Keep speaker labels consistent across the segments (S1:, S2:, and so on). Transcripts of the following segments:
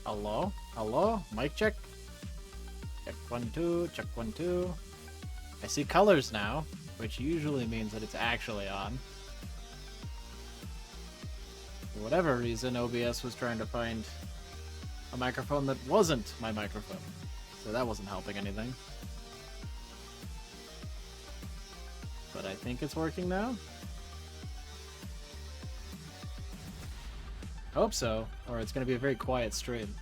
S1: Hello? Hello? Mic check? Check 1, 2, check 1, 2. I see colors now, which usually means that it's actually on. For whatever reason, OBS was trying to find a microphone that wasn't my microphone. So that wasn't helping anything. But I think it's working now. Hope so, or it's going to be a very quiet stream.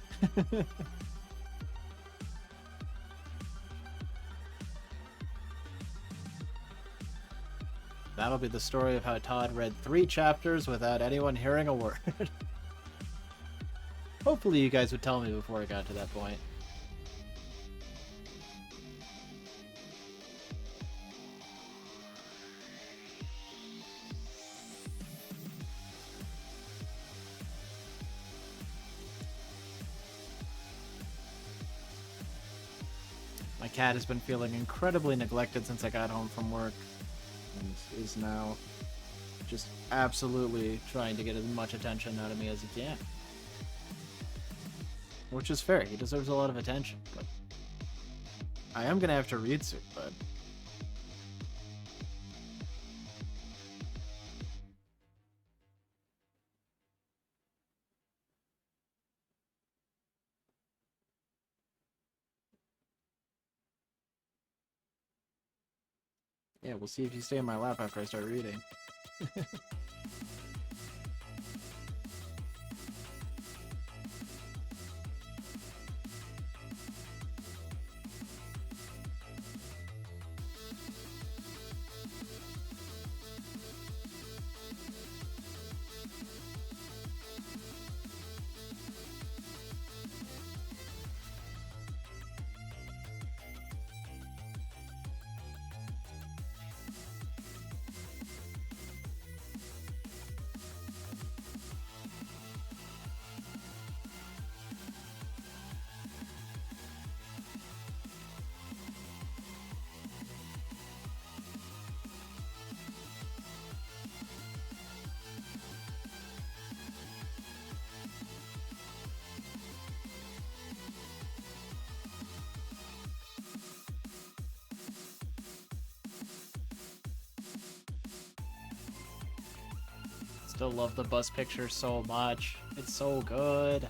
S1: That'll be the story of how Todd read 3 chapters without anyone hearing a word. Hopefully you guys would tell me before I got to that point. My cat has been feeling incredibly neglected since I got home from work, and is now just absolutely trying to get as much attention out of me as he can. Which is fair, he deserves a lot of attention, but I am gonna have to read soon, but yeah, we'll see if you stay in my lap after I start reading. Still love the bus picture so much. It's so good.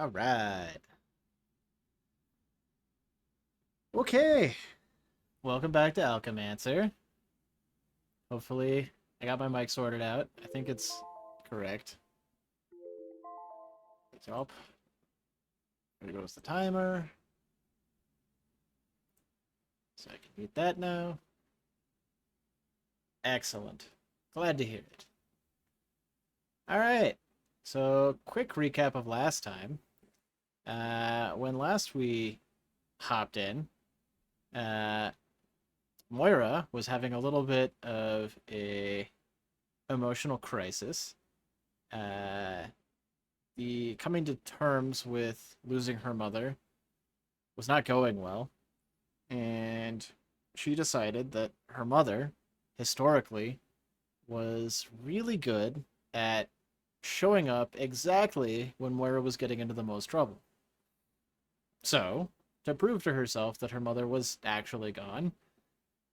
S1: All right. Okay. Welcome back to Alchemancer. Hopefully, I got my mic sorted out. I think it's correct. It's up. There goes the timer. So I can mute that now. Excellent. Glad to hear it. All right. So, quick recap of last time. When last we hopped in, Moira was having a little bit of a emotional crisis. the coming to terms with losing her mother was not going well, and she decided that her mother, historically, was really good at showing up exactly when Moira was getting into the most trouble. So, to prove to herself that her mother was actually gone,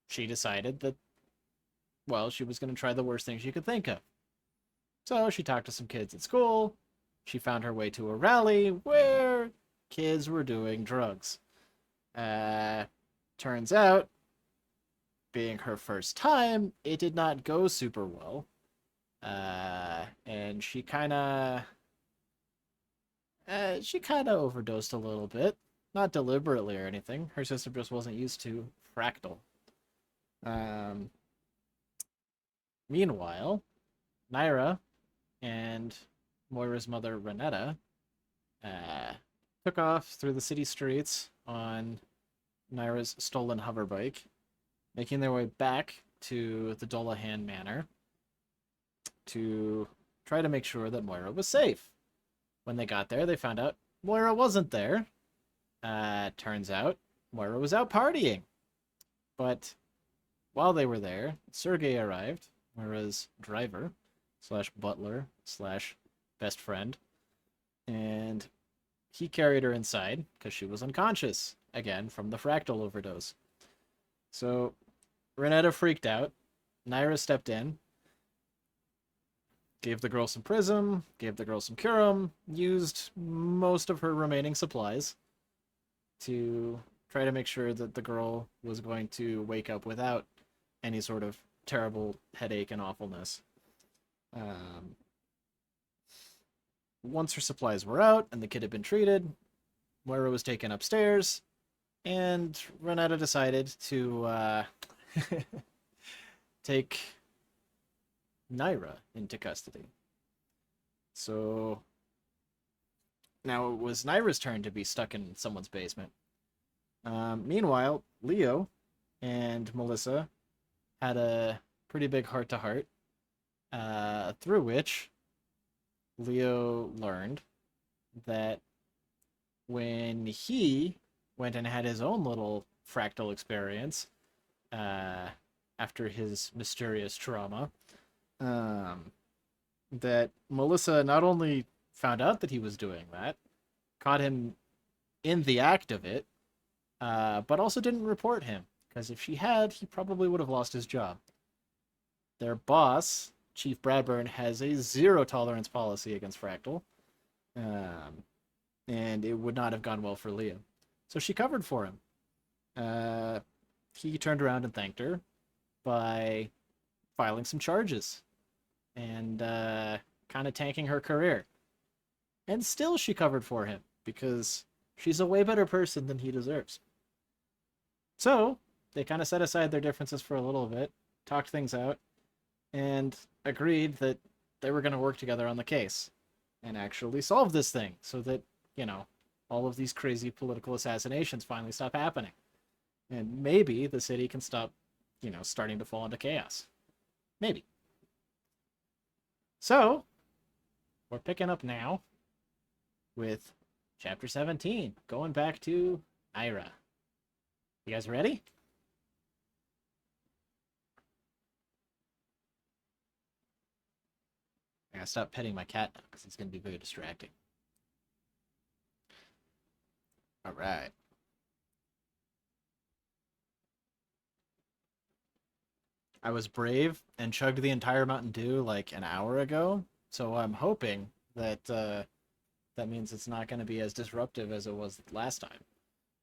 S1: she decided that, well, she was going to try the worst thing she could think of. So, she talked to some kids at school. She found her way to a rally where kids were doing drugs. Uh, Turns out, being her first time, it did not go super well. And she kind of overdosed a little bit. Not deliberately or anything. Her system just wasn't used to fractal. Um, Meanwhile, Naira and Moira's mother, Renetta, uh, took off through the city streets on Naira's stolen hoverbike, making their way back to the Dolahan Manor to try to make sure that Moira was safe. When they got there, they found out Moira wasn't there. Turns out Moira was out partying. But while they were there, Sergei arrived, Moira's driver slash butler slash best friend, and he carried her inside because she was unconscious, again, from the fractal overdose. So Renetta freaked out. Naira stepped in, gave the girl some prism, gave the girl some curum, used most of her remaining supplies to try to make sure that the girl was going to wake up without any sort of terrible headache and awfulness. Um, Once her supplies were out and the kid had been treated, Moira was taken upstairs, and Renata decided to take Naira into custody. So now it was Naira's turn to be stuck in someone's basement. Meanwhile, Leo and Melissa had a pretty big heart-to-heart, through which Leo learned that when he went and had his own little fractal experience after his mysterious trauma, that Melissa not only found out that he was doing that, caught him in the act of it, but also didn't report him, because if she had, he probably would have lost his job. Their boss, Chief Bradburn, has a zero tolerance policy against fractal, and it would not have gone well for Leo. So she covered for him. He turned around and thanked her by filing some charges and kind of tanking her career. And still she covered for him because she's a way better person than he deserves. So they kind of set aside their differences for a little bit, talked things out, and agreed that they were going to work together on the case and actually solve this thing so that, all of these crazy political assassinations finally stop happening. And maybe the city can stop, starting to fall into chaos. Maybe. So, we're picking up now with Chapter 17, going back to Ira. You guys ready? I gotta stop petting my cat now because it's gonna be very distracting. All right. I was brave and chugged the entire Mountain Dew like an hour ago, so I'm hoping that that means it's not going to be as disruptive as it was last time.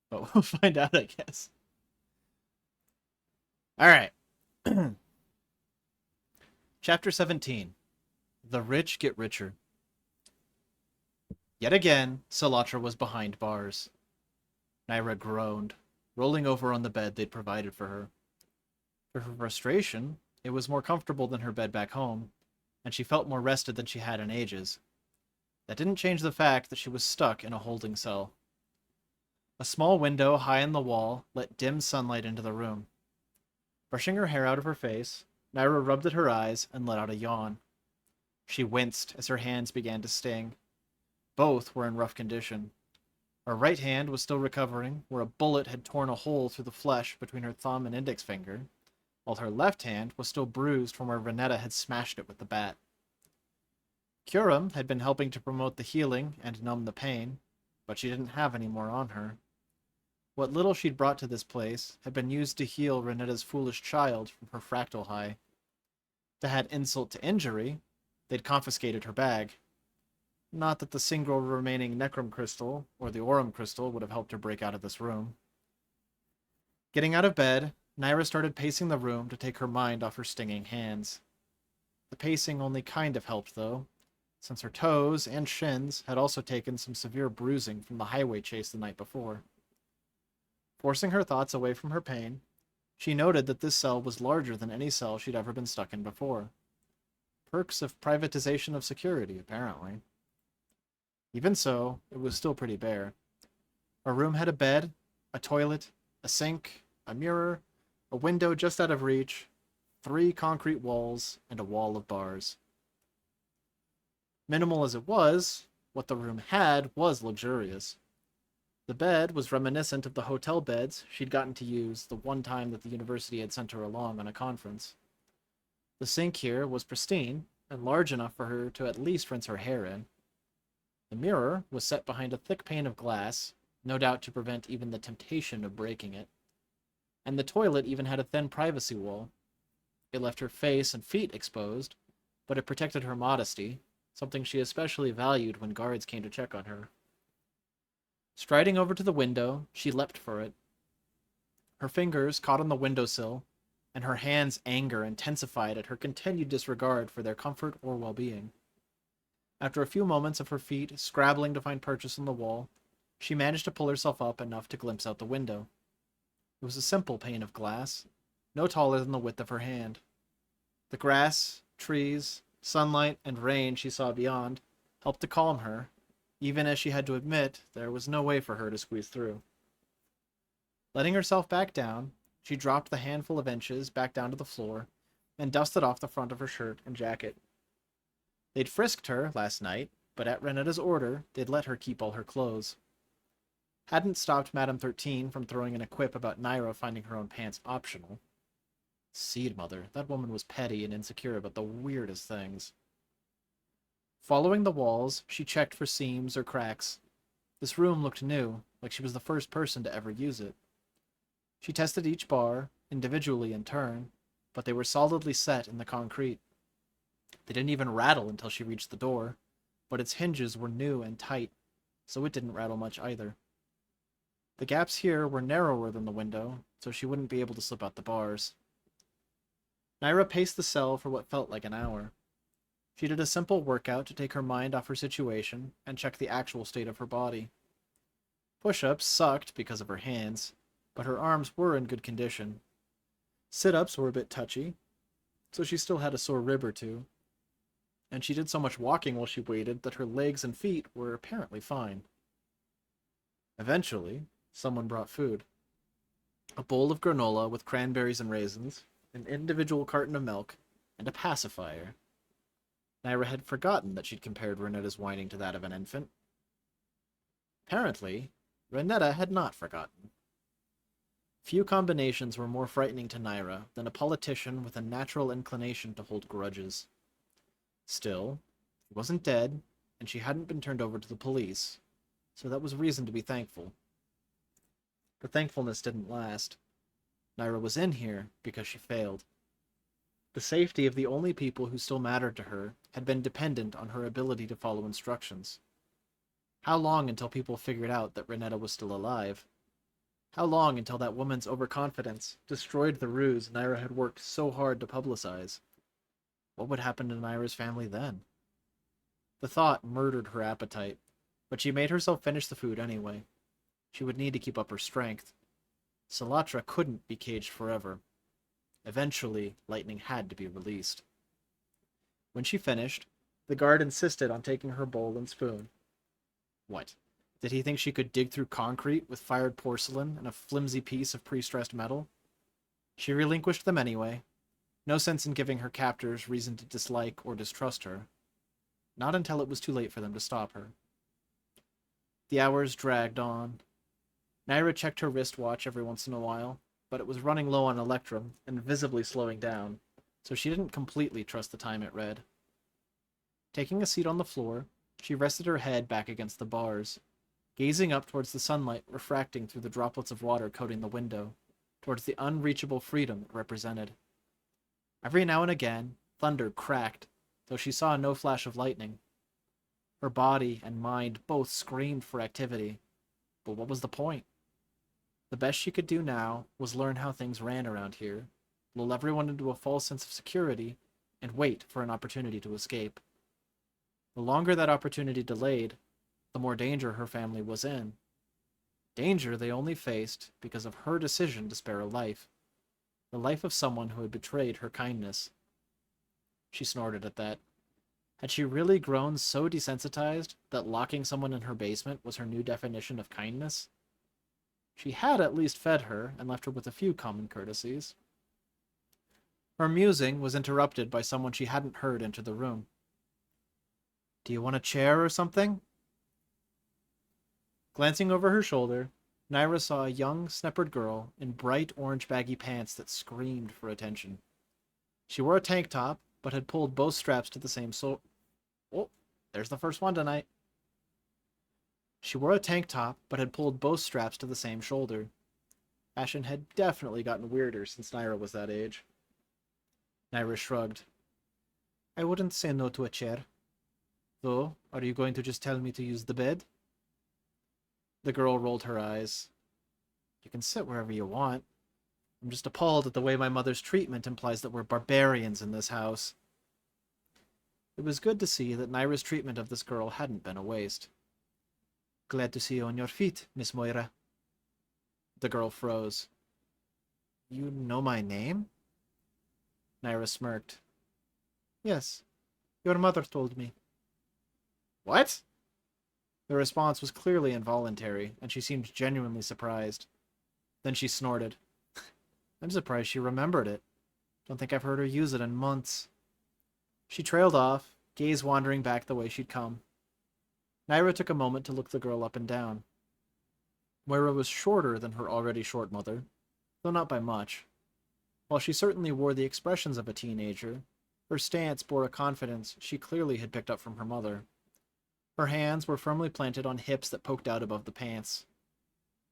S1: But we'll find out, I guess. All right. Chapter 17. The Rich Get Richer. Yet again, Silatra was behind bars. Naira groaned, rolling over on the bed they'd provided for her. For her frustration, it was more comfortable than her bed back home, and she felt more rested than she had in ages. That didn't change the fact that she was stuck in a holding cell. A small window high in the wall let dim sunlight into the room. Brushing her hair out of her face, Naira rubbed at her eyes and let out a yawn. She winced as her hands began to sting. Both were in rough condition. Her right hand was still recovering, where a bullet had torn a hole through the flesh between her thumb and index finger, while her left hand was still bruised from where Renetta had smashed it with the bat. Curum had been helping to promote the healing and numb the pain, but she didn't have any more on her. What little she'd brought to this place had been used to heal Renetta's foolish child from her fractal high. To add insult to injury, they'd confiscated her bag. Not that the single remaining Necrom crystal or the Aurum crystal would have helped her break out of this room. Getting out of bed, Naira started pacing the room to take her mind off her stinging hands. The pacing only kind of helped, though, since her toes and shins had also taken some severe bruising from the highway chase the night before. Forcing her thoughts away from her pain, she noted that this cell was larger than any cell she'd ever been stuck in before. Perks of privatization of security, apparently. Even so, it was still pretty bare. Her room had a bed, a toilet, a sink, a mirror, a window just out of reach, 3 concrete walls, and a wall of bars. Minimal as it was, what the room had was luxurious. The bed was reminiscent of the hotel beds she'd gotten to use the one time that the university had sent her along on a conference. The sink here was pristine and large enough for her to at least rinse her hair in. The mirror was set behind a thick pane of glass, no doubt to prevent even the temptation of breaking it. And the toilet even had a thin privacy wall. It left her face and feet exposed, but it protected her modesty, something she especially valued when guards came to check on her. Striding over to the window, she leapt for it. Her fingers caught on the windowsill, and her hands' anger intensified at her continued disregard for their comfort or well-being. After a few moments of her feet scrabbling to find purchase on the wall, she managed to pull herself up enough to glimpse out the window. It was a simple pane of glass, no taller than the width of her hand. The grass, trees, sunlight, and rain she saw beyond helped to calm her, even as she had to admit there was no way for her to squeeze through. Letting herself back down, she dropped the handful of inches back down to the floor and dusted off the front of her shirt and jacket. They'd frisked her last night, but at Renetta's order, they'd let her keep all her clothes. Hadn't stopped Madame 13 from throwing in a quip about Naira finding her own pants optional. Seed Mother, that woman was petty and insecure about the weirdest things. Following the walls, she checked for seams or cracks. This room looked new, like she was the first person to ever use it. She tested each bar, individually in turn, but they were solidly set in the concrete. They didn't even rattle until she reached the door, but its hinges were new and tight, so it didn't rattle much either. The gaps here were narrower than the window, so she wouldn't be able to slip out the bars. Naira paced the cell for what felt like an hour. She did a simple workout to take her mind off her situation and check the actual state of her body. Push-ups sucked because of her hands, but her arms were in good condition. Sit-ups were a bit touchy, so she still had a sore rib or two. And she did so much walking while she waited that her legs and feet were apparently fine. Eventually, someone brought food. A bowl of granola with cranberries and raisins, an individual carton of milk, and a pacifier. Naira had forgotten that she'd compared Renetta's whining to that of an infant. Apparently, Renetta had not forgotten. Few combinations were more frightening to Naira than a politician with a natural inclination to hold grudges. Still, he wasn't dead, and she hadn't been turned over to the police, so that was reason to be thankful. But thankfulness didn't last. Naira was in here because she failed. The safety of the only people who still mattered to her had been dependent on her ability to follow instructions. How long until people figured out that Renetta was still alive? How long until that woman's overconfidence destroyed the ruse Naira had worked so hard to publicize? What would happen to Naira's family then? The thought murdered her appetite, but she made herself finish the food anyway. She would need to keep up her strength. Salatra couldn't be caged forever. Eventually, Lightning had to be released. When she finished, the guard insisted on taking her bowl and spoon. What? Did he think she could dig through concrete with fired porcelain and a flimsy piece of pre-stressed metal? She relinquished them anyway. No sense in giving her captors reason to dislike or distrust her. Not until it was too late for them to stop her. The hours dragged on. Naira checked her wristwatch every once in a while, but it was running low on electrum and visibly slowing down, so she didn't completely trust the time it read. Taking a seat on the floor, she rested her head back against the bars, gazing up towards the sunlight refracting through the droplets of water coating the window, towards the unreachable freedom it represented. Every now and again, thunder cracked, though she saw no flash of lightning. Her body and mind both screamed for activity, but what was the point? The best she could do now was learn how things ran around here, lull everyone into a false sense of security, and wait for an opportunity to escape. The longer that opportunity delayed, the more danger her family was in. Danger they only faced because of her decision to spare a life. The life of someone who had betrayed her kindness. She snorted at that. Had she really grown so desensitized that locking someone in her basement was her new definition of kindness? She had at least fed her and left her with a few common courtesies. Her musing was interrupted by someone she hadn't heard enter the room. "Do you want a chair or something?" Glancing over her shoulder, Naira saw a young, sneppered girl in bright orange baggy pants that screamed for attention. She wore a tank top, but had pulled both straps to the same Oh, there's the first one tonight. She wore a tank top, but had pulled both straps to the same shoulder. Fashion had definitely gotten weirder since Naira was that age. Naira shrugged. "I wouldn't say no to a chair. Though, are you going to just tell me to use the bed?" The girl rolled her eyes. "You can sit wherever you want. I'm just appalled at the way my mother's treatment implies that we're barbarians in this house." It was good to see that Naira's treatment of this girl hadn't been a waste. "Glad to see you on your feet, Miss Moira." The girl froze. "You know my name?" Naira smirked. "Yes, your mother told me." "What?" The response was clearly involuntary, and she seemed genuinely surprised. Then she snorted. "I'm surprised she remembered it. Don't think I've heard her use it in months." She trailed off, gaze wandering back the way she'd come. Naira took a moment to look the girl up and down. Moira was shorter than her already short mother, though not by much. While she certainly wore the expressions of a teenager, her stance bore a confidence she clearly had picked up from her mother. Her hands were firmly planted on hips that poked out above the pants.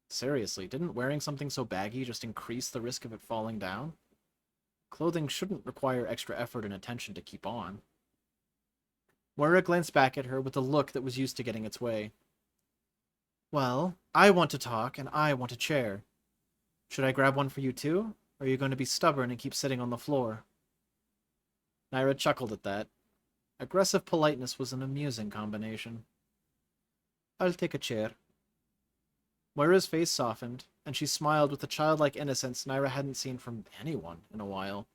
S1: Seriously, didn't wearing something so baggy just increase the risk of it falling down? Clothing shouldn't require extra effort and attention to keep on. Moira glanced back at her with a look that was used to getting its way. "Well, I want to talk, and I want a chair. Should I grab one for you too, or are you going to be stubborn and keep sitting on the floor?" Naira chuckled at that. Aggressive politeness was an amusing combination. "I'll take a chair." Moira's face softened, and she smiled with the childlike innocence Naira hadn't seen from anyone in a while.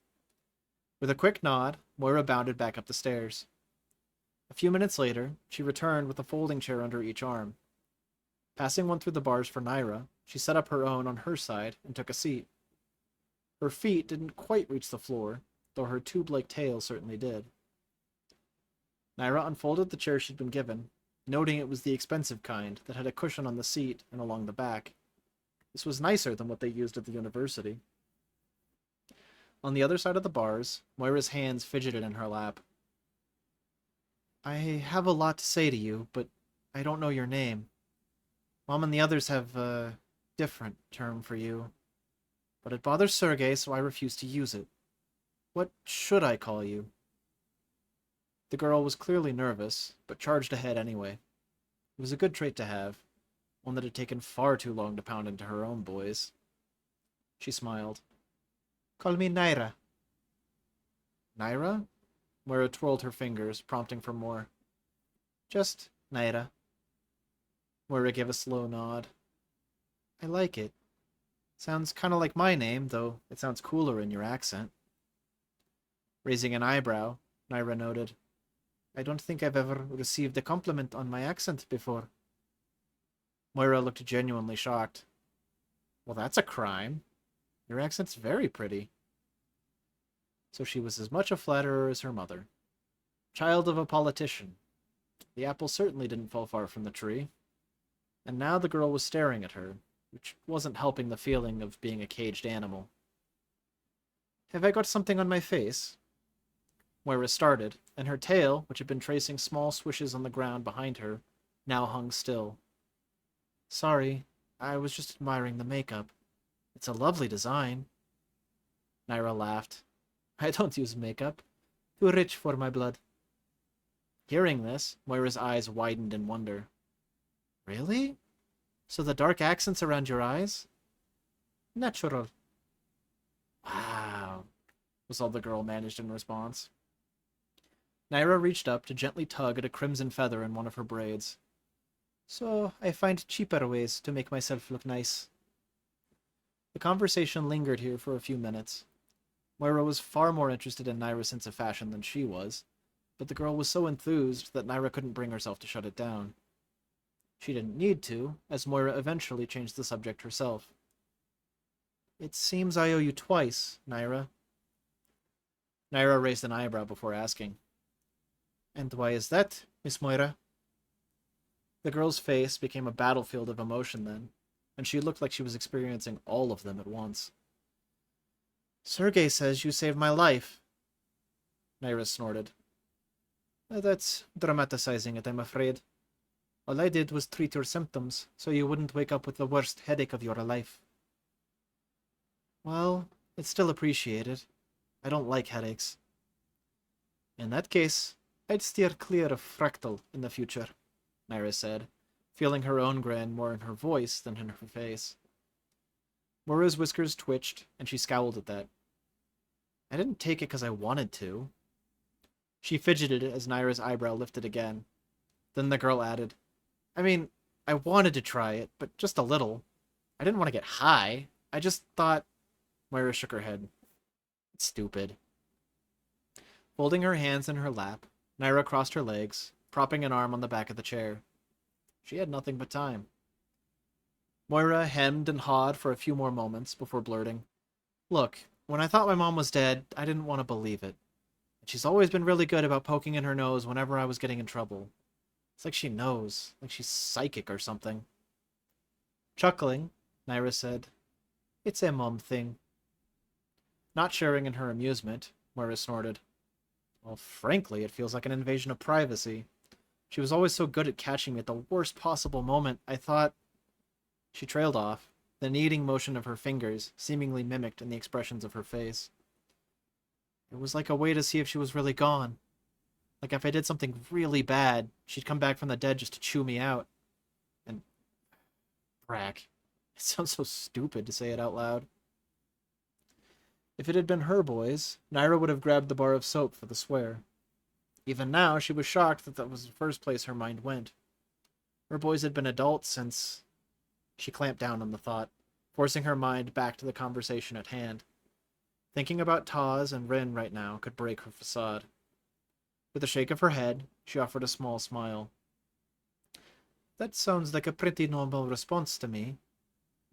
S1: With a quick nod, Moira bounded back up the stairs. A few minutes later, she returned with a folding chair under each arm. Passing one through the bars for Naira, she set up her own on her side and took a seat. Her feet didn't quite reach the floor, though her tube-like tail certainly did. Naira unfolded the chair she'd been given, noting it was the expensive kind that had a cushion on the seat and along the back. This was nicer than what they used at the university. On the other side of the bars, Moira's hands fidgeted in her lap. "I have a lot to say to you, but I don't know your name. Mom and the others have a different term for you. But it bothers Sergei, so I refuse to use it. What should I call you?" The girl was clearly nervous, but charged ahead anyway. It was a good trait to have, one that had taken far too long to pound into her own boys. She smiled. "Call me Naira." "Naira?" Moira twirled her fingers, prompting for more. "Just Naira." Moira gave a slow nod. "I like it. Sounds kind of like my name, though it sounds cooler in your accent." Raising an eyebrow, Naira noted, "I don't think I've ever received a compliment on my accent before." Moira looked genuinely shocked. "Well, that's a crime. Your accent's very pretty." So she was as much a flatterer as her mother. Child of a politician. The apple certainly didn't fall far from the tree. And now the girl was staring at her, which wasn't helping the feeling of being a caged animal. Have I got something on my face? Moira started, and her tail, which had been tracing small swishes on the ground behind her, now hung still. Sorry, I was just admiring the makeup. It's a lovely design. Naira laughed. I don't use makeup. Too rich for my blood. Hearing this, Moira's eyes widened in wonder. Really? So the dark accents around your eyes? Natural. Wow, was all the girl managed in response. Naira reached up to gently tug at a crimson feather in one of her braids. So I find cheaper ways to make myself look nice. The conversation lingered here for a few minutes. Moira was far more interested in Naira's sense of fashion than she was, but the girl was so enthused that Naira couldn't bring herself to shut it down. She didn't need to, as Moira eventually changed the subject herself. It seems I owe you twice, Naira. Naira raised an eyebrow before asking. And why is that, Miss Moira? The girl's face became a battlefield of emotion then, and she looked like she was experiencing all of them at once. Sergei says you saved my life. Naira snorted. That's dramatizing it, I'm afraid. All I did was treat your symptoms, so you wouldn't wake up with the worst headache of your life. Well, it's still appreciated. I don't like headaches. In that case, I'd steer clear of Fractal in the future, Naira said, feeling her own grin more in her voice than in her face. Moira's whiskers twitched, and she scowled at that. I didn't take it because I wanted to. She fidgeted as Naira's eyebrow lifted again. Then the girl added, I mean, I wanted to try it, but just a little. I didn't want to get high. I just thought... Moira shook her head. It's stupid. Folding her hands in her lap, Naira crossed her legs, propping an arm on the back of the chair. She had nothing but time. Moira hemmed and hawed for a few more moments before blurting, Look, when I thought my mom was dead, I didn't want to believe it. And she's always been really good about poking in her nose whenever I was getting in trouble. It's like she knows, like she's psychic or something. Chuckling, Naira said, It's a mom thing. Not sharing in her amusement, Moira snorted. Well, frankly, it feels like an invasion of privacy. She was always so good at catching me at the worst possible moment, I thought... She trailed off, the kneading motion of her fingers seemingly mimicked in the expressions of her face. It was like a way to see if she was really gone. Like if I did something really bad, she'd come back from the dead just to chew me out. And... Brack. It sounds so stupid to say it out loud. If it had been her boys, Naira would have grabbed the bar of soap for the swear. Even now, she was shocked that was the first place her mind went. Her boys had been adults since... She clamped down on the thought, forcing her mind back to the conversation at hand. Thinking about Taz and Rin right now could break her facade. With a shake of her head, she offered a small smile. That sounds like a pretty normal response to me.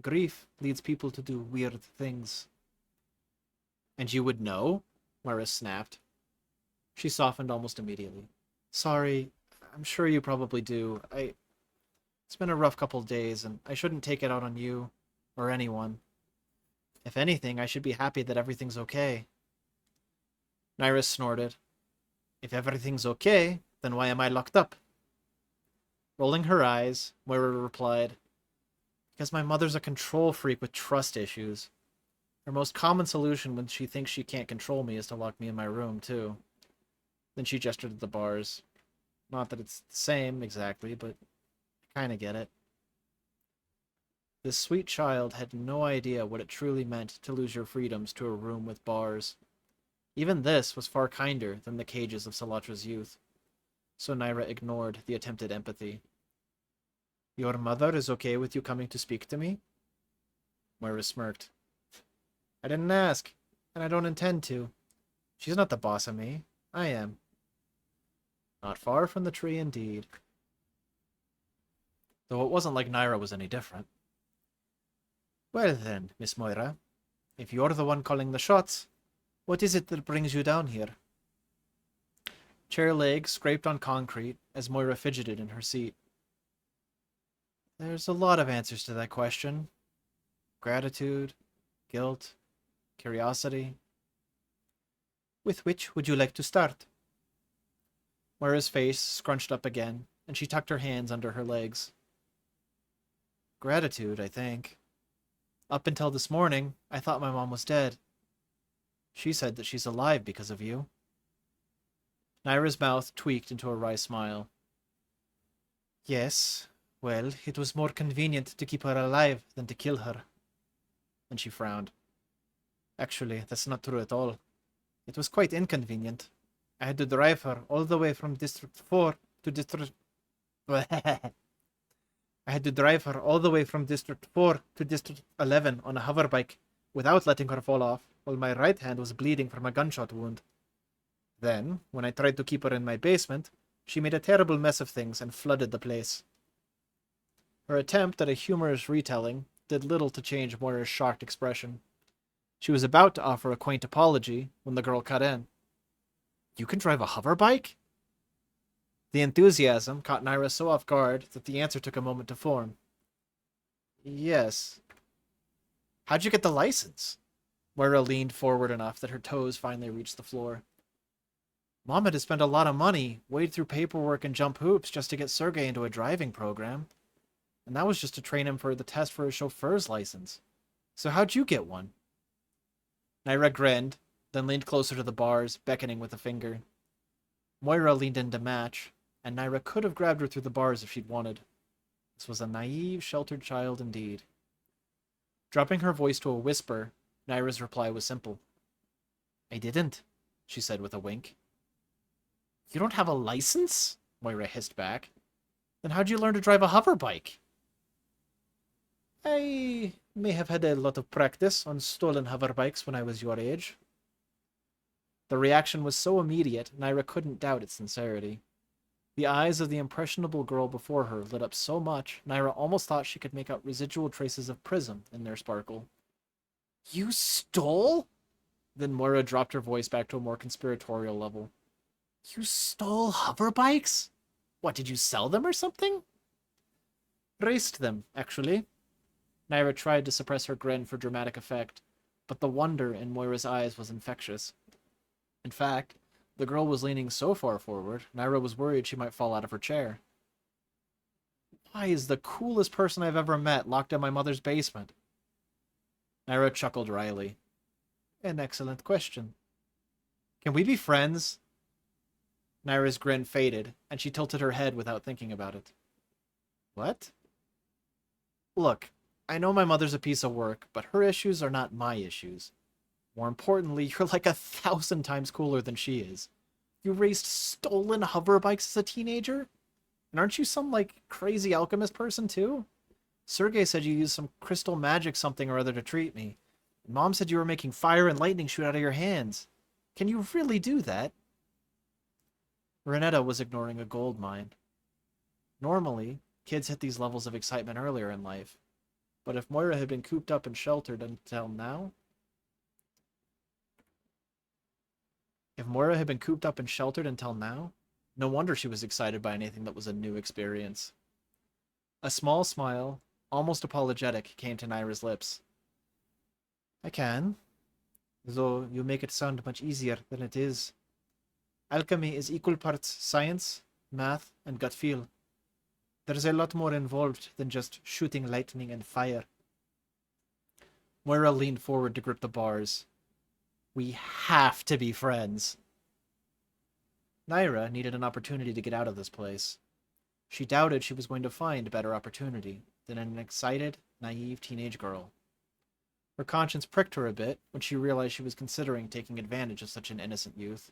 S1: Grief leads people to do weird things. And you would know? Moira snapped. She softened almost immediately. Sorry, I'm sure you probably do. It's been a rough couple days, and I shouldn't take it out on you, or anyone. If anything, I should be happy that everything's okay. Naira snorted. If everything's okay, then why am I locked up? Rolling her eyes, Moira replied, Because my mother's a control freak with trust issues. Her most common solution when she thinks she can't control me is to lock me in my room, too. Then she gestured at the bars. Not that it's the same, exactly, but I kinda get it. This sweet child had no idea what it truly meant to lose your freedoms to a room with bars. Even this was far kinder than the cages of Salatra's youth. So Naira ignored the attempted empathy. Your mother is okay with you coming to speak to me? Moira smirked. I didn't ask, and I don't intend to. She's not the boss of me. I am. Not far from the tree, indeed. Though it wasn't like Naira was any different. Well then, Miss Moira, if you're the one calling the shots, what is it that brings you down here? Chair legs scraped on concrete as Moira fidgeted in her seat. There's a lot of answers to that question. Gratitude, guilt, curiosity. With which would you like to start? Moira's face scrunched up again, and she tucked her hands under her legs. Gratitude, I think. Up until this morning, I thought my mom was dead. She said that she's alive because of you. Naira's mouth tweaked into a wry smile. Yes, well, it was more convenient to keep her alive than to kill her. And she frowned. Actually, that's not true at all. It was quite inconvenient. I had to drive her all the way from District 4 to District... I had to drive her all the way from District 4 to District 11 on a hoverbike without letting her fall off, while my right hand was bleeding from a gunshot wound. Then, when I tried to keep her in my basement, she made a terrible mess of things and flooded the place. Her attempt at a humorous retelling did little to change Moira's shocked expression. She was about to offer a quaint apology when the girl cut in. You can drive a hoverbike? The enthusiasm caught Naira so off guard that the answer took a moment to form. Yes. How'd you get the license? Moira leaned forward enough that her toes finally reached the floor. Mom had to spend a lot of money, wade through paperwork and jump hoops just to get Sergey into a driving program. And that was just to train him for the test for his chauffeur's license. So how'd you get one? Naira grinned, then leaned closer to the bars, beckoning with a finger. Moira leaned in to match, and Naira could have grabbed her through the bars if she'd wanted. This was a naive, sheltered child indeed. Dropping her voice to a whisper, Naira's reply was simple. I didn't, she said with a wink. You don't have a license? Moira hissed back. Then how'd you learn to drive a hoverbike? I may have had a lot of practice on stolen hoverbikes when I was your age. The reaction was so immediate, Naira couldn't doubt its sincerity. The eyes of the impressionable girl before her lit up so much, Naira almost thought she could make out residual traces of prism in their sparkle. You stole? Then Moira dropped her voice back to a more conspiratorial level. You stole hoverbikes? What, did you sell them or something? Raced them, actually. Naira tried to suppress her grin for dramatic effect, but the wonder in Moira's eyes was infectious. In fact, the girl was leaning so far forward, Naira was worried she might fall out of her chair. Why is the coolest person I've ever met locked in my mother's basement? Naira chuckled wryly. An excellent question. Can we be friends? Naira's grin faded, and she tilted her head without thinking about it. What? Look, I know my mother's a piece of work, but her issues are not my issues. More importantly, you're like 1,000 times cooler than she is. You raced stolen hoverbikes as a teenager? And aren't you some, crazy alchemist person, too? Sergey said you used some crystal magic something or other to treat me. Mom said you were making fire and lightning shoot out of your hands. Can you really do that? Renetta was ignoring a gold mine. Normally, kids hit these levels of excitement earlier in life. But if Moira had been cooped up and sheltered until now... no wonder she was excited by anything that was a new experience. A small smile, almost apologetic, came to Naira's lips. I can, though you make it sound much easier than it is. Alchemy is equal parts science, math, and gut feel. There's a lot more involved than just shooting lightning and fire. Moira leaned forward to grip the bars. We have to be friends. Naira needed an opportunity to get out of this place. She doubted she was going to find a better opportunity than an excited, naive teenage girl. Her conscience pricked her a bit when she realized she was considering taking advantage of such an innocent youth.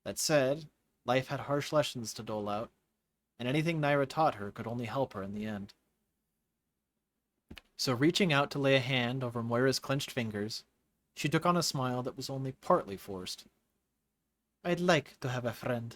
S1: That said, life had harsh lessons to dole out, and anything Naira taught her could only help her in the end. So reaching out to lay a hand over Moira's clenched fingers, she took on a smile that was only partly forced. I'd like to have a friend.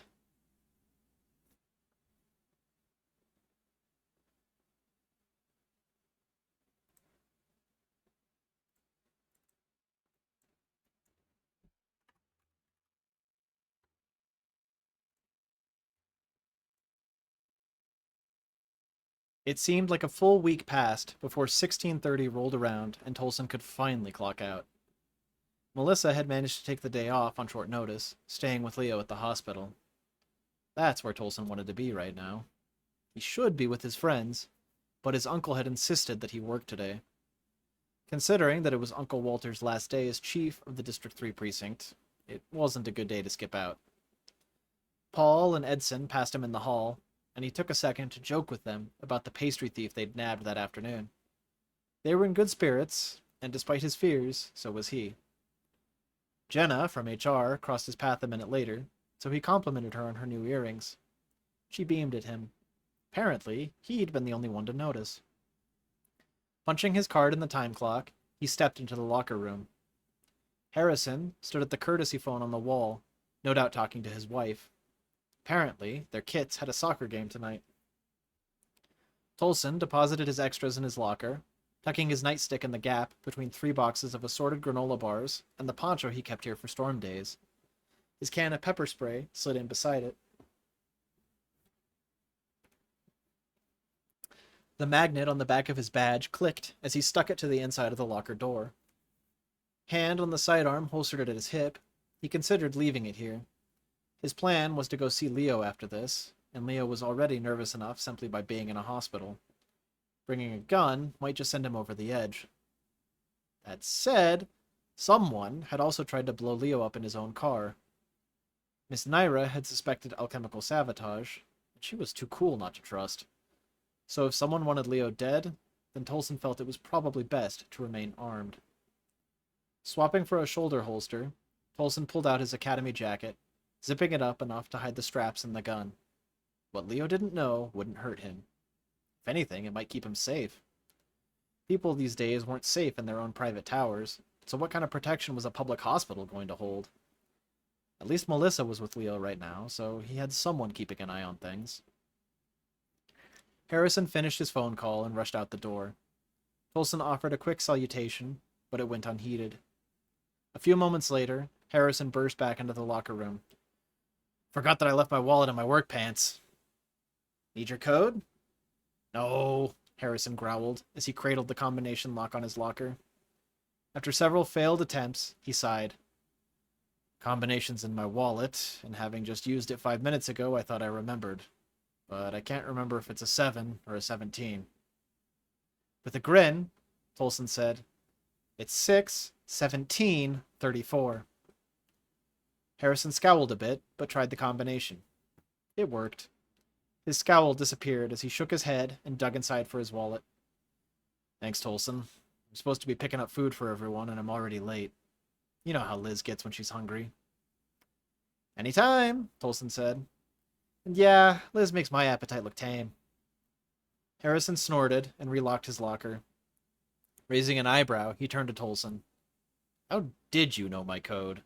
S1: It seemed like a full week passed before 16:30 rolled around and Tolson could finally clock out. Melissa had managed to take the day off on short notice, staying with Leo at the hospital. That's where Tolson wanted to be right now. He should be with his friends, but his uncle had insisted that he work today. Considering that it was Uncle Walter's last day as chief of the District 3 precinct, it wasn't a good day to skip out. Paul and Edson passed him in the hall, and he took a second to joke with them about the pastry thief they'd nabbed that afternoon. They were in good spirits, and despite his fears, so was he. Jenna, from HR, crossed his path a minute later, so he complimented her on her new earrings. She beamed at him. Apparently, he'd been the only one to notice. Punching his card in the time clock, he stepped into the locker room. Harrison stood at the courtesy phone on the wall, no doubt talking to his wife. Apparently, their kits had a soccer game tonight. Tolson deposited his extras in his locker, tucking his nightstick in the gap between 3 boxes of assorted granola bars and the poncho he kept here for storm days. His can of pepper spray slid in beside it. The magnet on the back of his badge clicked as he stuck it to the inside of the locker door. Hand on the sidearm holstered at his hip, he considered leaving it here. His plan was to go see Leo after this, and Leo was already nervous enough simply by being in a hospital. Bringing a gun might just send him over the edge. That said, someone had also tried to blow Leo up in his own car. Miss Naira had suspected alchemical sabotage, and she was too cool not to trust. So if someone wanted Leo dead, then Tolson felt it was probably best to remain armed. Swapping for a shoulder holster, Tolson pulled out his academy jacket, zipping it up enough to hide the straps and the gun. What Leo didn't know wouldn't hurt him. If anything, it might keep him safe. People these days weren't safe in their own private towers, so what kind of protection was a public hospital going to hold? At least Melissa was with Leo right now, so he had someone keeping an eye on things. Harrison finished his phone call and rushed out the door. Tolson offered a quick salutation, but it went unheeded. A few moments later, Harrison burst back into the locker room. Forgot that I left my wallet in my work pants. Need your code? No, Harrison growled as he cradled the combination lock on his locker. After several failed attempts, he sighed. Combination's in my wallet, and having just used it 5 minutes ago, I thought I remembered. But I can't remember if it's a 7 or a 17. With a grin, Tolson said, It's 6, 17, 34. Harrison scowled a bit, but tried the combination. It worked. His scowl disappeared as he shook his head and dug inside for his wallet. Thanks, Tolson. I'm supposed to be picking up food for everyone, and I'm already late. You know how Liz gets when she's hungry. Anytime, Tolson said. And yeah, Liz makes my appetite look tame. Harrison snorted and relocked his locker. Raising an eyebrow, he turned to Tolson. How did you know my code?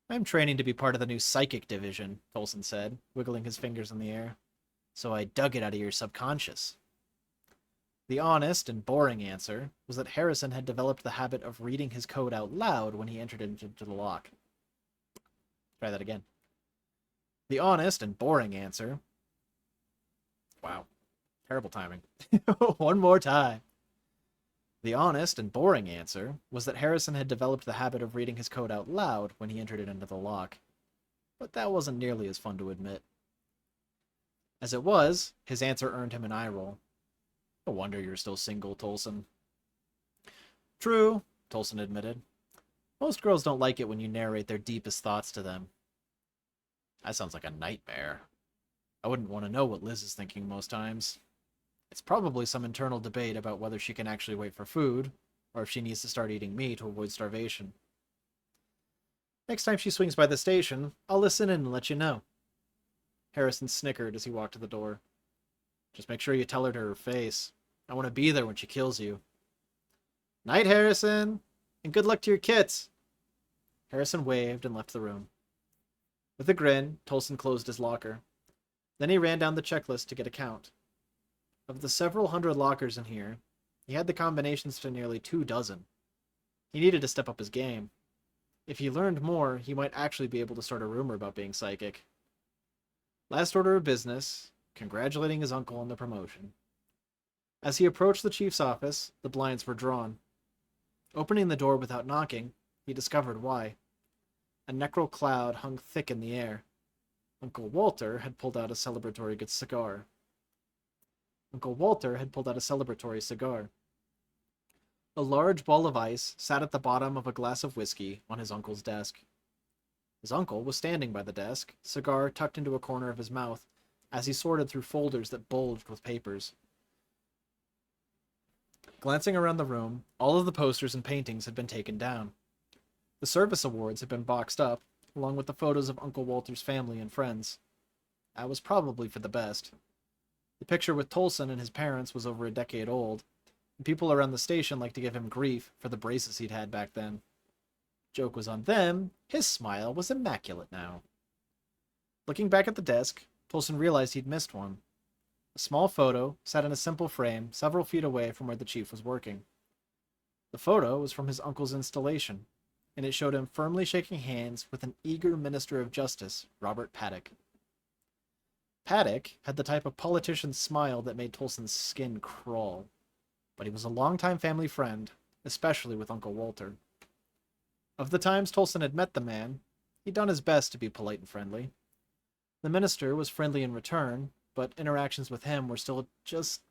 S1: I'm training to be part of the new psychic division, Tolson said, wiggling his fingers in the air. So I dug it out of your subconscious. The honest and boring answer was that Harrison had developed the habit of reading his code out loud when he entered it into the lock. Try that again. The honest and boring answer... Wow. Terrible timing. One more time. The honest and boring answer was that Harrison had developed the habit of reading his code out loud when he entered it into the lock. But that wasn't nearly as fun to admit. As it was, his answer earned him an eye roll. No wonder you're still single, Tolson. True, Tolson admitted. Most girls don't like it when you narrate their deepest thoughts to them. That sounds like a nightmare. I wouldn't want to know what Liz is thinking most times. It's probably some internal debate about whether she can actually wait for food, or if she needs to start eating me to avoid starvation. Next time she swings by the station, I'll listen in and let you know. Harrison snickered as he walked to the door. Just make sure you tell her to her face. I want to be there when she kills you. Night, Harrison! And good luck to your kits! Harrison waved and left the room. With a grin, Tolson closed his locker. Then he ran down the checklist to get a count. Of the several hundred lockers in here, he had the combinations to nearly 24. He needed to step up his game. If he learned more, he might actually be able to start a rumor about being psychic. Last order of business, congratulating his uncle on the promotion. As he approached the chief's office, the blinds were drawn. Opening the door without knocking, he discovered why. A necro cloud hung thick in the air. Uncle Walter had pulled out a celebratory cigar. A large ball of ice sat at the bottom of a glass of whiskey on his uncle's desk. His uncle was standing by the desk, cigar tucked into a corner of his mouth, as he sorted through folders that bulged with papers. Glancing around the room, all of the posters and paintings had been taken down. The service awards had been boxed up, along with the photos of Uncle Walter's family and friends. That was probably for the best. The picture with Tolson and his parents was over a decade old, and people around the station liked to give him grief for the braces he'd had back then. Joke was on them, his smile was immaculate now. Looking back at the desk, Tolson realized he'd missed one. A small photo sat in a simple frame several feet away from where the chief was working. The photo was from his uncle's installation, and it showed him firmly shaking hands with an eager Minister of Justice, Robert Paddock. Paddock had the type of politician's smile that made Tolson's skin crawl, but he was a longtime family friend, especially with Uncle Walter. Of the times Tolson had met the man, he'd done his best to be polite and friendly. The minister was friendly in return, but interactions with him were still just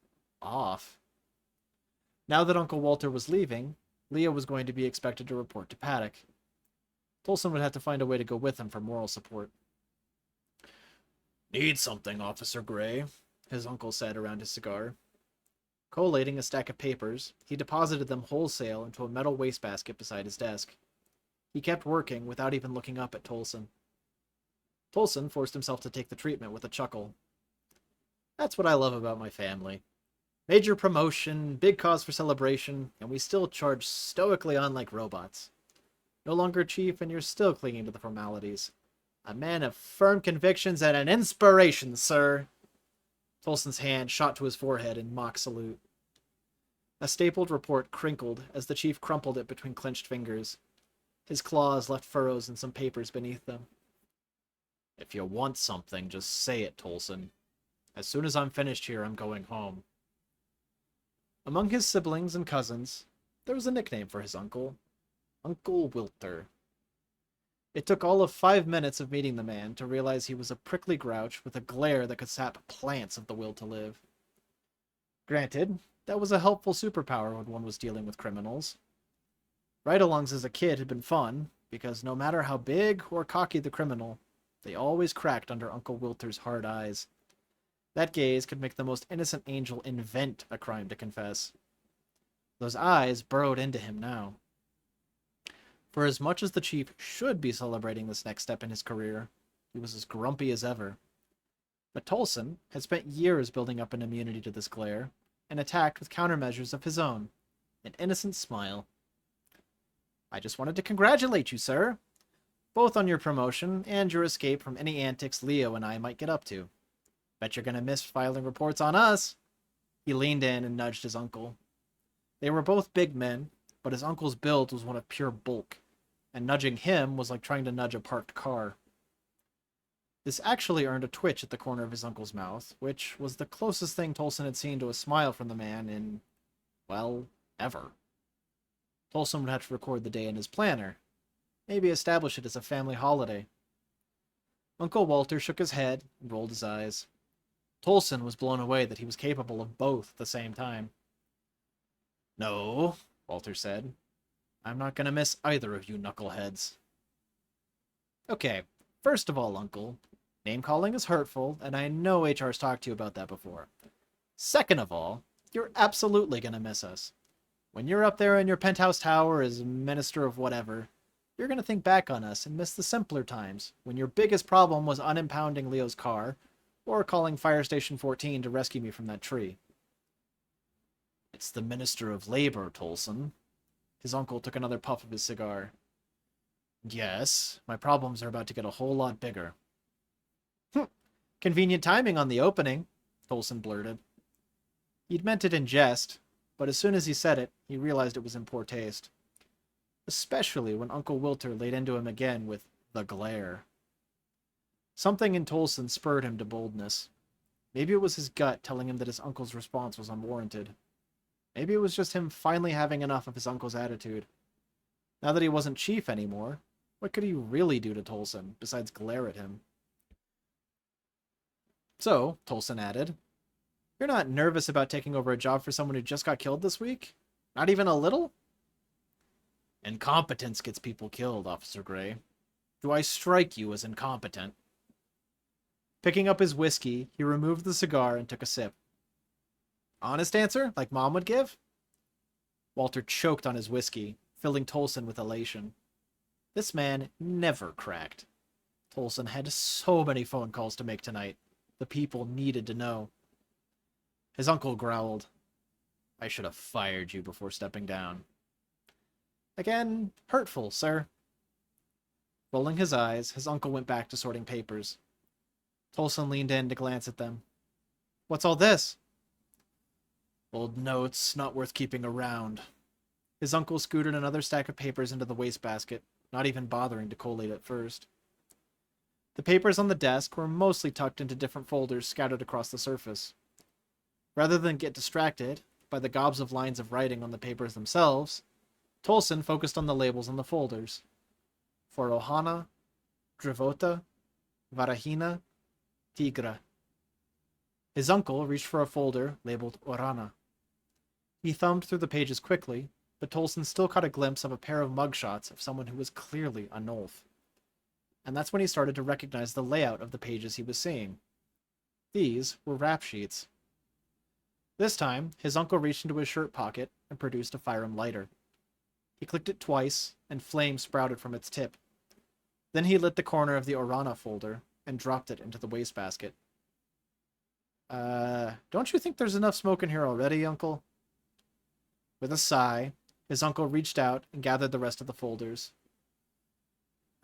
S1: off. Now that Uncle Walter was leaving, Leo was going to be expected to report to Paddock. Tolson would have to find a way to go with him for moral support. "Need something, Officer Gray," his uncle said around his cigar. Collating a stack of papers, he deposited them wholesale into a metal wastebasket beside his desk. He kept working without even looking up at Tolson. Tolson forced himself to take the treatment with a chuckle. "That's what I love about my family. Major promotion, big cause for celebration, and we still charge stoically on like robots. No longer chief, and you're still clinging to the formalities. A man of firm convictions and an inspiration, sir." Tolson's hand shot to his forehead in mock salute. A stapled report crinkled as the chief crumpled it between clenched fingers. His claws left furrows in some papers beneath them. "If you want something, just say it, Tolson. As soon as I'm finished here, I'm going home." Among his siblings and cousins, there was a nickname for his uncle, Uncle Wilter. It took all of 5 minutes of meeting the man to realize he was a prickly grouch with a glare that could sap plants of the will to live. Granted, that was a helpful superpower when one was dealing with criminals. Ride-alongs as a kid had been fun, because no matter how big or cocky the criminal, they always cracked under Uncle Wilter's hard eyes. That gaze could make the most innocent angel invent a crime to confess. Those eyes burrowed into him now. For as much as the chief should be celebrating this next step in his career, he was as grumpy as ever. But Tolson had spent years building up an immunity to this glare, and attacked with countermeasures of his own, an innocent smile. "I just wanted to congratulate you, sir, both on your promotion and your escape from any antics Leo and I might get up to. Bet you're gonna miss filing reports on us." He leaned in and nudged his uncle. They were both big men, but his uncle's build was one of pure bulk, and nudging him was like trying to nudge a parked car. This actually earned a twitch at the corner of his uncle's mouth, which was the closest thing Tolson had seen to a smile from the man in, well, ever. Tolson would have to record the day in his planner, maybe establish it as a family holiday. Uncle Walter shook his head and rolled his eyes. Tolson was blown away that he was capable of both at the same time. "No," Walter said. "I'm not gonna miss either of you knuckleheads." "Okay, first of all, Uncle, name-calling is hurtful, and I know HR's talked to you about that before. Second of all, you're absolutely gonna miss us. When you're up there in your penthouse tower as Minister of whatever, you're gonna think back on us and miss the simpler times, when your biggest problem was unimpounding Leo's car, or calling Fire Station 14 to rescue me from that tree." "It's the Minister of Labor, Tolson." His uncle took another puff of his cigar. "Yes, my problems are about to get a whole lot bigger." "Convenient timing on the opening," Tolson blurted. He'd meant it in jest, but as soon as he said it, he realized it was in poor taste. Especially when Uncle Wilter laid into him again with the glare. Something in Tolson spurred him to boldness. Maybe it was his gut telling him that his uncle's response was unwarranted. Maybe it was just him finally having enough of his uncle's attitude. Now that he wasn't chief anymore, what could he really do to Tolson besides glare at him? So, Tolson added, "You're not nervous about taking over a job for someone who just got killed this week? Not even a little?" "Incompetence gets people killed, Officer Gray. Do I strike you as incompetent?" Picking up his whiskey, he removed the cigar and took a sip. "Honest answer, like Mom would give?" Walter choked on his whiskey, filling Tolson with elation. This man never cracked. Tolson had so many phone calls to make tonight. The people needed to know. His uncle growled, "I should have fired you before stepping down." Again, hurtful, sir. Rolling his eyes, his uncle went back to sorting papers. Tolson leaned in to glance at them. "What's all this?" "Old notes, not worth keeping around." His uncle scooted another stack of papers into the wastebasket, not even bothering to collate at first. The papers on the desk were mostly tucked into different folders scattered across the surface. Rather than get distracted by the gobs of lines of writing on the papers themselves, Tolson focused on the labels on the folders. For Ohana, Drivota, Varahina, Tigra. His uncle reached for a folder labeled Orana. He thumbed through the pages quickly, but Tolson still caught a glimpse of a pair of mugshots of someone who was clearly a Nolf. And that's when he started to recognize the layout of the pages he was seeing. These were rap sheets. This time, his uncle reached into his shirt pocket and produced a firearm lighter. He clicked it twice, and flame sprouted from its tip. Then he lit the corner of the Orana folder and dropped it into the wastebasket. Don't you think there's enough smoke in here already, Uncle?" With a sigh, his uncle reached out and gathered the rest of the folders.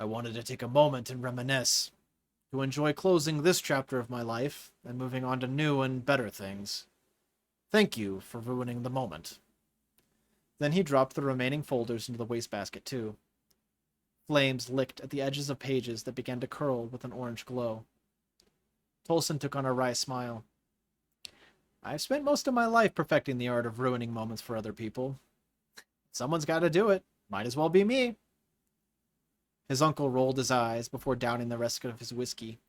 S1: "I wanted to take a moment and reminisce, to enjoy closing this chapter of my life and moving on to new and better things. Thank you for ruining the moment." Then he dropped the remaining folders into the wastebasket too. Flames licked at the edges of pages that began to curl with an orange glow. Tolson took on a wry smile. "I've spent most of my life perfecting the art of ruining moments for other people. Someone's got to do it. Might as well be me." His uncle rolled his eyes before downing the rest of his whiskey.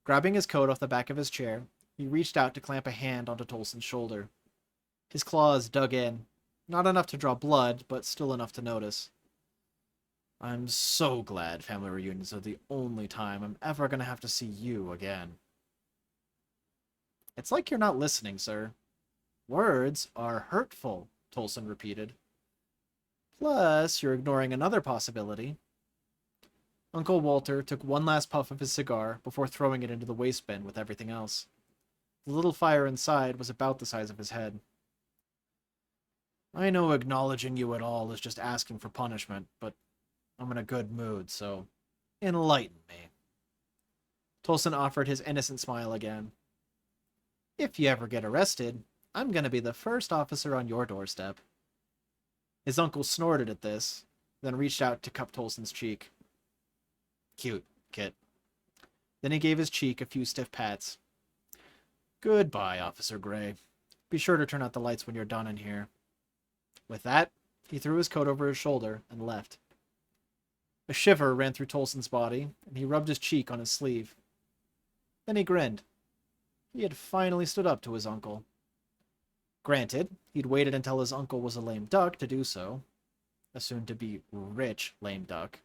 S1: Grabbing his coat off the back of his chair, he reached out to clamp a hand onto Tolson's shoulder. His claws dug in, not enough to draw blood, but still enough to notice. "I'm so glad family reunions are the only time I'm ever going to have to see you again." "It's like you're not listening, sir. Words are hurtful," Tolson repeated. "Plus, you're ignoring another possibility." Uncle Walter took one last puff of his cigar before throwing it into the waste bin with everything else. The little fire inside was about the size of his head. "I know acknowledging you at all is just asking for punishment, but I'm in a good mood, so enlighten me." Tolson offered his innocent smile again. "If you ever get arrested, I'm going to be the first officer on your doorstep." His uncle snorted at this, then reached out to cup Tolson's cheek. "Cute, Kit." Then he gave his cheek a few stiff pats. "Goodbye, Officer Gray. Be sure to turn out the lights when you're done in here." With that, he threw his coat over his shoulder and left. A shiver ran through Tolson's body, and he rubbed his cheek on his sleeve. Then he grinned. He had finally stood up to his uncle. Granted, he'd waited until his uncle was a lame duck to do so. A soon-to-be rich lame duck.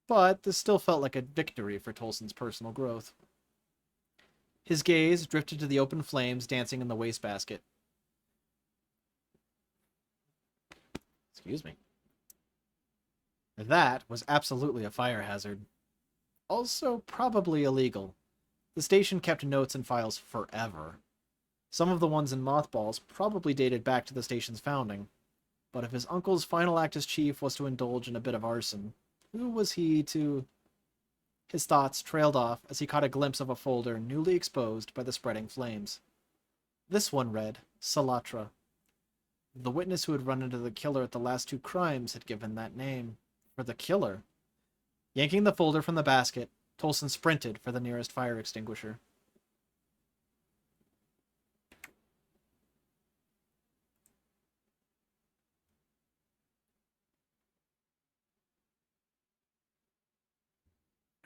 S1: But this still felt like a victory for Tolson's personal growth. His gaze drifted to the open flames dancing in the wastebasket. Excuse me. That was absolutely a fire hazard. Also probably illegal. The station kept notes and files forever. Some of the ones in mothballs probably dated back to the station's founding. But if his uncle's final act as chief was to indulge in a bit of arson, who was he to... His thoughts trailed off as he caught a glimpse of a folder newly exposed by the spreading flames. This one read, Salatra. The witness who had run into the killer at the last two crimes had given that name. For the killer. Yanking the folder from the basket, Tolson sprinted for the nearest fire extinguisher.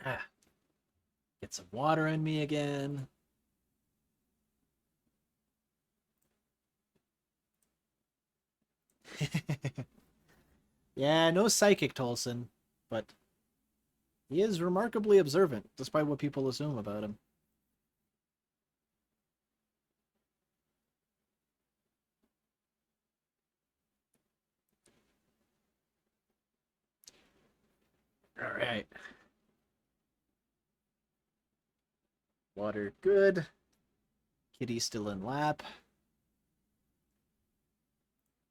S1: Ah, get some water in me again. Yeah, no psychic Tolson, but he is remarkably observant, despite what people assume about him. All right. Water good. Kitty still in lap.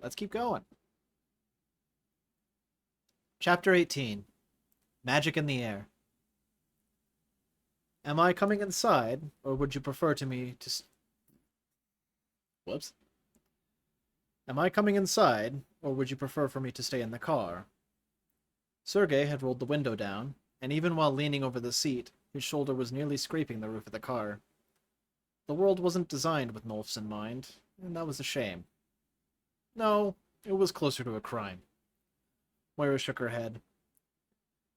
S1: Let's keep going. Chapter 18. Magic in the Air. Am I coming inside, or would you prefer to me to... Whoops. Am I coming inside, or would you prefer for me to stay in the car? Sergei had rolled the window down, and even while leaning over the seat, his shoulder was nearly scraping the roof of the car. The world wasn't designed with Nolfs in mind, and that was a shame. No, it was closer to a crime. Moira shook her head.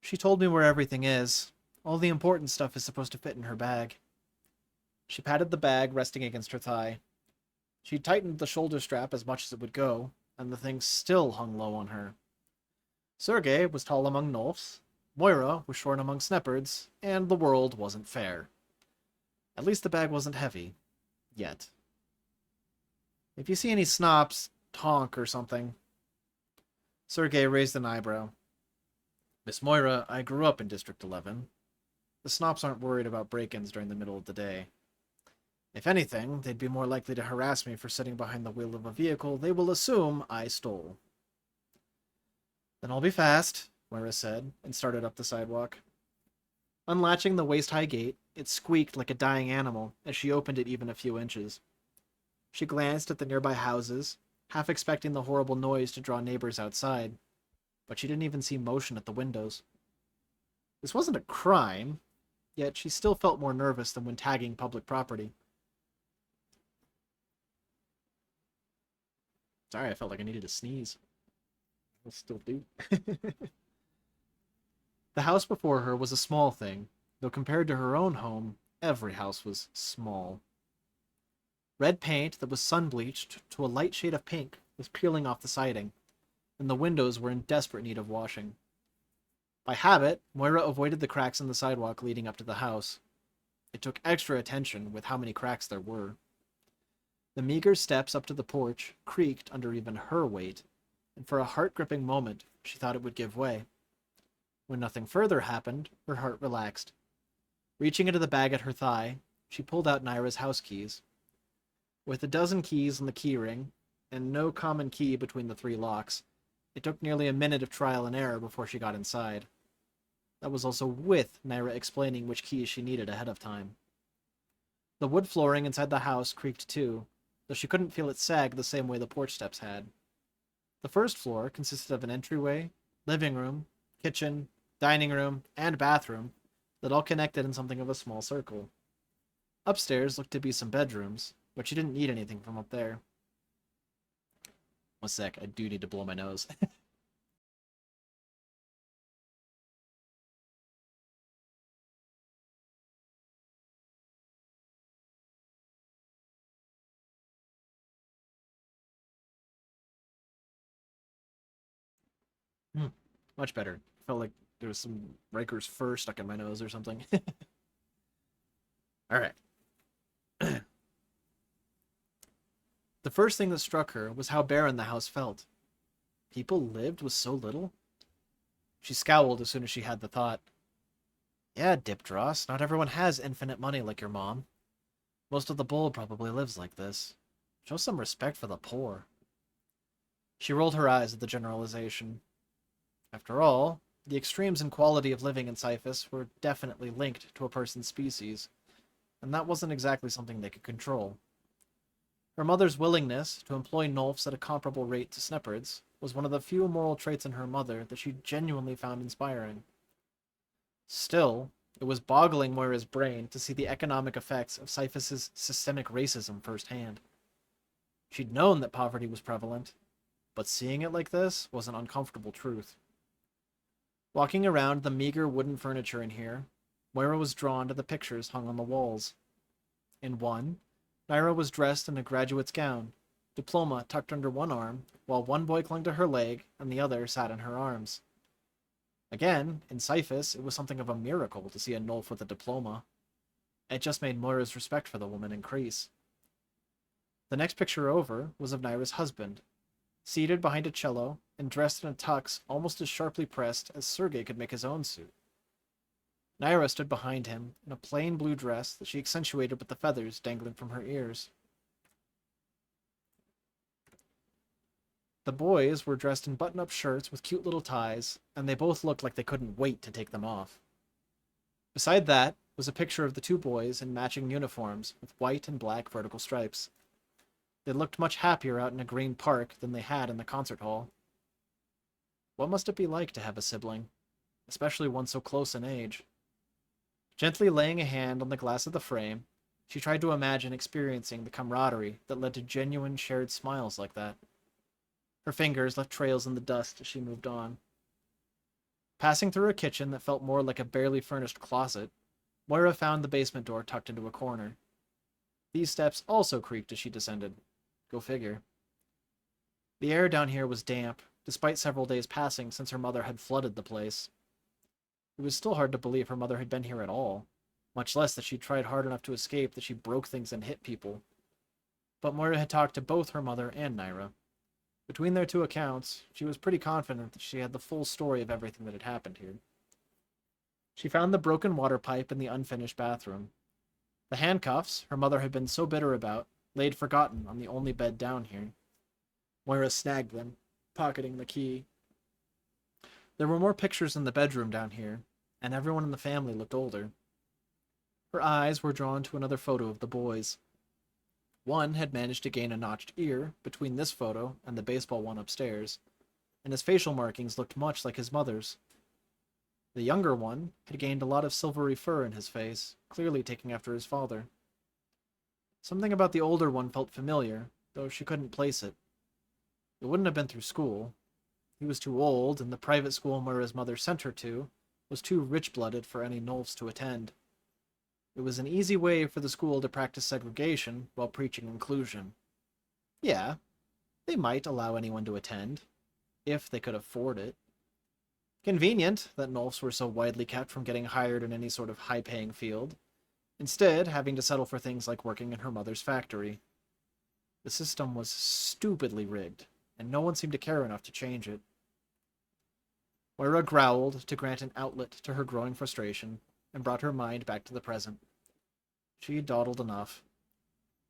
S1: She told me where everything is. All the important stuff is supposed to fit in her bag. She patted the bag resting against her thigh. She tightened the shoulder strap as much as it would go, and the thing still hung low on her. Sergei was tall among Nolfs, Moira was short among Sneppards, and the world wasn't fair. At least the bag wasn't heavy. Yet. If you see any snops, honk or something. Sergei raised an eyebrow. Miss Moira, I grew up in District 11. The snops aren't worried about break-ins during the middle of the day. If anything, they'd be more likely to harass me for sitting behind the wheel of a vehicle they will assume I stole. Then I'll be fast, Moira said, and started up the sidewalk. Unlatching the waist-high gate, it squeaked like a dying animal as she opened it even a few inches. She glanced at the nearby houses, half expecting the horrible noise to draw neighbors outside, but she didn't even see motion at the windows. This wasn't a crime, yet she still felt more nervous than when tagging public property. Sorry, I felt like I needed to sneeze. I still do. The house before her was a small thing, though compared to her own home, every house was small. Red paint that was sun-bleached to a light shade of pink was peeling off the siding, and the windows were in desperate need of washing. By habit, Moira avoided the cracks in the sidewalk leading up to the house. It took extra attention with how many cracks there were. The meager steps up to the porch creaked under even her weight, and for a heart-gripping moment, she thought it would give way. When nothing further happened, her heart relaxed. Reaching into the bag at her thigh, she pulled out Naira's house keys. With a dozen keys on the keyring, and no common key between the three locks, it took nearly a minute of trial and error before she got inside. That was also with Naira explaining which keys she needed ahead of time. The wood flooring inside the house creaked too, though she couldn't feel it sag the same way the porch steps had. The first floor consisted of an entryway, living room, kitchen, dining room, and bathroom that all connected in something of a small circle. Upstairs looked to be some bedrooms, but she didn't need anything from up there. One sec, I do need to blow my nose. Much better. Felt like there was some Riker's fur stuck in my nose or something. Alright. The first thing that struck her was how barren the house felt. People lived with so little? She scowled as soon as she had the thought. Yeah, Dipdross, not everyone has infinite money like your mom. Most of the bold probably lives like this. Show some respect for the poor. She rolled her eyes at the generalization. After all, the extremes in quality of living in Cyphus were definitely linked to a person's species, and that wasn't exactly something they could control. Her mother's willingness to employ Nolfs at a comparable rate to Sneppards was one of the few moral traits in her mother that she genuinely found inspiring. Still, it was boggling Moira's brain to see the economic effects of Cyphus's systemic racism firsthand. She'd known that poverty was prevalent, but seeing it like this was an uncomfortable truth. Walking around the meager wooden furniture in here, Moira was drawn to the pictures hung on the walls. In one, Naira was dressed in a graduate's gown, diploma tucked under one arm, while one boy clung to her leg and the other sat in her arms. Again, in Cyphus, it was something of a miracle to see a Nulf with a diploma. It just made Moira's respect for the woman increase. The next picture over was of Naira's husband, seated behind a cello and dressed in a tux almost as sharply pressed as Sergei could make his own suit. Naira stood behind him in a plain blue dress that she accentuated with the feathers dangling from her ears. The boys were dressed in button-up shirts with cute little ties, and they both looked like they couldn't wait to take them off. Beside that was a picture of the two boys in matching uniforms with white and black vertical stripes. They looked much happier out in a green park than they had in the concert hall. What must it be like to have a sibling, especially one so close in age? Gently laying a hand on the glass of the frame, she tried to imagine experiencing the camaraderie that led to genuine shared smiles like that. Her fingers left trails in the dust as she moved on. Passing through a kitchen that felt more like a barely furnished closet, Moira found the basement door tucked into a corner. These steps also creaked as she descended. Go figure. The air down here was damp, despite several days passing since her mother had flooded the place. It was still hard to believe her mother had been here at all, much less that she'd tried hard enough to escape that she broke things and hit people. But Moira had talked to both her mother and Naira. Between their two accounts, she was pretty confident that she had the full story of everything that had happened here. She found the broken water pipe in the unfinished bathroom. The handcuffs her mother had been so bitter about laid forgotten on the only bed down here. Moira snagged them, pocketing the key. There were more pictures in the bedroom down here, and everyone in the family looked older. Her eyes were drawn to another photo of the boys. One had managed to gain a notched ear between this photo and the baseball one upstairs, and his facial markings looked much like his mother's. The younger one had gained a lot of silvery fur in his face, clearly taking after his father. Something about the older one felt familiar, though she couldn't place it. It wouldn't have been through school. He was too old, and the private school Moira's mother sent her to was too rich-blooded for any Nulfs to attend. It was an easy way for the school to practice segregation while preaching inclusion. Yeah, they might allow anyone to attend, if they could afford it. Convenient that Nulfs were so widely kept from getting hired in any sort of high-paying field, instead having to settle for things like working in her mother's factory. The system was stupidly rigged, and no one seemed to care enough to change it. Moira growled to grant an outlet to her growing frustration, and brought her mind back to the present. She dawdled enough.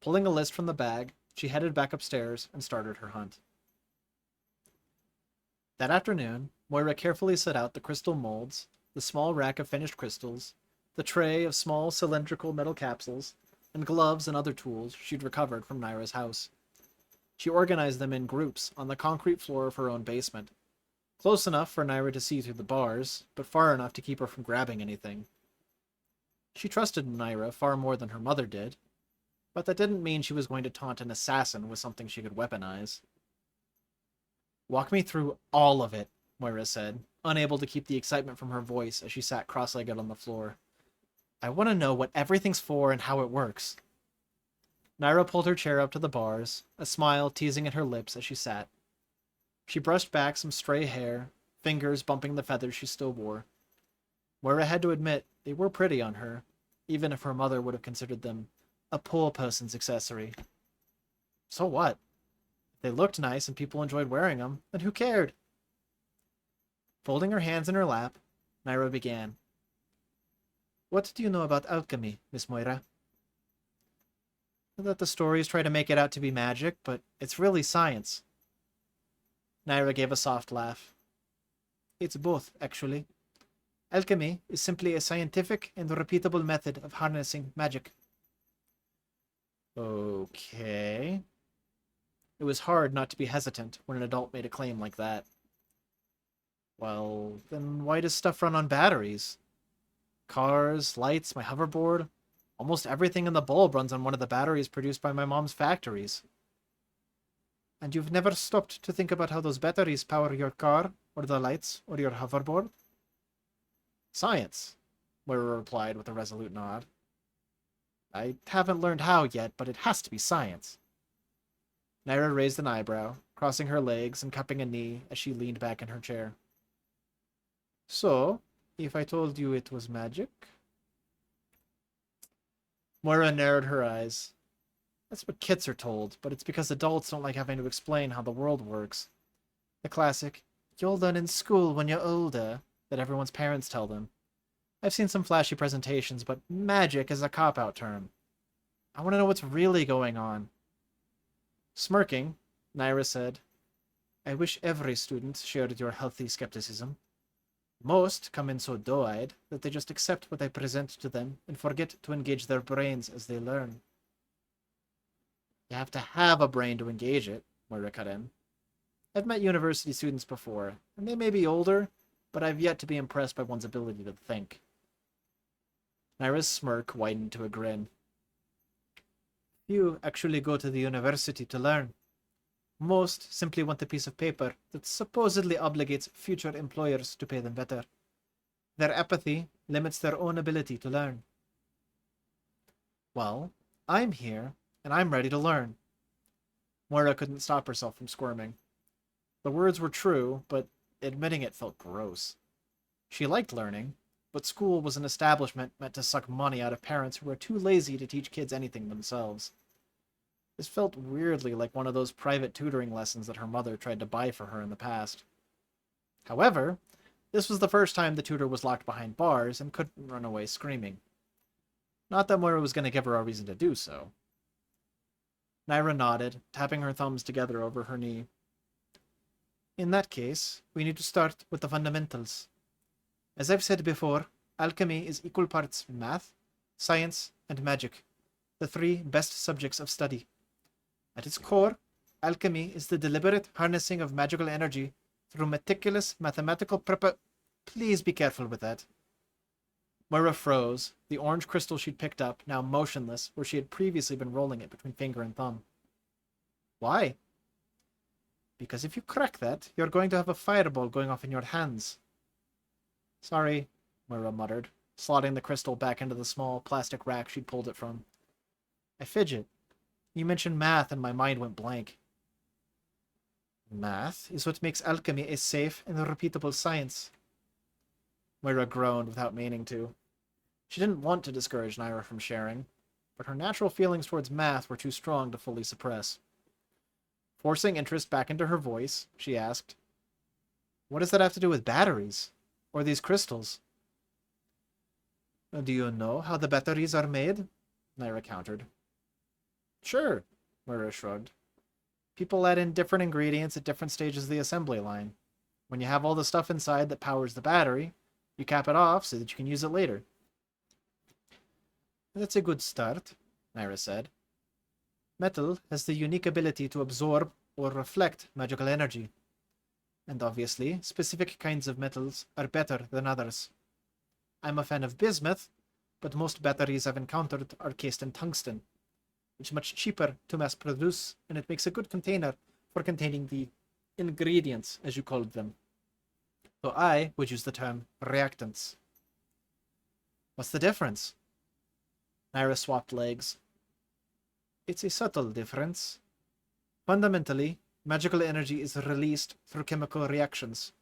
S1: Pulling a list from the bag, she headed back upstairs and started her hunt. That afternoon, Moira carefully set out the crystal molds, the small rack of finished crystals, the tray of small cylindrical metal capsules, and gloves and other tools she'd recovered from Naira's house. She organized them in groups on the concrete floor of her own basement, close enough for Naira to see through the bars, but far enough to keep her from grabbing anything. She trusted Naira far more than her mother did, but that didn't mean she was going to taunt an assassin with something she could weaponize. "Walk me through all of it," Moira said, unable to keep the excitement from her voice as she sat cross-legged on the floor. "I want to know what everything's for and how it works." Naira pulled her chair up to the bars, a smile teasing at her lips as she sat. She brushed back some stray hair, fingers bumping the feathers she still wore. Moira had to admit they were pretty on her, even if her mother would have considered them a poor person's accessory. So what? If they looked nice and people enjoyed wearing them, then who cared? Folding her hands in her lap, Naira began. "What do you know about alchemy, Miss Moira?" "That the stories try to make it out to be magic, but it's really science." Naira gave a soft laugh. "It's both, actually. Alchemy is simply a scientific and repeatable method of harnessing magic." Okay. It was hard not to be hesitant when an adult made a claim like that. "Well, then why does stuff run on batteries?" Cars, lights, my hoverboard. Almost everything in the bulb runs on one of the batteries produced by my mom's factories. And you've never stopped to think about how those batteries power your car, or the lights, or your hoverboard? Science, Moira replied with a resolute nod. I haven't learned how yet, but it has to be science. Naira raised an eyebrow, crossing her legs and cupping a knee as she leaned back in her chair. So, if I told you it was magic? Moira narrowed her eyes. That's what kids are told, but it's because adults don't like having to explain how the world works. The classic, you'll learn in school when you're older, that everyone's parents tell them. I've seen some flashy presentations, but magic is a cop-out term. I want to know what's really going on. Smirking, Naira said, I wish every student shared your healthy skepticism. Most come in so doe-eyed that they just accept what I present to them and forget to engage their brains as they learn. You have to have a brain to engage it, Moira cut in. I've met university students before, and they may be older, but I've yet to be impressed by one's ability to think. Naira's smirk widened to a grin. Few actually go to the university to learn. Most simply want a piece of paper that supposedly obligates future employers to pay them better. Their apathy limits their own ability to learn. Well, I'm here, and I'm ready to learn. Moira couldn't stop herself from squirming. The words were true, but admitting it felt gross. She liked learning, but school was an establishment meant to suck money out of parents who were too lazy to teach kids anything themselves. This felt weirdly like one of those private tutoring lessons that her mother tried to buy for her in the past. However, this was the first time the tutor was locked behind bars and couldn't run away screaming. Not that Moira was going to give her a reason to do so. Naira nodded, tapping her thumbs together over her knee. In that case, we need to start with the fundamentals. As I've said before, alchemy is equal parts math, science, and magic, the three best subjects of study. At its core, alchemy is the deliberate harnessing of magical energy through meticulous mathematical Please be careful with that. Moira froze, the orange crystal she'd picked up now motionless where she had previously been rolling it between finger and thumb. Why? Because if you crack that, you're going to have a fireball going off in your hands. Sorry, Moira muttered, slotting the crystal back into the small plastic rack she'd pulled it from. I fidget. You mentioned math and my mind went blank. Math is what makes alchemy a safe and repeatable science. Moira groaned without meaning to. She didn't want to discourage Naira from sharing, but her natural feelings towards math were too strong to fully suppress. Forcing interest back into her voice, she asked, What does that have to do with batteries? Or these crystals? Do you know how the batteries are made? Naira countered. Sure, Moira shrugged. People add in different ingredients at different stages of the assembly line. When you have all the stuff inside that powers the battery, you cap it off so that you can use it later. That's a good start, Naira said. Metal has the unique ability to absorb or reflect magical energy. And obviously, specific kinds of metals are better than others. I'm a fan of bismuth, but most batteries I've encountered are cased in tungsten. It's much cheaper to mass produce, and it makes a good container for containing the ingredients, as you called them. So I would use the term reactants. What's the difference? Naira swapped legs. It's a subtle difference. Fundamentally, magical energy is released through chemical reactions.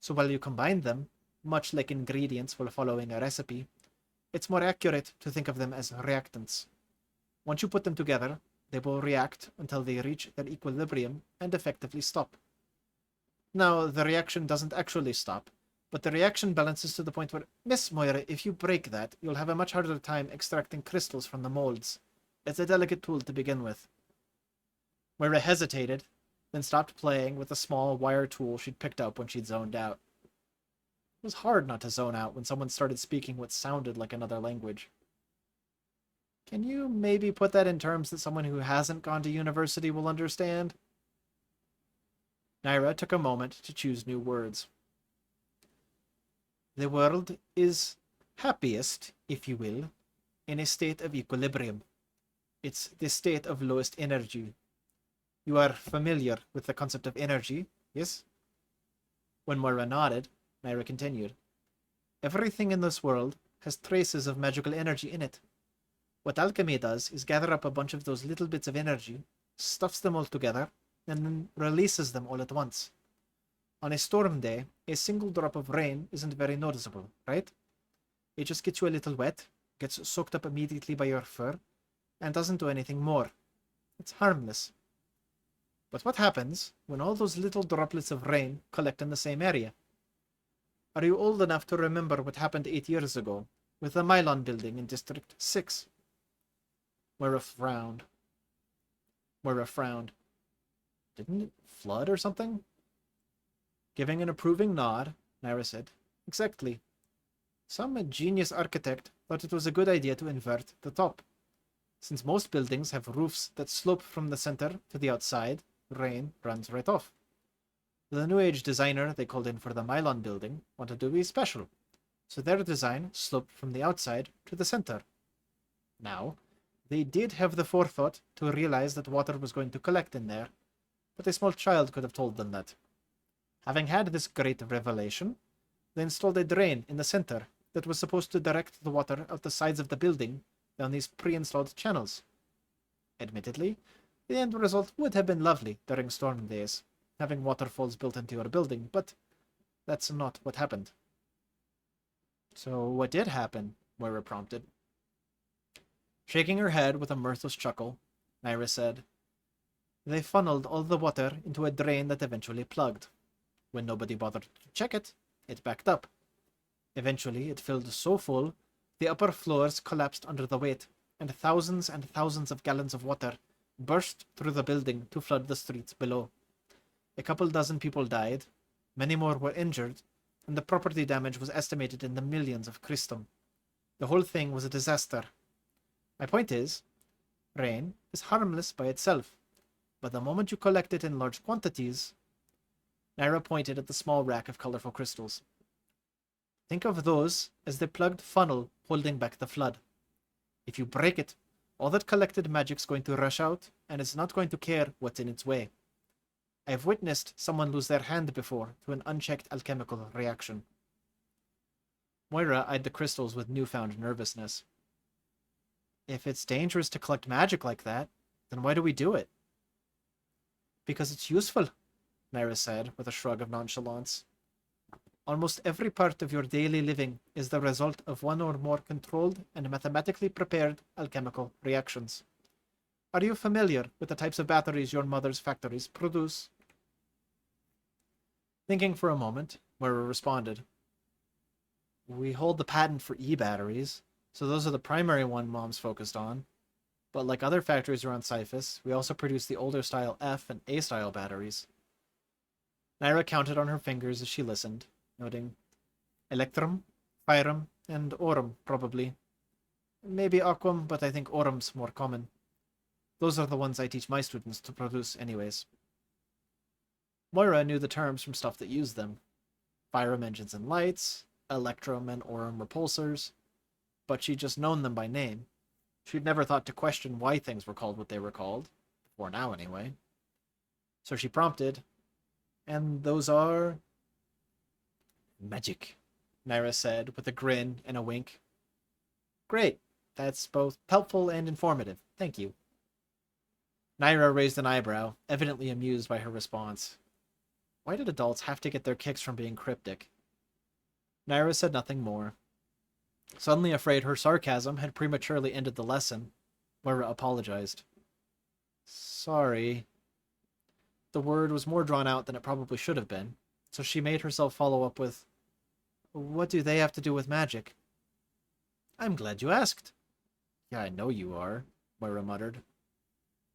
S1: So while you combine them, much like ingredients while following a recipe, it's more accurate to think of them as reactants. Once you put them together, they will react until they reach their equilibrium and effectively stop. Now, the reaction doesn't actually stop, but the reaction balances to the point where, Miss Moira, if you break that, you'll have a much harder time extracting crystals from the molds. It's a delicate tool to begin with. Moira hesitated, then stopped playing with a small wire tool she'd picked up when she'd zoned out. It was hard not to zone out when someone started speaking what sounded like another language. Can you maybe put that in terms that someone who hasn't gone to university will understand? Naira took a moment to choose new words. The world is happiest, if you will, in a state of equilibrium. It's the state of lowest energy. You are familiar with the concept of energy, yes? When Moira nodded, Naira continued. Everything in this world has traces of magical energy in it. What alchemy does is gather up a bunch of those little bits of energy, stuffs them all together, and then releases them all at once. On a storm day, a single drop of rain isn't very noticeable, right? It just gets you a little wet, gets soaked up immediately by your fur, and doesn't do anything more. It's harmless. But what happens when all those little droplets of rain collect in the same area? Are you old enough to remember what happened 8 years ago with the Mylon building in District 6? Moira frowned. Didn't it flood or something? Giving an approving nod, Naira said, Exactly. Some genius architect thought it was a good idea to invert the top. Since most buildings have roofs that slope from the center to the outside, rain runs right off. The New Age designer they called in for the Mylon building wanted to be special, so their design sloped from the outside to the center. Now, they did have the forethought to realize that water was going to collect in there, but a small child could have told them that. Having had this great revelation, they installed a drain in the center that was supposed to direct the water out the sides of the building down these pre-installed channels. Admittedly, the end result would have been lovely during storm days, having waterfalls built into your building, but that's not what happened. So what did happen? Moira prompted. Shaking her head with a mirthless chuckle, Naira said, They funneled all the water into a drain that eventually plugged. When nobody bothered to check it, it backed up. Eventually, it filled so full, the upper floors collapsed under the weight, and thousands of gallons of water burst through the building to flood the streets below. A couple dozen people died, many more were injured, and the property damage was estimated in the millions of Christum. The whole thing was a disaster. My point is, rain is harmless by itself, but the moment you collect it in large quantities... Naira pointed at the small rack of colorful crystals. Think of those as the plugged funnel holding back the flood. If you break it, all that collected magic's going to rush out, and it's not going to care what's in its way. I've witnessed someone lose their hand before to an unchecked alchemical reaction. Moira eyed the crystals with newfound nervousness. If it's dangerous to collect magic like that, then why do we do it? Because it's useful, Naira said with a shrug of nonchalance. Almost every part of your daily living is the result of one or more controlled and mathematically prepared alchemical reactions. Are you familiar with the types of batteries your mother's factories produce? Thinking for a moment, Moira responded. We hold the patent for e-batteries, so those are the primary one Mom's focused on. But like other factories around Cyphus, we also produce the older style F and A style batteries. Naira counted on her fingers as she listened, noting Electrum, Fyrum, and Aurum, probably. Maybe Aquam, but I think Aurum's more common. Those are the ones I teach my students to produce anyways. Moira knew the terms from stuff that used them. Fyrum engines and lights, Electrum and Aurum repulsors, but she'd just known them by name. She'd never thought to question why things were called what they were called, before now anyway. So she prompted, and those are... Magic, Naira said with a grin and a wink. Great, that's both helpful and informative, thank you. Naira raised an eyebrow, evidently amused by her response. Why did adults have to get their kicks from being cryptic? Naira said nothing more. Suddenly afraid her sarcasm had prematurely ended the lesson, Moira apologized. Sorry. The word was more drawn out than it probably should have been, so she made herself follow up with, What do they have to do with magic? I'm glad you asked. Yeah, I know you are, Moira muttered.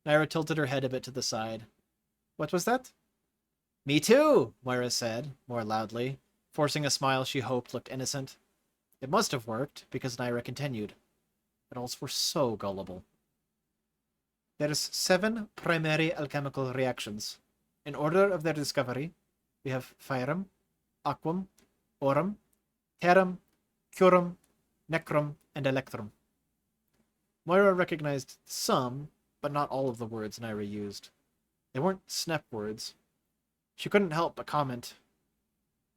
S1: Naira tilted her head a bit to the side. What was that? Me too, Moira said, more loudly, forcing a smile she hoped looked innocent. It must have worked, because Naira continued. Adults were so gullible. There's 7 primary alchemical reactions. In order of their discovery, we have Fyrum, Aquam, Aurum, Terram, Curum, necrum, and electrum. Moira recognized some, but not all of the words Naira used. They weren't snep words. She couldn't help but comment,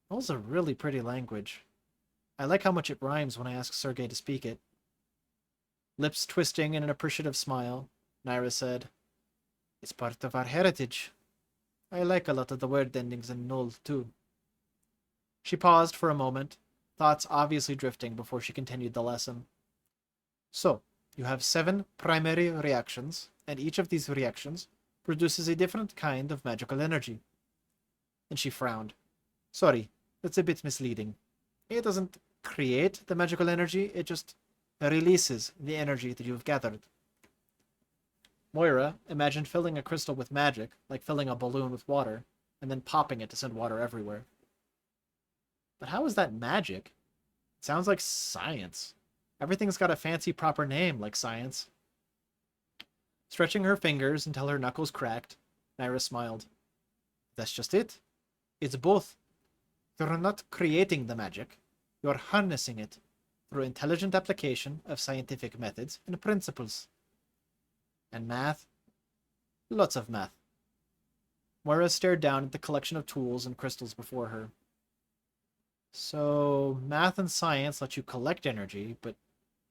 S1: "That was a really pretty language. I like how much it rhymes when I ask Sergei to speak it." Lips twisting in an appreciative smile, Naira said, "It's part of our heritage. I like a lot of the word endings in Null, too." She paused for a moment, thoughts obviously drifting before she continued the lesson. "So, you have 7 primary reactions, and each of these reactions produces a different kind of magical energy." And she frowned. "Sorry, that's a bit misleading. It doesn't create the magical energy, it just releases the energy that you've gathered." Moira imagined filling a crystal with magic, like filling a balloon with water, and then popping it to send water everywhere. But how is that magic? It sounds like science. Everything's got a fancy proper name, like science. Stretching her fingers until her knuckles cracked, Naira smiled. "That's just it. It's both. You're not creating the magic. You're harnessing it through intelligent application of scientific methods and principles." "And math?" "Lots of math." Moira stared down at the collection of tools and crystals before her. "So, math and science let you collect energy, but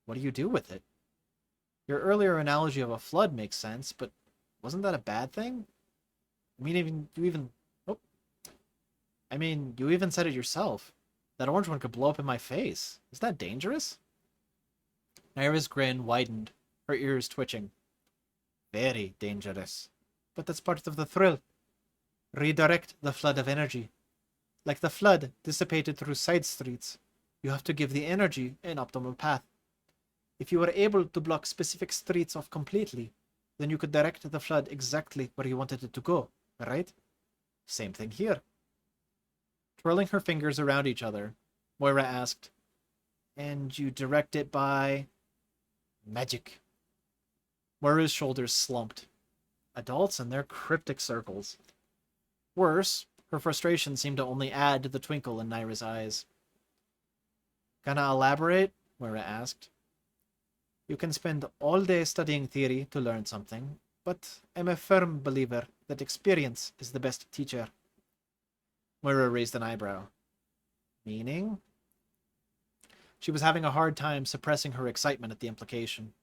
S1: what do you do with it? Your earlier analogy of a flood makes sense, but wasn't that a bad thing? You even said it yourself. That orange one could blow up in my face. Is that dangerous?" Naira's grin widened, her ears twitching. "Very dangerous. But that's part of the thrill. Redirect the flood of energy. Like the flood dissipated through side streets, you have to give the energy an optimal path. If you were able to block specific streets off completely, then you could direct the flood exactly where you wanted it to go, right? Same thing here." Twirling her fingers around each other, Moira asked, "And you direct it by..." "Magic." Moira's shoulders slumped. Adults and their cryptic circles. Worse, her frustration seemed to only add to the twinkle in Naira's eyes. "Gonna elaborate?" Moira asked. "You can spend all day studying theory to learn something, but I'm a firm believer that experience is the best teacher." Moira raised an eyebrow. "Meaning?" She was having a hard time suppressing her excitement at the implication.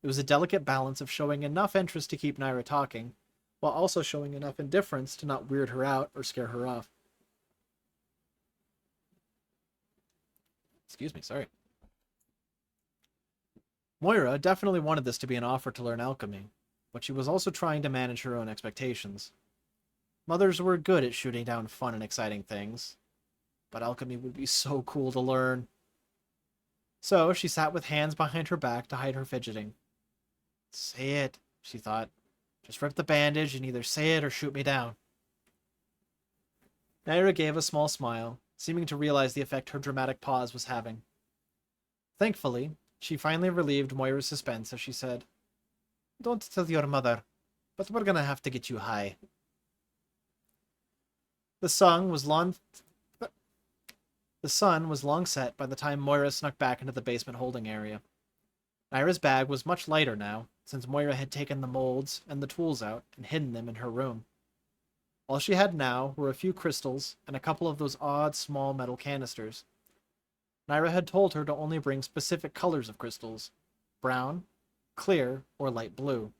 S1: It was a delicate balance of showing enough interest to keep Naira talking, while also showing enough indifference to not weird her out or scare her off. Excuse me, sorry. Moira definitely wanted this to be an offer to learn alchemy, but she was also trying to manage her own expectations. Mothers were good at shooting down fun and exciting things, but alchemy would be so cool to learn. So she sat with hands behind her back to hide her fidgeting. "Say it," she thought. "Just rip the bandage and either say it or shoot me down." Naira gave a small smile, seeming to realize the effect her dramatic pause was having. Thankfully, she finally relieved Moira's suspense as she said, "Don't tell your mother, but we're gonna have to get you high." The sun was long set by the time Moira snuck back into the basement holding area. Naira's bag was much lighter now, since Moira had taken the molds and the tools out and hidden them in her room. All she had now were a few crystals and a couple of those odd small metal canisters. Naira had told her to only bring specific colors of crystals: brown, clear, or light blue.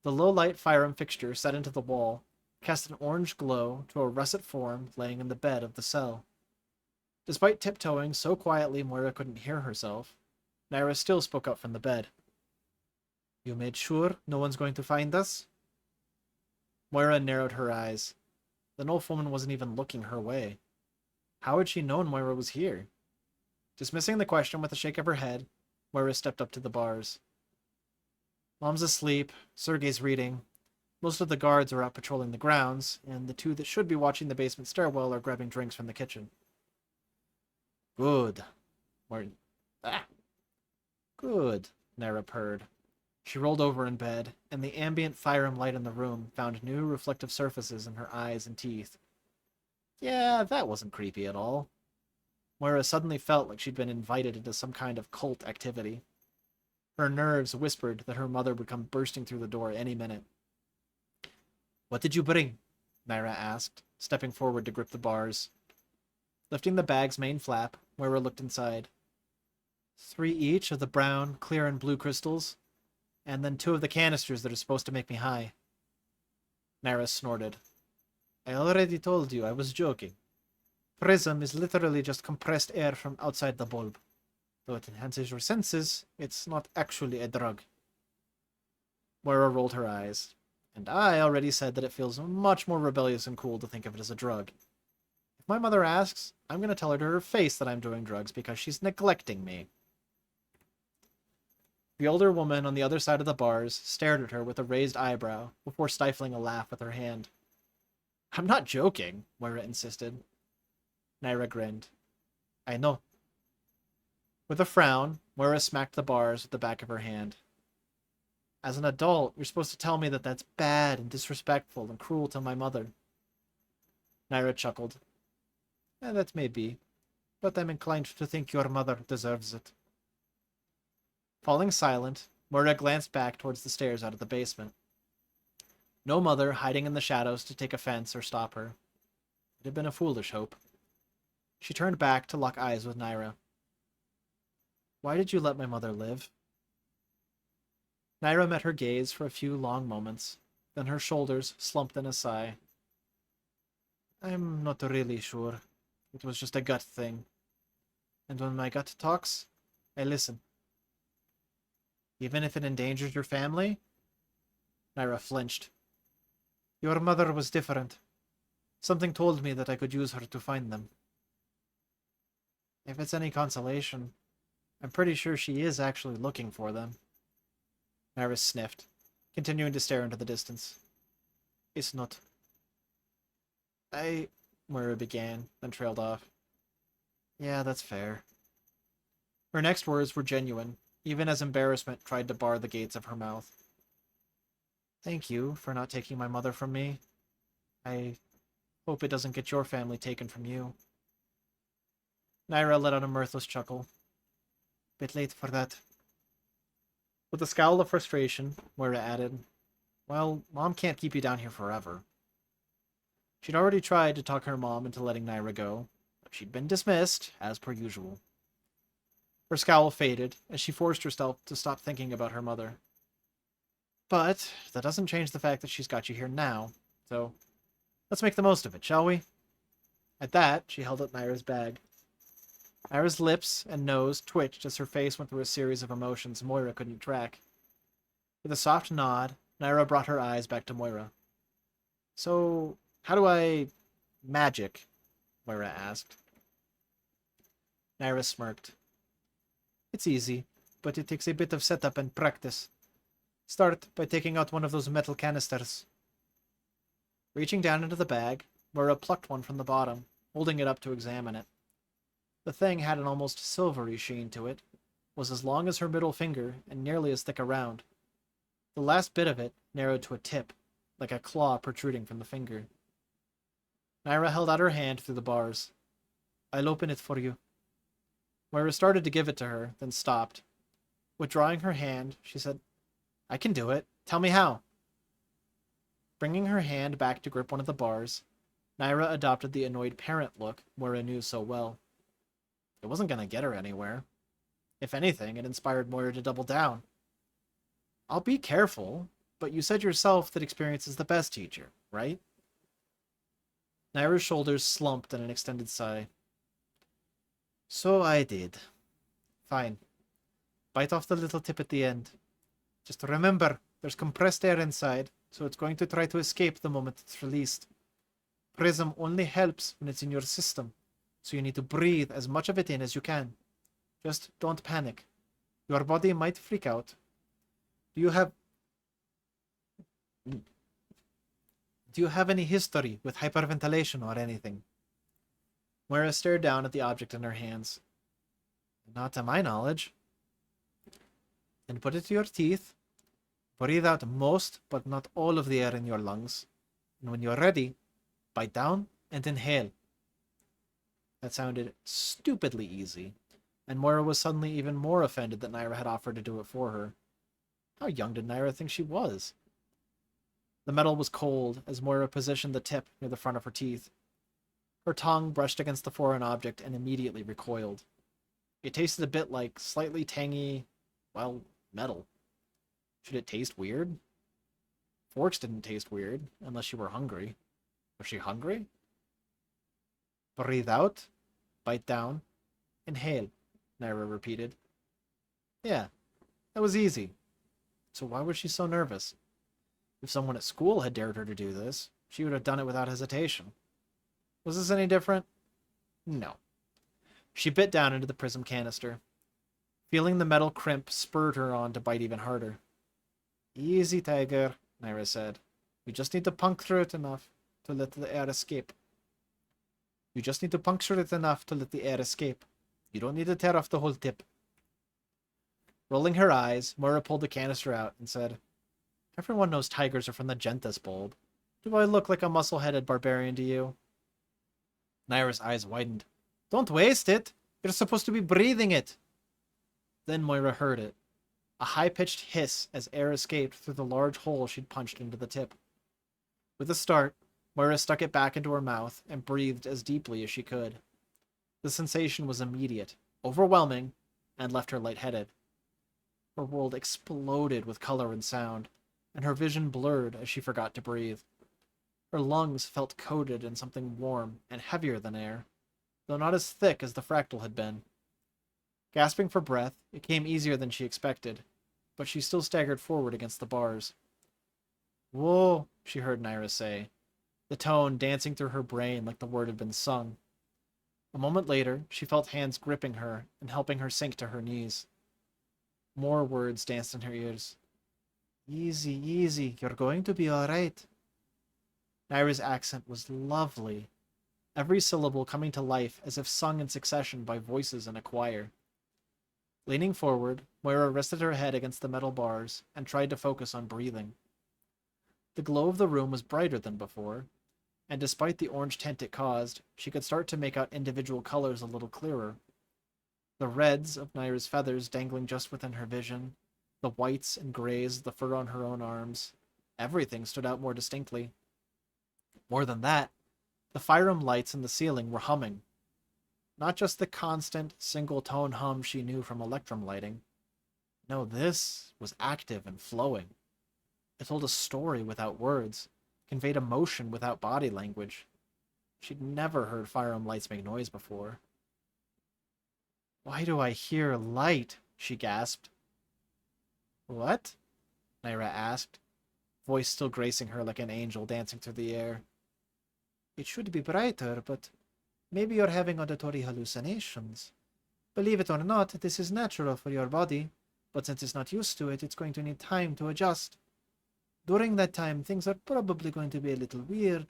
S1: The low-light Fyrom fixture set into the wall cast an orange glow to a russet form laying in the bed of the cell. Despite tiptoeing so quietly Moira couldn't hear herself, Naira still spoke up from the bed. "You made sure no one's going to find us?" Moira narrowed her eyes. The Nulf woman wasn't even looking her way. How had she known Moira was here? Dismissing the question with a shake of her head, Moira stepped up to the bars. "Mom's asleep, Sergei's reading. Most of the guards are out patrolling the grounds, and the 2 that should be watching the basement stairwell are grabbing drinks from the kitchen." "Good." Good, Naira purred. She rolled over in bed, and the ambient Fyrom light in the room found new reflective surfaces in her eyes and teeth. Yeah, that wasn't creepy at all. Moira suddenly felt like she'd been invited into some kind of cult activity. Her nerves whispered that her mother would come bursting through the door any minute. "What did you bring?" Naira asked, stepping forward to grip the bars. Lifting the bag's main flap, Moira looked inside. 3 each of the brown, clear, and blue crystals, and then 2 of the canisters that are supposed to make me high. Naira snorted. "I already told you I was joking. Prism is literally just compressed air from outside the bulb. Though it enhances your senses, it's not actually a drug." Moira rolled her eyes. "And I already said that it feels much more rebellious and cool to think of it as a drug. If my mother asks, I'm going to tell her to her face that I'm doing drugs because she's neglecting me." The older woman on the other side of the bars stared at her with a raised eyebrow before stifling a laugh with her hand. "I'm not joking," Moira insisted. Naira grinned. "I know." With a frown, Moira smacked the bars with the back of her hand. "As an adult, you're supposed to tell me that that's bad and disrespectful and cruel to my mother." Naira chuckled. That may be, but I'm inclined to think your mother deserves it." Falling silent, Moira glanced back towards the stairs out of the basement. No mother hiding in the shadows to take offense or stop her. It had been a foolish hope. She turned back to lock eyes with Naira. "Why did you let my mother live?" Naira met her gaze for a few long moments, then her shoulders slumped in a sigh. "I'm not really sure. It was just a gut thing. And when my gut talks, I listen." "Even if it endangers your family?" Naira flinched. "Your mother was different. Something told me that I could use her to find them." "If it's any consolation, I'm pretty sure she is actually looking for them." Naira sniffed, continuing to stare into the distance. "It's not." Moira began, then trailed off. "Yeah, that's fair." Her next words were genuine, even as embarrassment tried to bar the gates of her mouth. "Thank you for not taking my mother from me. I hope it doesn't get your family taken from you." Naira let out a mirthless chuckle. "Bit late for that." With a scowl of frustration, Moira added, "Well, Mom can't keep you down here forever." She'd already tried to talk her mom into letting Naira go, but she'd been dismissed, as per usual. Her scowl faded as she forced herself to stop thinking about her mother. "But that doesn't change the fact that she's got you here now, so let's make the most of it, shall we?" At that, she held up Naira's bag. Naira's lips and nose twitched as her face went through a series of emotions Moira couldn't track. With a soft nod, Naira brought her eyes back to Moira. "So, how do I... magic?" Moira asked. Naira smirked. "It's easy, but it takes a bit of setup and practice. Start by taking out one of those metal canisters." Reaching down into the bag, Moira plucked one from the bottom, holding it up to examine it. The thing had an almost silvery sheen to it, was as long as her middle finger, and nearly as thick around. The last bit of it narrowed to a tip, like a claw protruding from the finger. Naira held out her hand through the bars. "I'll open it for you." Moira started to give it to her, then stopped. Withdrawing her hand, she said, "I can do it. Tell me how." Bringing her hand back to grip one of the bars, Naira adopted the annoyed parent look Moira knew so well. It wasn't going to get her anywhere. If anything, it inspired Moira to double down. "I'll be careful, but you said yourself that experience is the best teacher, right?" Naira's shoulders slumped in an extended sigh. "So I did. Fine. Bite off the little tip at the end. Just remember, there's compressed air inside, so it's going to try to escape the moment it's released. Prism only helps when it's in your system, so you need to breathe as much of it in as you can. Just don't panic. Your body might freak out. Do you have any history with hyperventilation or anything?" Moira stared down at the object in her hands. "Not to my knowledge." "Then put it to your teeth. Breathe out most, but not all of the air in your lungs. And when you're ready, bite down and inhale." That sounded stupidly easy, and Moira was suddenly even more offended that Naira had offered to do it for her. How young did Naira think she was? The metal was cold as Moira positioned the tip near the front of her teeth. Her tongue brushed against the foreign object and immediately recoiled. It tasted a bit like slightly tangy, well, metal. Should it taste weird? Forks didn't taste weird, unless you were hungry. Was she hungry? Breathe out, bite down, inhale, Naira repeated. Yeah, that was easy. So why was she so nervous? If someone at school had dared her to do this, she would have done it without hesitation. Was this any different? No. She bit down into the prism canister. Feeling the metal crimp spurred her on to bite even harder. Easy, Tiger, Naira said. You just need to puncture it enough to let the air escape. You just need to puncture it enough to let the air escape. You don't need to tear off the whole tip. Rolling her eyes, Moira pulled the canister out and said, Everyone knows tigers are from the Gentis bulb. Do I look like a muscle-headed barbarian to you? Naira's eyes widened. Don't waste it. You're supposed to be breathing it. Then Moira heard it. A high-pitched hiss as air escaped through the large hole she'd punched into the tip. With a start, Moira stuck it back into her mouth and breathed as deeply as she could. The sensation was immediate, overwhelming, and left her lightheaded. Her world exploded with color and sound, and her vision blurred as she forgot to breathe. Her lungs felt coated in something warm and heavier than air, though not as thick as the fractal had been. Gasping for breath, it came easier than she expected, but she still staggered forward against the bars. Whoa, she heard Naira say, the tone dancing through her brain like the word had been sung. A moment later, she felt hands gripping her and helping her sink to her knees. More words danced in her ears. Easy, easy, you're going to be all right. Naira's accent was lovely, every syllable coming to life as if sung in succession by voices in a choir. Leaning forward, Moira rested her head against the metal bars and tried to focus on breathing. The glow of the room was brighter than before, and despite the orange tint it caused, she could start to make out individual colors a little clearer. The reds of Naira's feathers dangling just within her vision, the whites and grays of the fur on her own arms, everything stood out more distinctly. More than that, the Fyrom lights in the ceiling were humming. Not just the constant, single-tone hum she knew from electrum lighting. No, this was active and flowing. It told a story without words, conveyed emotion without body language. She'd never heard Fyrom lights make noise before. Why do I hear light? She gasped. What? Naira asked, voice still gracing her like an angel dancing through the air. It should be brighter, but maybe you're having auditory hallucinations. Believe it or not, this is natural for your body, but since it's not used to it, it's going to need time to adjust. During that time, things are probably going to be a little weird.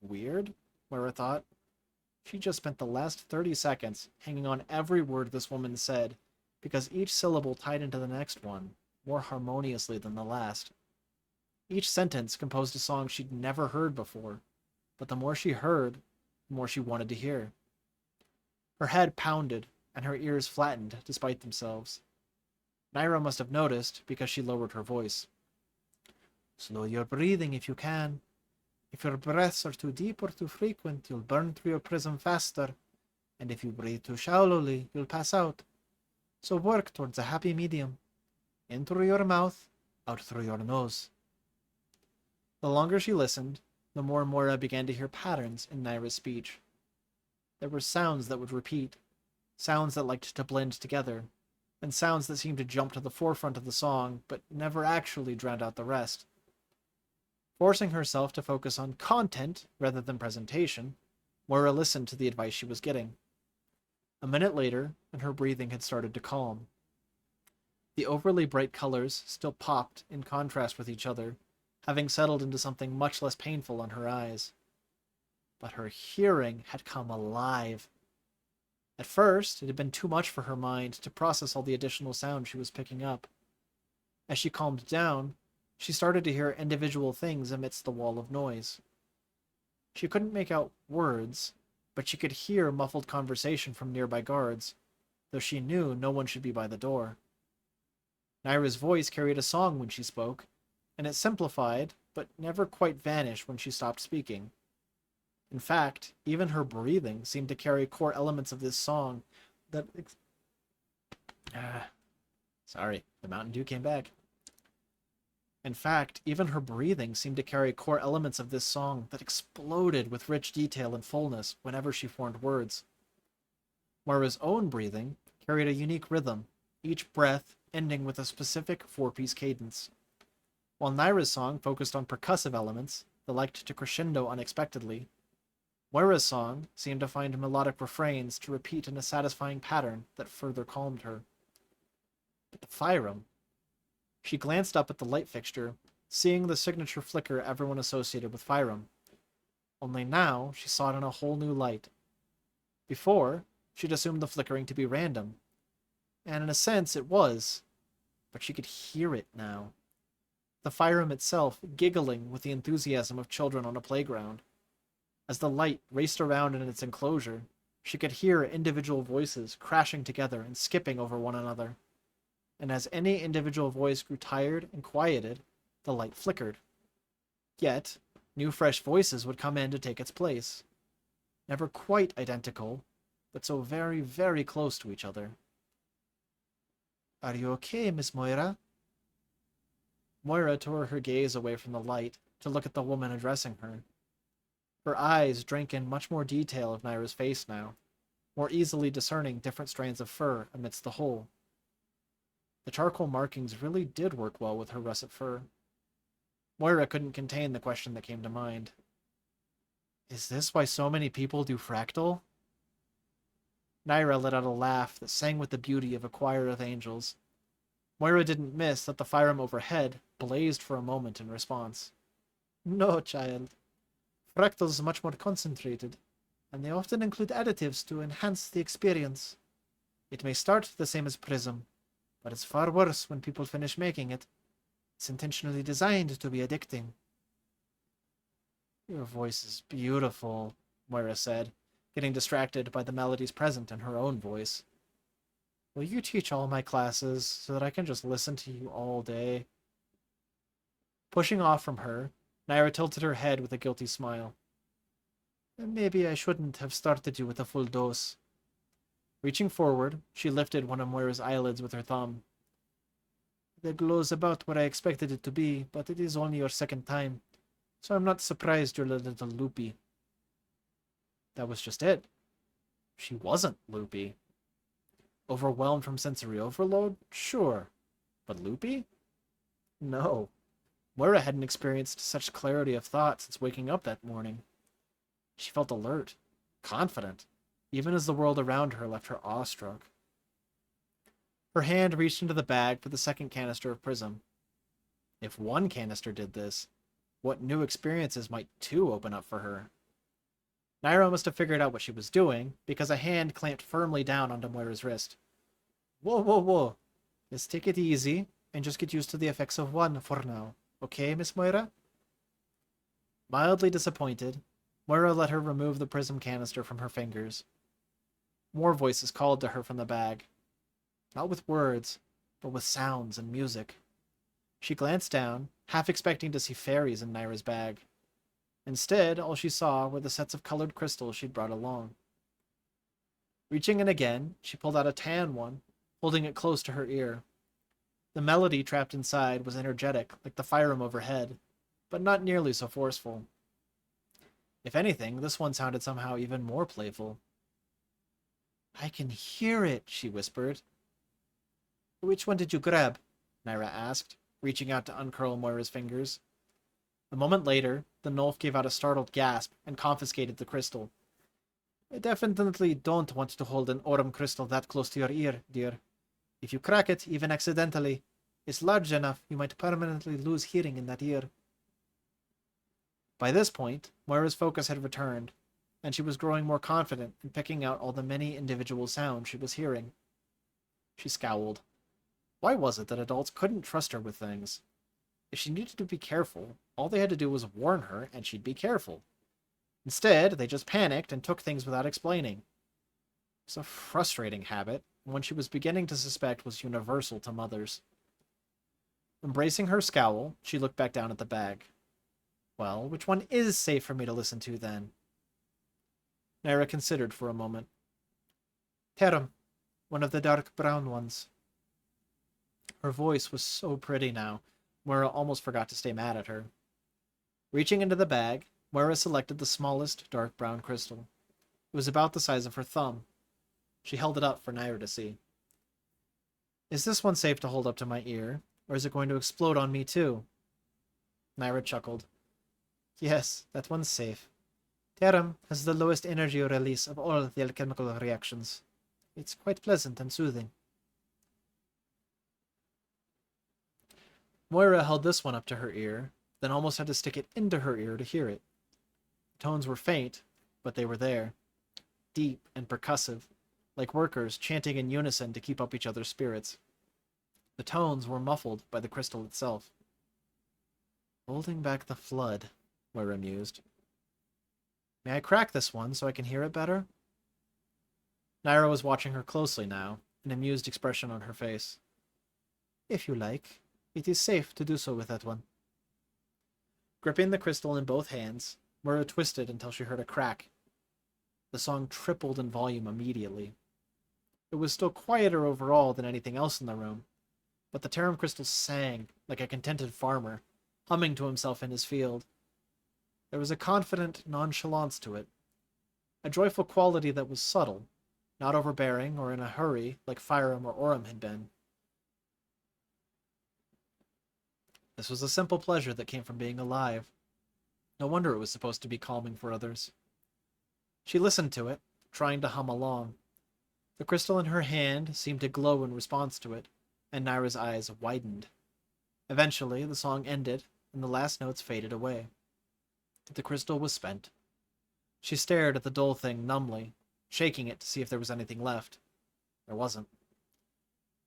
S1: Weird? Moira thought. She just spent the last 30 seconds hanging on every word this woman said, because each syllable tied into the next one, more harmoniously than the last. Each sentence composed a song she'd never heard before, but the more she heard, the more she wanted to hear. Her head pounded, and her ears flattened despite themselves. Naira must have noticed because she lowered her voice. Slow your breathing if you can. If your breaths are too deep or too frequent, you'll burn through your prism faster, and if you breathe too shallowly, you'll pass out. So work towards a happy medium. In through your mouth, out through your nose. The longer she listened, the more Moira began to hear patterns in Naira's speech. There were sounds that would repeat, sounds that liked to blend together, and sounds that seemed to jump to the forefront of the song, but never actually drowned out the rest. Forcing herself to focus on content rather than presentation, Moira listened to the advice she was getting. A minute later, and her breathing had started to calm. The overly bright colors still popped in contrast with each other, having settled into something much less painful on her eyes. But her hearing had come alive. At first, it had been too much for her mind to process all the additional sound she was picking up. As she calmed down, she started to hear individual things amidst the wall of noise. She couldn't make out words, but but she could hear muffled conversation from nearby guards, though she knew no one should be by the door. Naira's voice carried a song when she spoke, and it simplified, but never quite vanished when she stopped speaking. In fact, even her breathing seemed to carry core elements of this song that... Sorry, the Mountain Dew came back. In fact, even her breathing seemed to carry core elements of this song that exploded with rich detail and fullness whenever she formed words. Moira's own breathing carried a unique rhythm, each breath ending with a specific four-piece cadence. While Naira's song focused on percussive elements that liked to crescendo unexpectedly, Moira's song seemed to find melodic refrains to repeat in a satisfying pattern that further calmed her. But the Fyram... She glanced up at the light fixture, seeing the signature flicker everyone associated with Fyram. Only now she saw it in a whole new light. Before, she'd assumed the flickering to be random. And in a sense it was, but she could hear it now. The Fyram itself giggling with the enthusiasm of children on a playground. As the light raced around in its enclosure, she could hear individual voices crashing together and skipping over one another. And as any individual voice grew tired and quieted, the light flickered. Yet, new fresh voices would come in to take its place. Never quite identical, but so very, very close to each other. "Are you okay, Miss Moira?" Moira tore her gaze away from the light to look at the woman addressing her. Her eyes drank in much more detail of Naira's face now, more easily discerning different strands of fur amidst the whole. The charcoal markings really did work well with her russet fur. Moira couldn't contain the question that came to mind. Is this why so many people do fractal? Naira let out a laugh that sang with the beauty of a choir of angels. Moira didn't miss that the Fyram overhead blazed for a moment in response. No, child. Fractals are much more concentrated, and they often include additives to enhance the experience. It may start the same as Prism, but it's far worse when people finish making it. It's intentionally designed to be addicting. Your voice is beautiful, Moira said, getting distracted by the melodies present in her own voice. Will you teach all my classes so that I can just listen to you all day? Pushing off from her, Naira tilted her head with a guilty smile. Maybe I shouldn't have started you with a full dose. Reaching forward, she lifted one of Moira's eyelids with her thumb. The glow's about where I expected it to be, but it is only your second time, so I'm not surprised you're a little loopy. That was just it. She wasn't loopy. Overwhelmed from sensory overload? Sure. But loopy? No. Moira hadn't experienced such clarity of thought since waking up that morning. She felt alert, confident, even as the world around her left her awestruck. Her hand reached into the bag for the second canister of Prism. If one canister did this, what new experiences might two open up for her? Naira must have figured out what she was doing, because a hand clamped firmly down onto Moira's wrist. Whoa, whoa, whoa. Let's take it easy, and just get used to the effects of one for now. Okay, Miss Moira? Mildly disappointed, Moira let her remove the prism canister from her fingers. More voices called to her from the bag. Not with words, but with sounds and music. She glanced down, half expecting to see fairies in Naira's bag. Instead, all she saw were the sets of colored crystals she'd brought along. Reaching in again, she pulled out a tan one, holding it close to her ear. The melody trapped inside was energetic, like the Fyram overhead, but not nearly so forceful. If anything, this one sounded somehow even more playful. I can hear it, she whispered. Which one did you grab? Naira asked, reaching out to uncurl Moira's fingers. A moment later, the Nulf gave out a startled gasp and confiscated the crystal. I definitely don't want to hold an Aurum crystal that close to your ear, dear. If you crack it, even accidentally, it's large enough you might permanently lose hearing in that ear. By this point, Moira's focus had returned, and she was growing more confident in picking out all the many individual sounds she was hearing. She scowled. Why was it that adults couldn't trust her with things? If she needed to be careful, all they had to do was warn her, and she'd be careful. Instead, they just panicked and took things without explaining. It's a frustrating habit, one she was beginning to suspect was universal to mothers. Embracing her scowl, she looked back down at the bag. Well, which one is safe for me to listen to, then? Naira considered for a moment. Terum, one of the dark brown ones. Her voice was so pretty now, Moira almost forgot to stay mad at her. Reaching into the bag, Moira selected the smallest dark brown crystal. It was about the size of her thumb. She held it up for Naira to see. Is this one safe to hold up to my ear, or is it going to explode on me too? Naira chuckled. Yes, that one's safe. Terum has the lowest energy release of all the alchemical reactions. It's quite pleasant and soothing. Moira held this one up to her ear, then almost had to stick it into her ear to hear it. The tones were faint, but they were there. Deep and percussive, like workers chanting in unison to keep up each other's spirits. The tones were muffled by the crystal itself. Holding back the flood, Moira mused. May I crack this one so I can hear it better? Naira was watching her closely now, an amused expression on her face. If you like, it is safe to do so with that one. Gripping the crystal in both hands, Moira twisted until she heard a crack. The song tripled in volume immediately. It was still quieter overall than anything else in the room, but the Tarum crystal sang like a contented farmer, humming to himself in his field. There was a confident nonchalance to it, a joyful quality that was subtle, not overbearing or in a hurry like Fyram or Orem had been. This was a simple pleasure that came from being alive. No wonder it was supposed to be calming for others. She listened to it, trying to hum along. The crystal in her hand seemed to glow in response to it, and Naira's eyes widened. Eventually, the song ended, and the last notes faded away. The crystal was spent. She stared at the dull thing numbly, shaking it to see if there was anything left. There wasn't.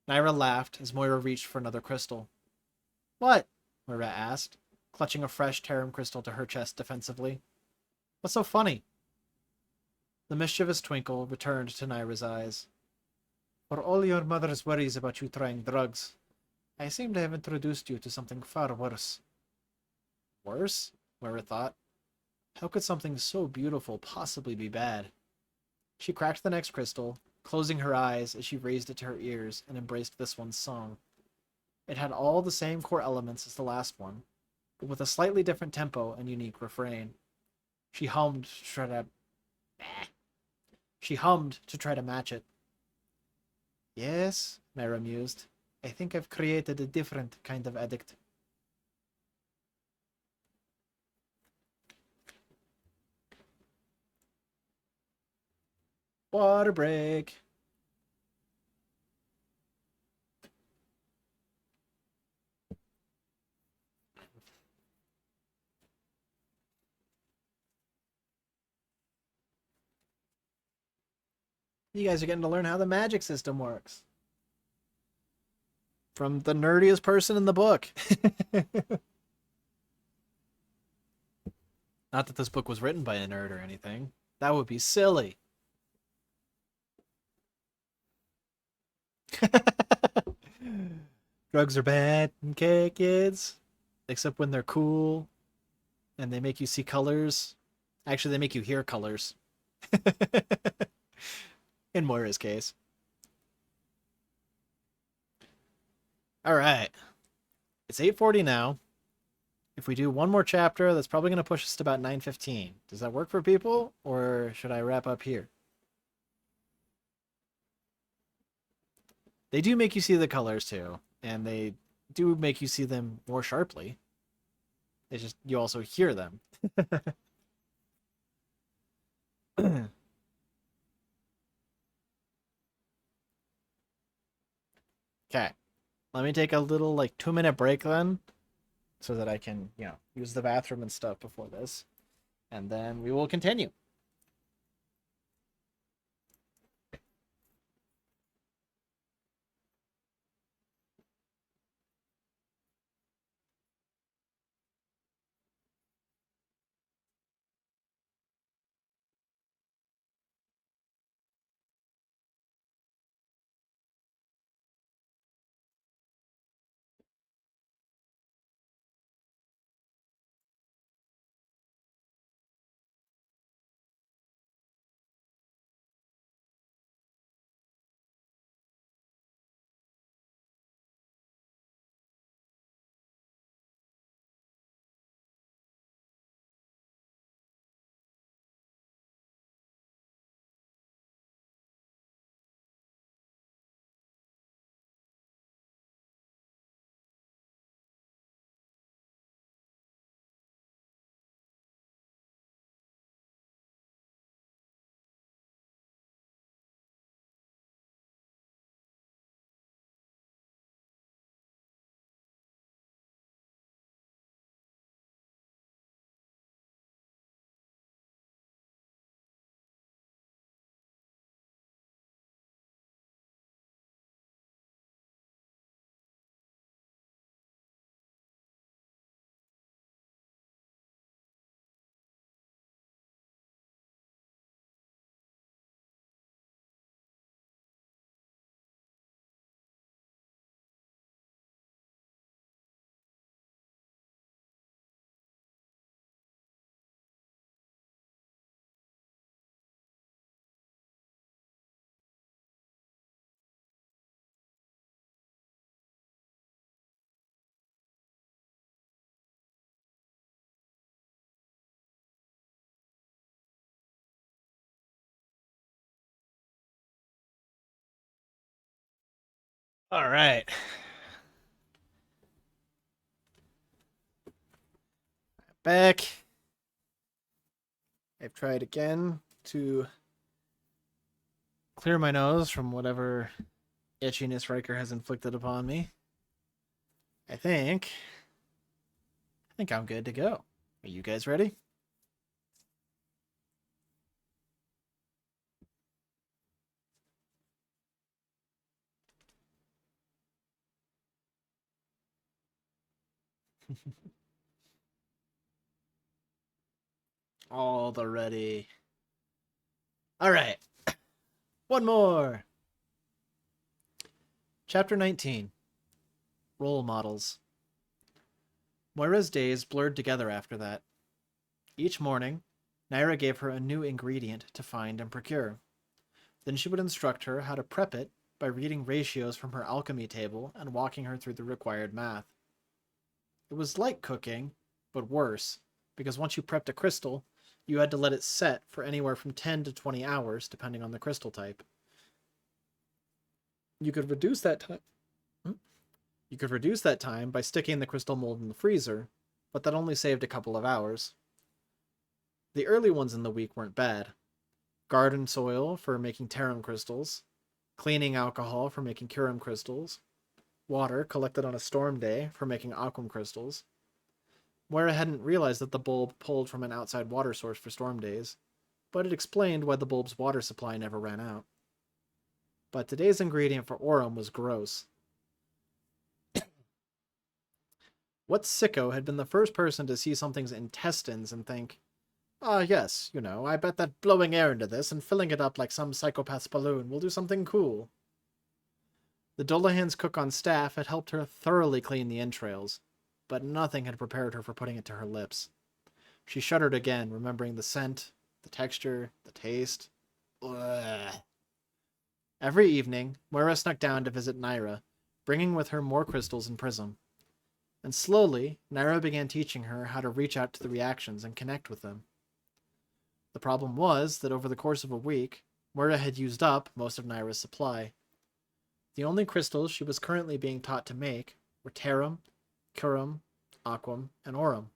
S1: Naira laughed as Moira reached for another crystal. What? Moira asked, clutching a fresh Tarum crystal to her chest defensively. What's so funny? The mischievous twinkle returned to Naira's eyes. For all your mother's worries about you trying drugs, I seem to have introduced you to something far worse. Worse? Moira thought. How could something so beautiful possibly be bad? She cracked the next crystal, closing her eyes as she raised it to her ears and embraced this one's song. It had all the same core elements as the last one, but with a slightly different tempo and unique refrain. She hummed to try to match it. Yes, Naira mused. I think I've created a different kind of addict. Water break. You guys are getting to learn how the magic system works. From the nerdiest person in the book. Not that this book was written by a nerd or anything. That would be silly. Drugs are bad, okay, kids? Except when they're cool and they make you see colors. Actually, they make you hear colors. In Moira's case. All right. It's 8:40 now. If we do one more chapter, that's probably going to push us to about 9:15. Does that work for people, or should I wrap up here? They do make you see the colors too, and they do make you see them more sharply. It's just you also hear them. Okay. Let me take a little 2-minute break then, so that I can, use the bathroom and stuff before this. And then we will continue. All right. Back. I've tried again to clear my nose from whatever itchiness Riker has inflicted upon me. I think I'm good to go. Are you guys ready? All the ready. All right. One more. Chapter 19. Role Models. Moira's days blurred together after that. Each morning, Naira gave her a new ingredient to find and procure. Then she would instruct her how to prep it by reading ratios from her alchemy table and walking her through the required math. It was like cooking, but worse, because once you prepped a crystal, you had to let it set for anywhere from 10 to 20 hours, depending on the crystal type. You could reduce that time. You could reduce that time by sticking the crystal mold in the freezer, but that only saved a couple of hours. The early ones in the week weren't bad. Garden soil for making tarum crystals, cleaning alcohol for making curum crystals, water collected on a storm day for making aquam crystals. Moira hadn't realized that the bulb pulled from an outside water source for storm days, but it explained why the bulb's water supply never ran out. But today's ingredient for Aurum was gross. What sicko had been the first person to see something's intestines and think, "Ah, yes, I bet that blowing air into this and filling it up like some psychopath's balloon will do something cool." The Dullahan's cook on staff had helped her thoroughly clean the entrails, but nothing had prepared her for putting it to her lips. She shuddered again, remembering the scent, the texture, the taste. Ugh. Every evening, Moira snuck down to visit Naira, bringing with her more crystals and prism. And slowly, Naira began teaching her how to reach out to the reactions and connect with them. The problem was that over the course of a week, Moira had used up most of Naira's supply. The only crystals she was currently being taught to make were tarum, curum, aquam, and aurum.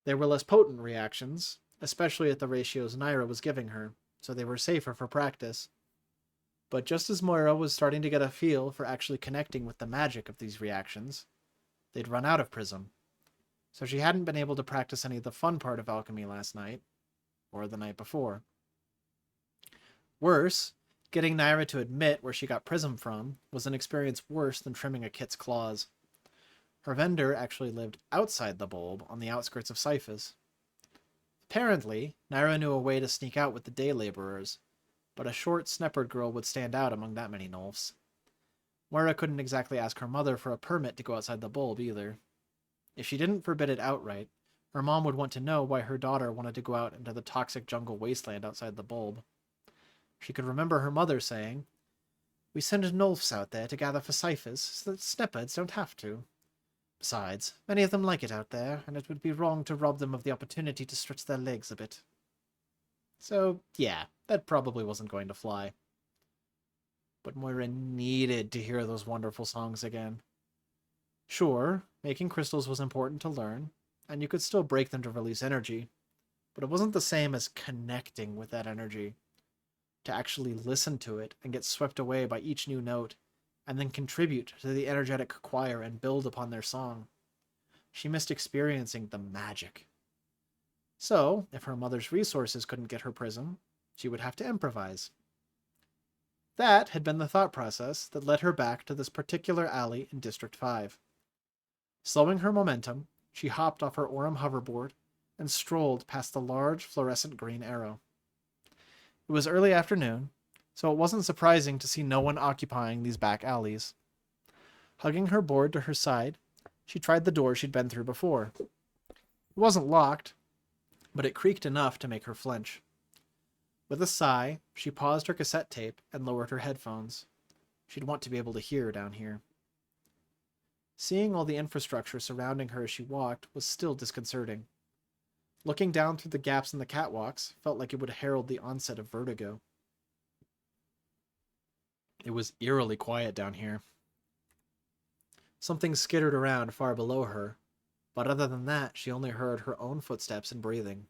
S1: They were less potent reactions, especially at the ratios Naira was giving her, so they were safer for practice. But just as Moira was starting to get a feel for actually connecting with the magic of these reactions, they'd run out of prism. So she hadn't been able to practice any of the fun part of alchemy last night, or the night before. Worse, getting Naira to admit where she got prism from was an experience worse than trimming a kit's claws. Her vendor actually lived outside the bulb on the outskirts of Cyphus. Apparently, Naira knew a way to sneak out with the day laborers, but a short, sneppered girl would stand out among that many nulfs. Moira couldn't exactly ask her mother for a permit to go outside the bulb either. If she didn't forbid it outright, her mom would want to know why her daughter wanted to go out into the toxic jungle wasteland outside the bulb. She could remember her mother saying, "We send nulfs out there to gather for ciphers so that sneppards don't have to. Besides, many of them like it out there, and it would be wrong to rob them of the opportunity to stretch their legs a bit." So, yeah, that probably wasn't going to fly. But Moira needed to hear those wonderful songs again. Sure, making crystals was important to learn, and you could still break them to release energy, but it wasn't the same as connecting with that energy. To actually listen to it and get swept away by each new note, and then contribute to the energetic choir and build upon their song. She missed experiencing the magic. So, if her mother's resources couldn't get her prism, she would have to improvise. That had been the thought process that led her back to this particular alley in District 5. Slowing her momentum, she hopped off her Aurum hoverboard and strolled past the large fluorescent green arrow. It was early afternoon, so it wasn't surprising to see no one occupying these back alleys. Hugging her board to her side, she tried the door she'd been through before. It wasn't locked, but it creaked enough to make her flinch. With a sigh, she paused her cassette tape and lowered her headphones. She'd want to be able to hear down here. Seeing all the infrastructure surrounding her as she walked was still disconcerting. Looking down through the gaps in the catwalks felt like it would herald the onset of vertigo. It was eerily quiet down here. Something skittered around far below her, but other than that, she only heard her own footsteps and breathing.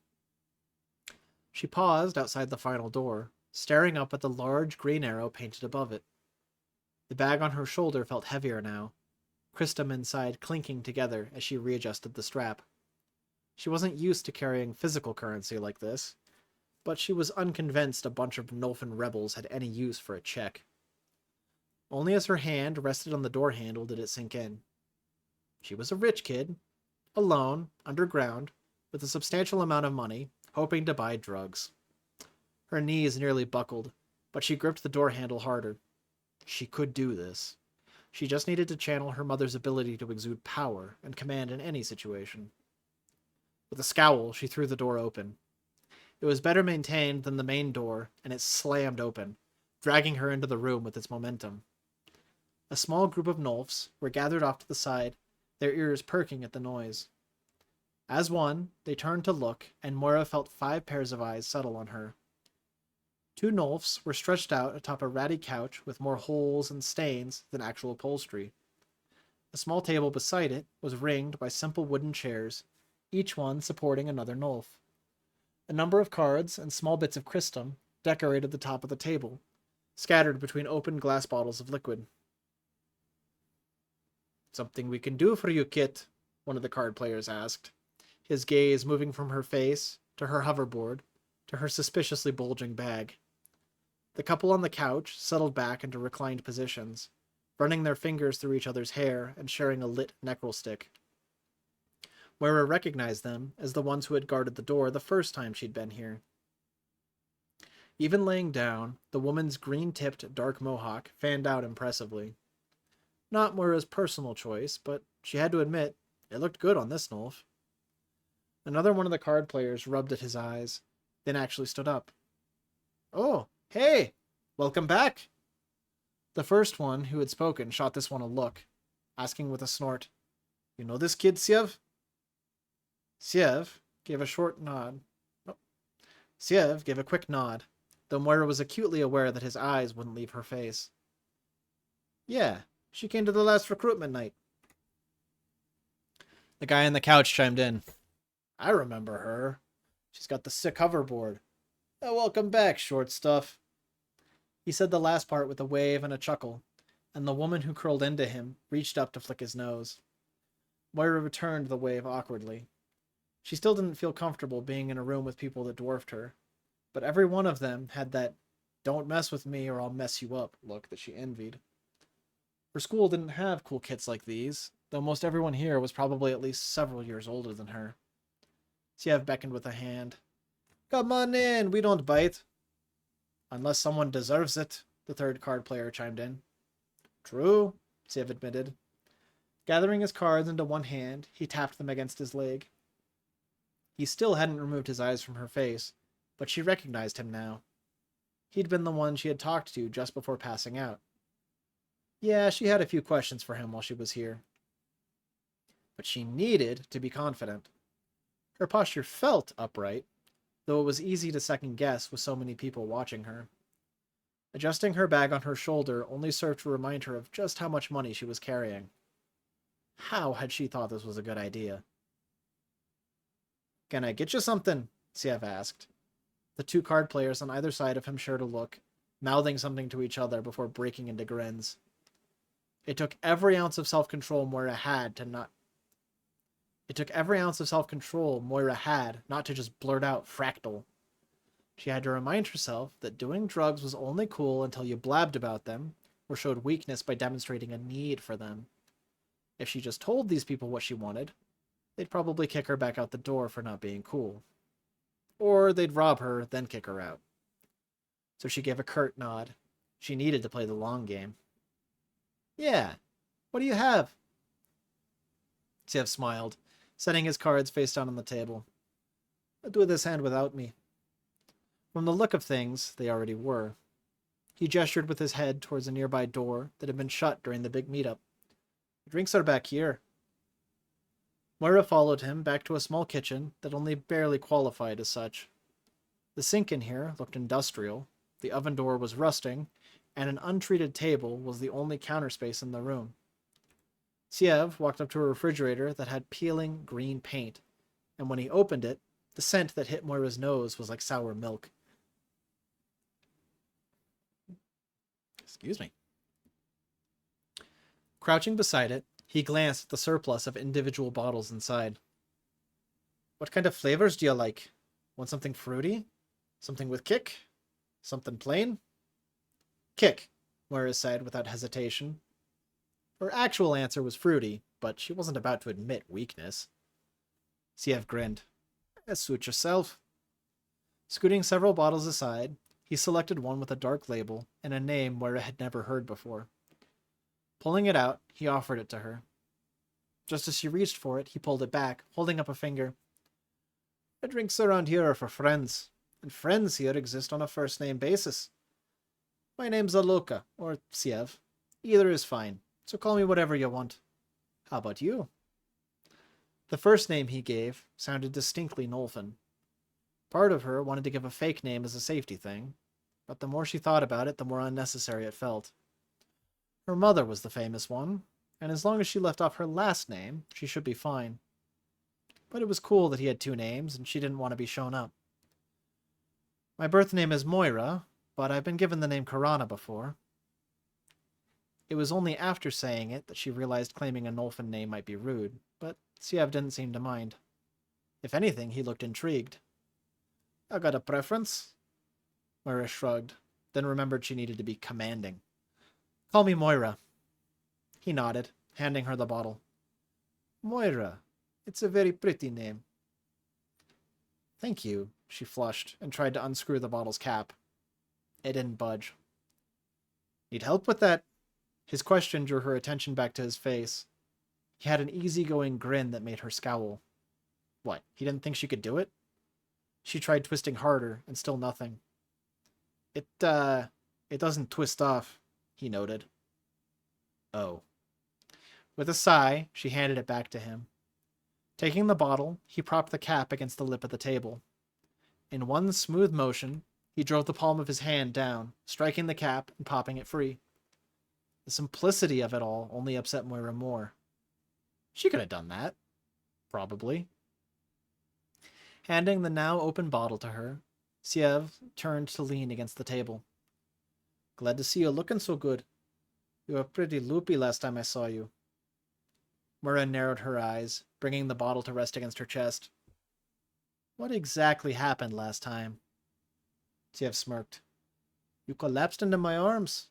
S1: She paused outside the final door, staring up at the large green arrow painted above it. The bag on her shoulder felt heavier now, Christum inside clinking together as she readjusted the strap. She wasn't used to carrying physical currency like this, but she was unconvinced a bunch of Nolfin rebels had any use for a check. Only as her hand rested on the door handle did it sink in. She was a rich kid, alone, underground, with a substantial amount of money, hoping to buy drugs. Her knees nearly buckled, but she gripped the door handle harder. She could do this. She just needed to channel her mother's ability to exude power and command in any situation. With a scowl, she threw the door open. It was better maintained than the main door, and it slammed open, dragging her into the room with its momentum. A small group of Nolfs were gathered off to the side, their ears perking at the noise. As one, they turned to look, and Moira felt 5 pairs of eyes settle on her. 2 Nolfs were stretched out atop a ratty couch with more holes and stains than actual upholstery. A small table beside it was ringed by simple wooden chairs, each one supporting another Nolf. A number of cards and small bits of Christum decorated the top of the table, scattered between open glass bottles of liquid. "Something we can do for you, Kit?" one of the card players asked, his gaze moving from her face to her hoverboard to her suspiciously bulging bag. The couple on the couch settled back into reclined positions, running their fingers through each other's hair and sharing a lit necrol stick. Moira recognized them as the ones who had guarded the door the first time she'd been here. Even laying down, the woman's green-tipped dark mohawk fanned out impressively. Not Moira's personal choice, but she had to admit, it looked good on this Nolf. Another one of the card players rubbed at his eyes, then actually stood up. "Oh, hey! Welcome back!" The first one who had spoken shot this one a look, asking with a snort, "You know this kid, Siev?" Siev gave a short nod. Oh. Siev gave a quick nod, though Moira was acutely aware that his eyes wouldn't leave her face. "Yeah, she came to the last recruitment night." The guy on the couch chimed in. "I remember her. She's got the sick hoverboard. Welcome back, short stuff." He said the last part with a wave and a chuckle, and the woman who curled into him reached up to flick his nose. Moira returned the wave awkwardly. She still didn't feel comfortable being in a room with people that dwarfed her, but every one of them had that "don't mess with me or I'll mess you up" look that she envied. Her school didn't have cool kits like these, though most everyone here was probably at least several years older than her. Siev beckoned with a hand. "Come on in, we don't bite." "Unless someone deserves it," the third card player chimed in. "True," Siev admitted. Gathering his cards into one hand, he tapped them against his leg. He still hadn't removed his eyes from her face, but she recognized him now. He'd been the one she had talked to just before passing out. Yeah, she had a few questions for him while she was here. But she needed to be confident. Her posture felt upright, though it was easy to second guess with so many people watching her. Adjusting her bag on her shoulder only served to remind her of just how much money she was carrying. How had she thought this was a good idea? "Can I get you something?" Siev asked. The 2 card players on either side of him shared a look, mouthing something to each other before breaking into grins. It took every ounce of self-control Moira had not to just blurt out fractal. She had to remind herself that doing drugs was only cool until you blabbed about them or showed weakness by demonstrating a need for them. If she just told these people what she wanted, they'd probably kick her back out the door for not being cool. Or they'd rob her, then kick her out. So she gave a curt nod. She needed to play the long game. "Yeah, what do you have?" Siev smiled, setting his cards face down on the table. "Do this hand without me." From the look of things, they already were. He gestured with his head towards a nearby door that had been shut during the big meetup. "Drinks are back here." Moira followed him back to a small kitchen that only barely qualified as such. The sink in here looked industrial, the oven door was rusting, and an untreated table was the only counter space in the room. Siev walked up to a refrigerator that had peeling green paint, and when he opened it, the scent that hit Moira's nose was like sour milk. Excuse me. Crouching beside it, he glanced at the surplus of individual bottles inside. What kind of flavors do you like? Want something fruity? Something with kick? Something plain? Kick, Moira said without hesitation. Her actual answer was fruity, but she wasn't about to admit weakness. Siev grinned. Suit yourself. Scooting several bottles aside, he selected one with a dark label and a name Moira had never heard before. Pulling it out, he offered it to her. Just as she reached for it, he pulled it back, holding up a finger. The drinks around here are for friends, and friends here exist on a first-name basis. My name's Aloka, or Siev. Either is fine, so call me whatever you want. How about you? The first name he gave sounded distinctly Nolfin. Part of her wanted to give a fake name as a safety thing, but the more she thought about it, the more unnecessary it felt. Her mother was the famous one, and as long as she left off her last name, she should be fine. But it was cool that he had two names, and she didn't want to be shown up. My birth name is Moira, but I've been given the name Karana before. It was only after saying it that she realized claiming a Nolfin name might be rude, but Siev didn't seem to mind. If anything, he looked intrigued. I got a preference? Moira shrugged, then remembered she needed to be commanding. Call me Moira. He nodded, handing her the bottle. Moira. It's a very pretty name. Thank you, she flushed and tried to unscrew the bottle's cap. It didn't budge. Need help with that? His question drew her attention back to his face. He had an easygoing grin that made her scowl. What, he didn't think she could do it? She tried twisting harder, and still nothing. It doesn't twist off, he noted. Oh. With a sigh, she handed it back to him. Taking the bottle, he propped the cap against the lip of the table. In one smooth motion, he drove the palm of his hand down, striking the cap and popping it free. The simplicity of it all only upset Moira more. She could have done that. Probably. Handing the now open bottle to her, Siev turned to lean against the table. Glad to see you looking so good. You were pretty loopy last time I saw you. Moira narrowed her eyes, bringing the bottle to rest against her chest. What exactly happened last time? Siev smirked. You collapsed into my arms.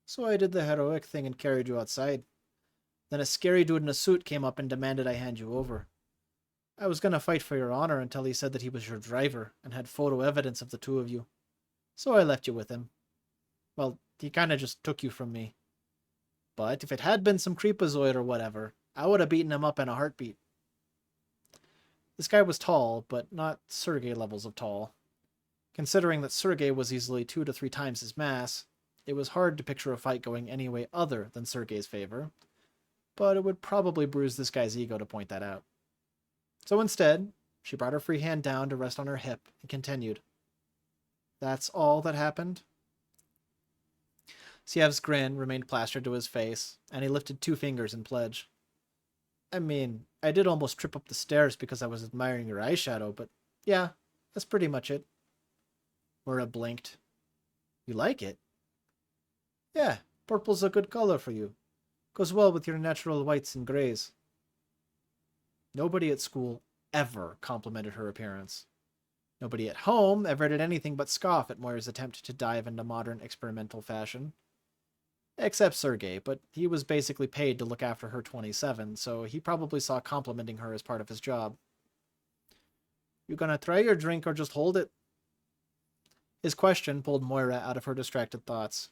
S1: So I did the heroic thing and carried you outside. Then a scary dude in a suit came up and demanded I hand you over. I was going to fight for your honor until he said that he was your driver and had photo evidence of the two of you. So I left you with him. Well, he kind of just took you from me. But if it had been some creepazoid or whatever, I would have beaten him up in a heartbeat. This guy was tall, but not Sergei levels of tall. Considering that Sergei was easily 2 to 3 times his mass, it was hard to picture a fight going any way other than Sergei's favor, but it would probably bruise this guy's ego to point that out. So instead, she brought her free hand down to rest on her hip and continued. That's all that happened? Siev's grin remained plastered to his face, and he lifted 2 fingers in pledge. I mean, I did almost trip up the stairs because I was admiring your eyeshadow, but yeah, that's pretty much it. Moira blinked. You like it? Yeah, purple's a good color for you. Goes well with your natural whites and grays. Nobody at school ever complimented her appearance. Nobody at home ever did anything but scoff at Moira's attempt to dive into modern experimental fashion. Except Sergei, but he was basically paid to look after her 27, so he probably saw complimenting her as part of his job. You gonna try your drink or just hold it? His question pulled Moira out of her distracted thoughts,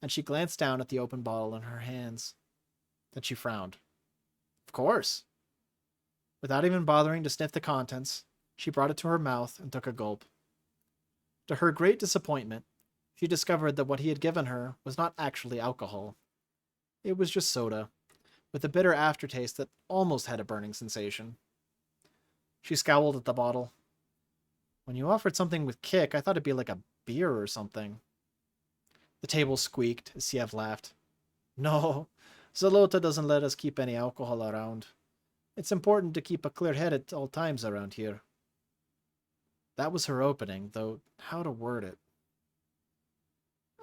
S1: and she glanced down at the open bottle in her hands. Then she frowned. Of course. Without even bothering to sniff the contents, she brought it to her mouth and took a gulp. To her great disappointment, she discovered that what he had given her was not actually alcohol. It was just soda, with a bitter aftertaste that almost had a burning sensation. She scowled at the bottle. When you offered something with kick, I thought it'd be like a beer or something. The table squeaked as Siev laughed. No, Zalota doesn't let us keep any alcohol around. It's important to keep a clear head at all times around here. That was her opening, though how to word it?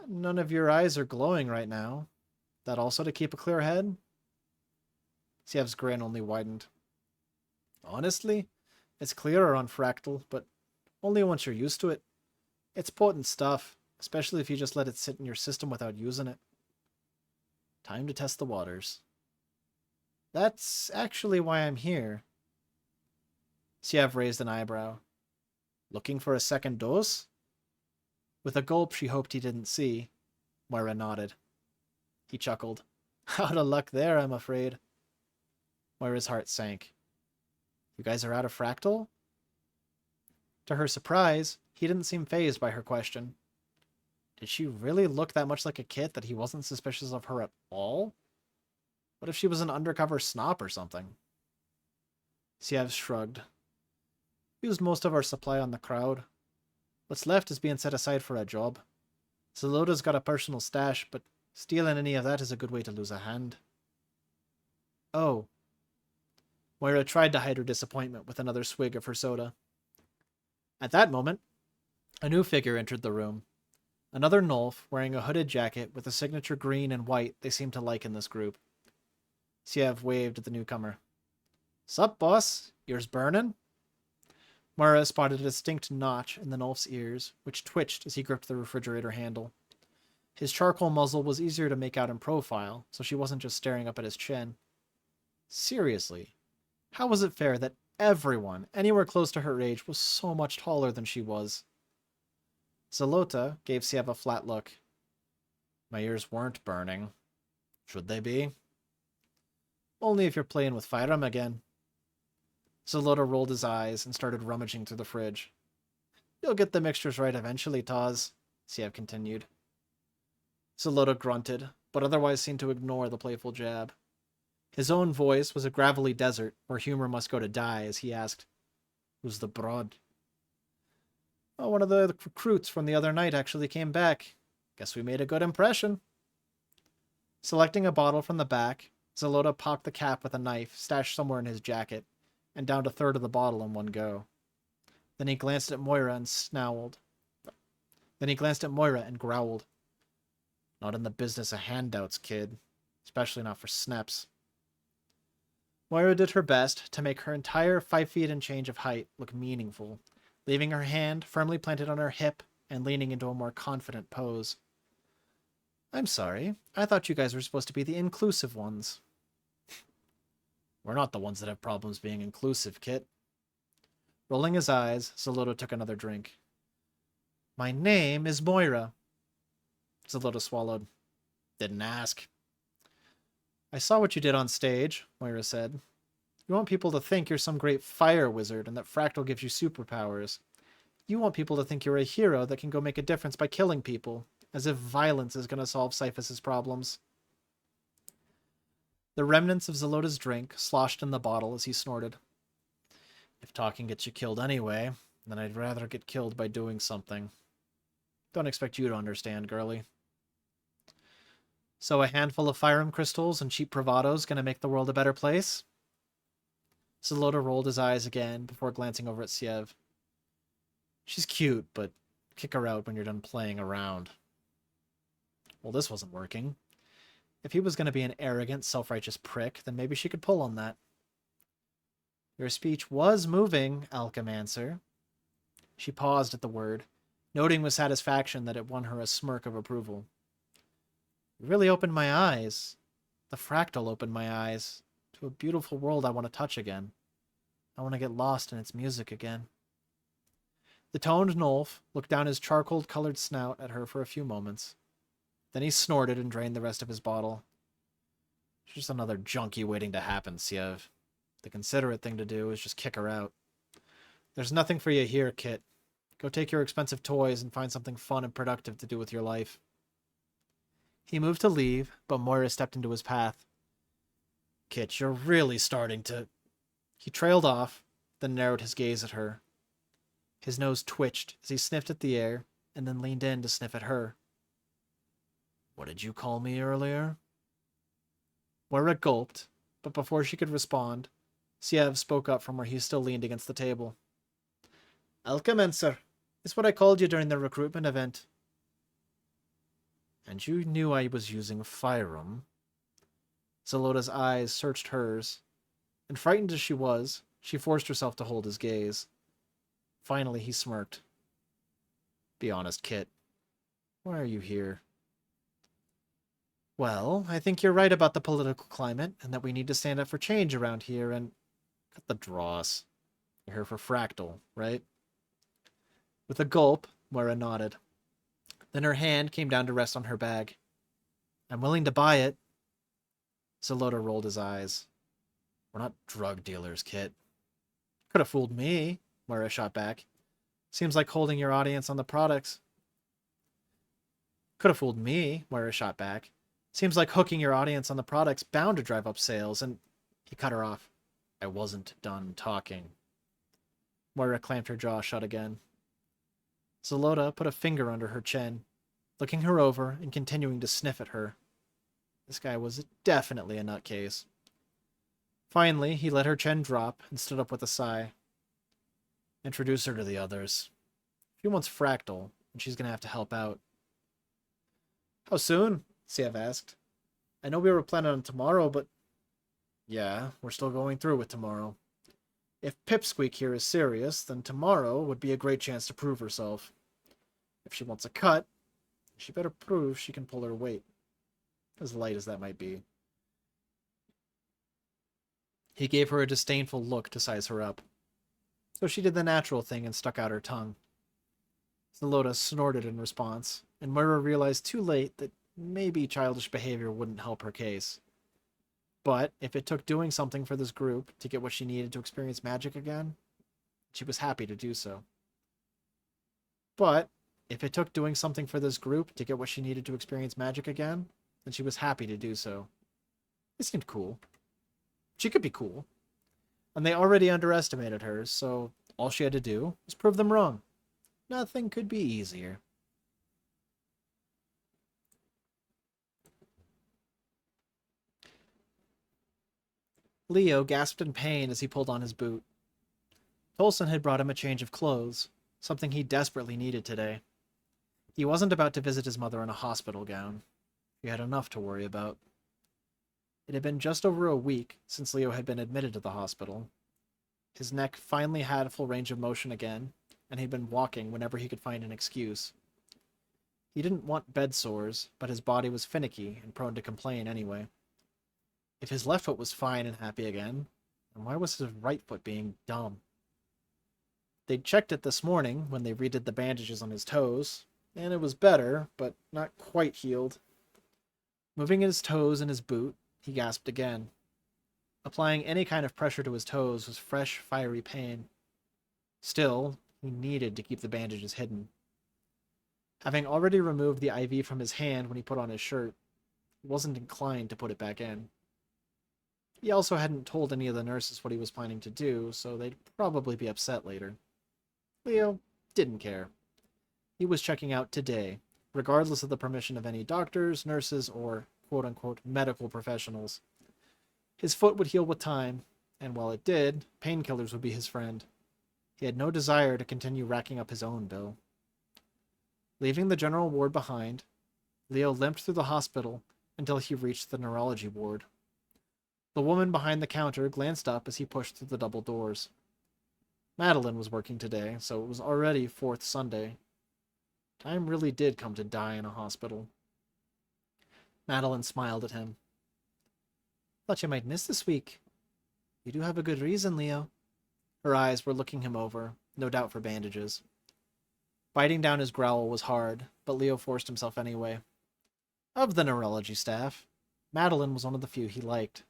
S1: None of your eyes are glowing right now. That also to keep a clear head? Siev's grin only widened. Honestly, it's clearer on Fractal, but only once you're used to it. It's potent stuff, especially if you just let it sit in your system without using it. Time to test the waters. That's actually why I'm here. Siev raised an eyebrow. Looking for a second dose? With a gulp she hoped he didn't see, Moira nodded. He chuckled. Out of luck there, I'm afraid. Moira's heart sank. You guys are out of Fractal? To her surprise, he didn't seem fazed by her question. Did she really look that much like a kid that he wasn't suspicious of her at all? What if she was an undercover snop or something? Siev shrugged. Used most of our supply on the crowd. What's left is being set aside for a job. Zalota's got a personal stash, but stealing any of that is a good way to lose a hand. Oh. Moira tried to hide her disappointment with another swig of her soda. At that moment, a new figure entered the room. Another Nulf wearing a hooded jacket with a signature green and white they seemed to like in this group. Siev waved at the newcomer. Sup, boss? Ears burning? Moira spotted a distinct notch in the Nulf's ears, which twitched as he gripped the refrigerator handle. His charcoal muzzle was easier to make out in profile, so she wasn't just staring up at his chin. Seriously, how was it fair that everyone anywhere close to her age was so much taller than she was? Zalota gave Siev a flat look. My ears weren't burning. Should they be? Only if you're playing with Fyram again. Zalota rolled his eyes and started rummaging through the fridge. You'll get the mixtures right eventually, Toz, Siev continued. Zalota grunted, but otherwise seemed to ignore the playful jab. His own voice was a gravelly desert where humor must go to die as he asked, Who's the broad? Oh, one of the recruits from the other night actually came back. Guess we made a good impression. Selecting a bottle from the back, Zalota popped the cap with a knife stashed somewhere in his jacket, and downed a third of the bottle in one go. Then he glanced at Moira and snarled. Growled. Not in the business of handouts, kid. Especially not for Sneps. Moira did her best to make her entire 5 feet and change of height look meaningful, leaving her hand firmly planted on her hip and leaning into a more confident pose. I'm sorry. I thought you guys were supposed to be the inclusive ones. We're not the ones that have problems being inclusive, Kit. Rolling his eyes, Zalota took another drink. My name is Moira. Zalota swallowed. Didn't ask. I saw what you did on stage, Moira said. You want people to think you're some great fire wizard and that Fractal gives you superpowers. You want people to think you're a hero that can go make a difference by killing people, as if violence is going to solve Cyphus's problems. The remnants of Zalota's drink sloshed in the bottle as he snorted. If talking gets you killed anyway, then I'd rather get killed by doing something. Don't expect you to understand, girlie. So a handful of Fyram crystals and cheap bravado's gonna make the world a better place? Zalota rolled his eyes again before glancing over at Siev. She's cute, but kick her out when you're done playing around. Well, this wasn't working. If he was going to be an arrogant, self-righteous prick, then maybe she could pull on that. Your speech was moving, Alchemancer. She paused at the word, noting with satisfaction that it won her a smirk of approval. You really opened my eyes. The Fractal opened my eyes to a beautiful world I want to touch again. I want to get lost in its music again. The toned Nulf looked down his charcoal-colored snout at her for a few moments. Then he snorted and drained the rest of his bottle. It's just another junkie waiting to happen, Siev. The considerate thing to do is just kick her out. There's nothing for you here, Kit. Go take your expensive toys and find something fun and productive to do with your life. He moved to leave, but Moira stepped into his path. Kit, you're really starting to... He trailed off, then narrowed his gaze at her. His nose twitched as he sniffed at the air, and then leaned in to sniff at her. What did you call me earlier? Moira gulped, but before she could respond, Siev spoke up from where he still leaned against the table. Alchemancer is what I called you during the recruitment event. And you knew I was using Fyrum. Zelota's eyes searched hers, and frightened as she was, she forced herself to hold his gaze. Finally, he smirked. Be honest, Kit. Why are you here? Well, I think you're right about the political climate, and that we need to stand up for change around here, and... Cut the dross. You're here for Fractal, right? With a gulp, Moira nodded. Then her hand came down to rest on her bag. I'm willing to buy it. Zelota rolled his eyes. We're not drug dealers, Kit. Could have fooled me, Moira shot back. Seems like holding your audience on the products. Could have fooled me, Moira shot back. Seems like hooking your audience on the product's bound to drive up sales, and... He cut her off. I wasn't done talking. Moira clamped her jaw shut again. Zelota put a finger under her chin, looking her over and continuing to sniff at her. This guy was definitely a nutcase. Finally, he let her chin drop and stood up with a sigh. Introduce her to the others. She wants Fractal, and she's going to have to help out. How soon? Siev asked. I know we were planning on tomorrow, but... Yeah, we're still going through with tomorrow. If Pipsqueak here is serious, then tomorrow would be a great chance to prove herself. If she wants a cut, she better prove she can pull her weight. As light as that might be. He gave her a disdainful look to size her up. So she did the natural thing and stuck out her tongue. Zelota snorted in response, and Moira realized too late that maybe childish behavior wouldn't help her case. But if it took doing something for this group to get what she needed to experience magic again, she was happy to do so. Then she was happy to do so. It seemed cool. She could be cool. And they already underestimated her, so all she had to do was prove them wrong. Nothing could be easier. Leo gasped in pain as he pulled on his boot. Tolson had brought him a change of clothes, something he desperately needed today. He wasn't about to visit his mother in a hospital gown. He had enough to worry about. It had been just over a week since Leo had been admitted to the hospital. His neck finally had full range of motion again, and he'd been walking whenever he could find an excuse. He didn't want bed sores, but his body was finicky and prone to complain anyway. If his left foot was fine and happy again, then why was his right foot being dumb? They'd checked it this morning when they redid the bandages on his toes, and it was better, but not quite healed. Moving his toes in his boot, he gasped again. Applying any kind of pressure to his toes was fresh, fiery pain. Still, he needed to keep the bandages hidden. Having already removed the IV from his hand when he put on his shirt, he wasn't inclined to put it back in. He also hadn't told any of the nurses what he was planning to do, so they'd probably be upset later. Leo didn't care. He was checking out today, regardless of the permission of any doctors, nurses, or quote-unquote medical professionals. His foot would heal with time, and while it did, painkillers would be his friend. He had no desire to continue racking up his own bill. Leaving the general ward behind, Leo limped through the hospital until he reached the neurology ward. The woman behind the counter glanced up as he pushed through the double doors. Madeline was working today, so it was already 4th Sunday. Time really did come to die in a hospital. Madeline smiled at him. Thought you might miss this week. You do have a good reason, Leo. Her eyes were looking him over, no doubt for bandages. Biting down his growl was hard, but Leo forced himself anyway. Of the neurology staff, Madeline was one of the few he liked.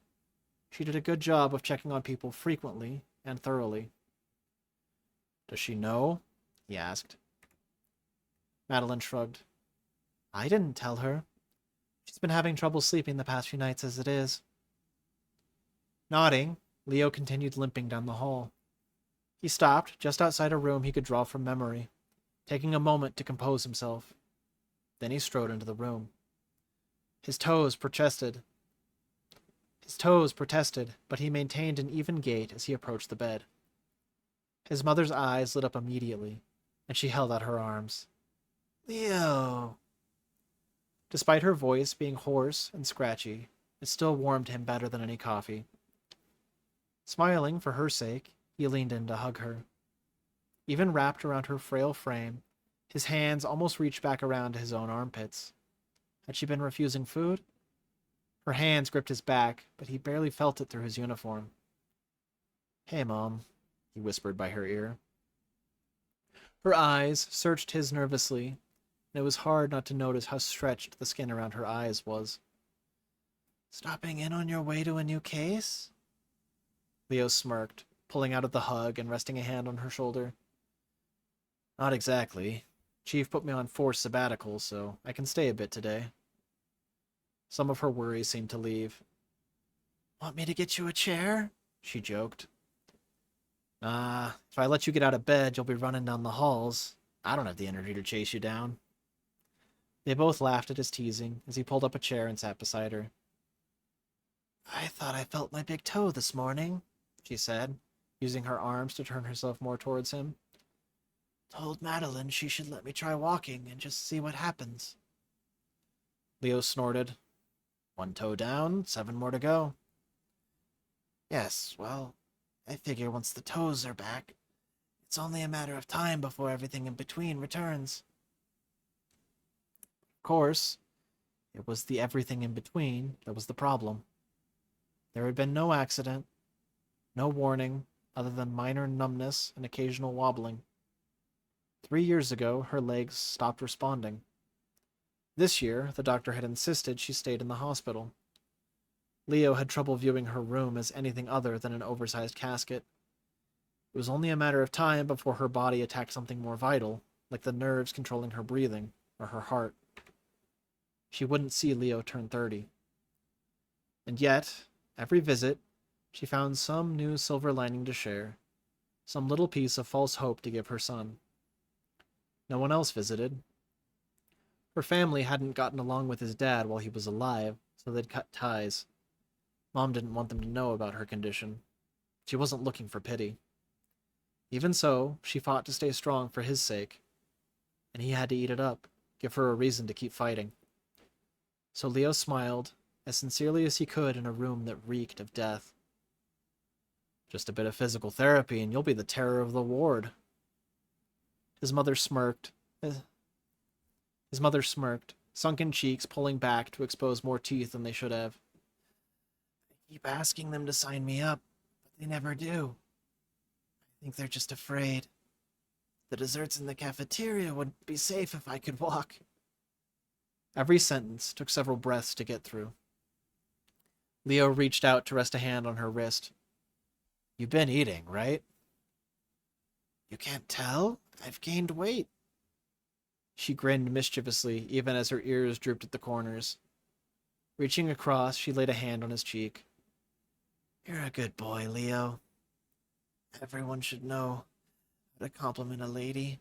S1: She did a good job of checking on people frequently and thoroughly. Does she know? He asked. Madeline shrugged. I didn't tell her. She's been having trouble sleeping the past few nights as it is. Nodding, Leo continued limping down the hall. He stopped just outside a room he could draw from memory, taking a moment to compose himself. Then he strode into the room. His toes protested. His toes protested, but he maintained an even gait as he approached the bed. His mother's eyes lit up immediately, and she held out her arms. Leo! Despite her voice being hoarse and scratchy, it still warmed him better than any coffee. Smiling for her sake, he leaned in to hug her. Even wrapped around her frail frame, his hands almost reached back around to his own armpits. Had she been refusing food? Her hands gripped his back, but he barely felt it through his uniform. Hey, Mom, he whispered by her ear. Her eyes searched his nervously, and it was hard not to notice how stretched the skin around her eyes was. Stopping in on your way to a new case? Leo smirked, pulling out of the hug and resting a hand on her shoulder. Not exactly. Chief put me on forced sabbatical, so I can stay a bit today. Some of her worries seemed to leave. Want me to get you a chair? She joked. If I let you get out of bed, you'll be running down the halls. I don't have the energy to chase you down. They both laughed at his teasing as he pulled up a chair and sat beside her. I thought I felt my big toe this morning, she said, using her arms to turn herself more towards him. Told Madeline she should let me try walking and just see what happens. Leo snorted. 1 toe down, 7 more to go. Yes, well, I figure once the toes are back, it's only a matter of time before everything in between returns. Of course, it was the everything in between that was the problem. There had been no accident, no warning, other than minor numbness and occasional wobbling. 3 years ago, her legs stopped responding. This year, the doctor had insisted she stayed in the hospital. Leo had trouble viewing her room as anything other than an oversized casket. It was only a matter of time before her body attacked something more vital, like the nerves controlling her breathing or her heart. She wouldn't see Leo turn 30. And yet, every visit, she found some new silver lining to share, some little piece of false hope to give her son. No one else visited. Her family hadn't gotten along with his dad while he was alive, so they'd cut ties. Mom didn't want them to know about her condition. She wasn't looking for pity. Even so, she fought to stay strong for his sake, and he had to eat it up, give her a reason to keep fighting. So Leo smiled, as sincerely as he could in a room that reeked of death. Just a bit of physical therapy and you'll be the terror of the ward. His mother smirked, sunken cheeks pulling back to expose more teeth than they should have. I keep asking them to sign me up, but they never do. I think they're just afraid. The desserts in the cafeteria would be safe if I could walk. Every sentence took several breaths to get through. Leo reached out to rest a hand on her wrist. You've been eating, right? You can't tell? I've gained weight. She grinned mischievously, even as her ears drooped at the corners. Reaching across, she laid a hand on his cheek. You're a good boy, Leo. Everyone should know how to compliment a lady.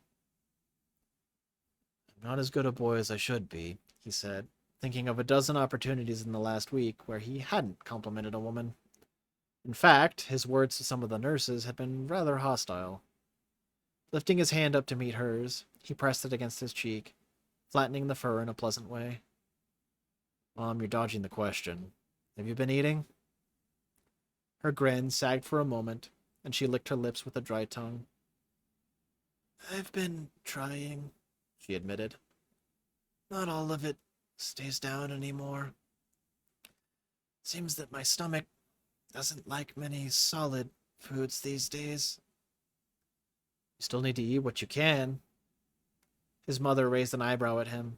S1: I'm not as good a boy as I should be, he said, thinking of a dozen opportunities in the last week where he hadn't complimented a woman. In fact, his words to some of the nurses had been rather hostile. Lifting his hand up to meet hers, he pressed it against his cheek, flattening the fur in a pleasant way. Mom, you're dodging the question. Have you been eating? Her grin sagged for a moment, and she licked her lips with a dry tongue. I've been trying, she admitted. Not all of it stays down anymore. Seems that my stomach doesn't like many solid foods these days. You still need to eat what you can. His mother raised an eyebrow at him.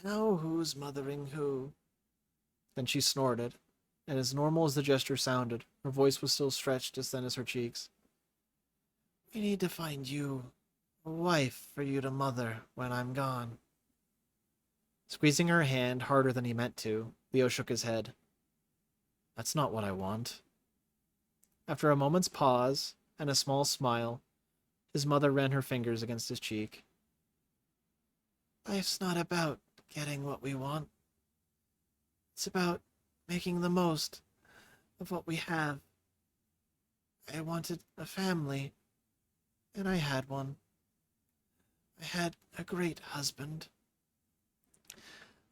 S1: Now who's mothering who? Then she snorted, and as normal as the gesture sounded, her voice was still stretched as thin as her cheeks. We need to find you a wife for you to mother when I'm gone. Squeezing her hand harder than he meant to, Leo shook his head. That's not what I want. After a moment's pause and a small smile, his mother ran her fingers against his cheek. Life's not about getting what we want.
S2: It's about making the most of what we have. I wanted a family, and I had one. I had a great husband.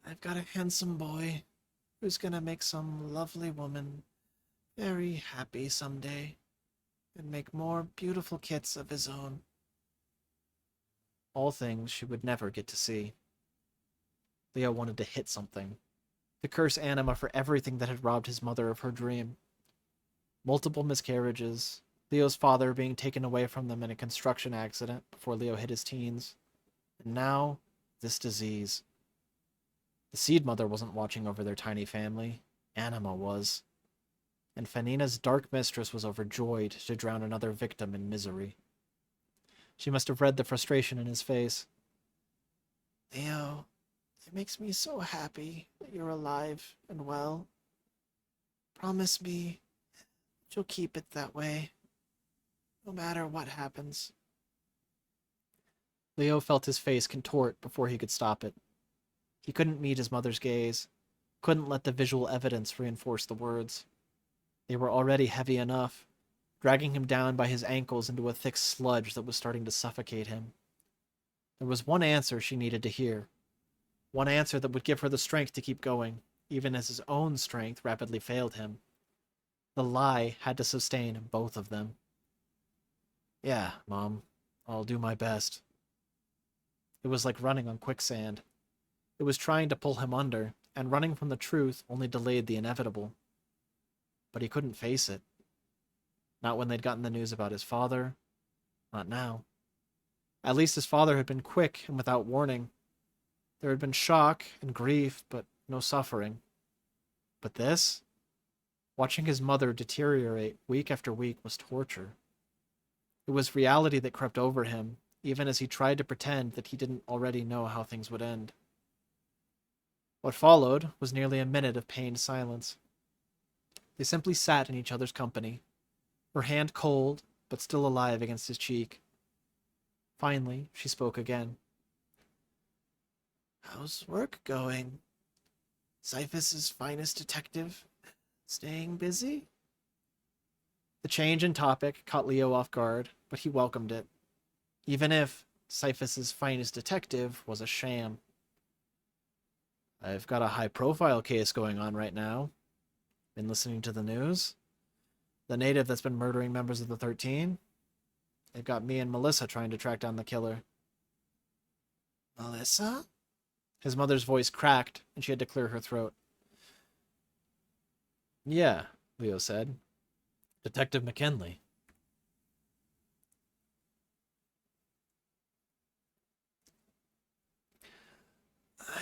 S2: I've got a handsome boy who's gonna make some lovely woman very happy someday and make more beautiful kits of his own.
S1: All things she would never get to see. Leo wanted to hit something, to curse Anima for everything that had robbed his mother of her dream. Multiple miscarriages, Leo's father being taken away from them in a construction accident before Leo hit his teens, and now this disease. The Seed Mother wasn't watching over their tiny family, Anima was. And Fanina's dark mistress was overjoyed to drown another victim in misery. She must have read the frustration in his face.
S2: Leo, it makes me so happy that you're alive and well. Promise me that you'll keep it that way, no matter what happens.
S1: Leo felt his face contort before he could stop it. He couldn't meet his mother's gaze, couldn't let the visual evidence reinforce the words. They were already heavy enough, dragging him down by his ankles into a thick sludge that was starting to suffocate him. There was one answer she needed to hear, one answer that would give her the strength to keep going, even as his own strength rapidly failed him. The lie had to sustain both of them. Yeah, Mom, I'll do my best. It was like running on quicksand. It was trying to pull him under, and running from the truth only delayed the inevitable. But he couldn't face it. Not when they'd gotten the news about his father. Not now. At least his father had been quick and without warning. There had been shock and grief, but no suffering. But this? Watching his mother deteriorate week after week was torture. It was reality that crept over him, even as he tried to pretend that he didn't already know how things would end. What followed was nearly a minute of pained silence. They simply sat in each other's company, her hand cold, but still alive against his cheek. Finally, she spoke again.
S2: How's work going? Cyphus's finest detective staying busy?
S1: The change in topic caught Leo off guard, but he welcomed it, even if Cyphus's finest detective was a sham. I've got a high-profile case going on right now. Been listening to the news? The native that's been murdering members of the 13? They've got me and Melissa trying to track down the killer.
S2: Melissa?
S1: His mother's voice cracked, and she had to clear her throat. Yeah, Leo said. Detective McKinley.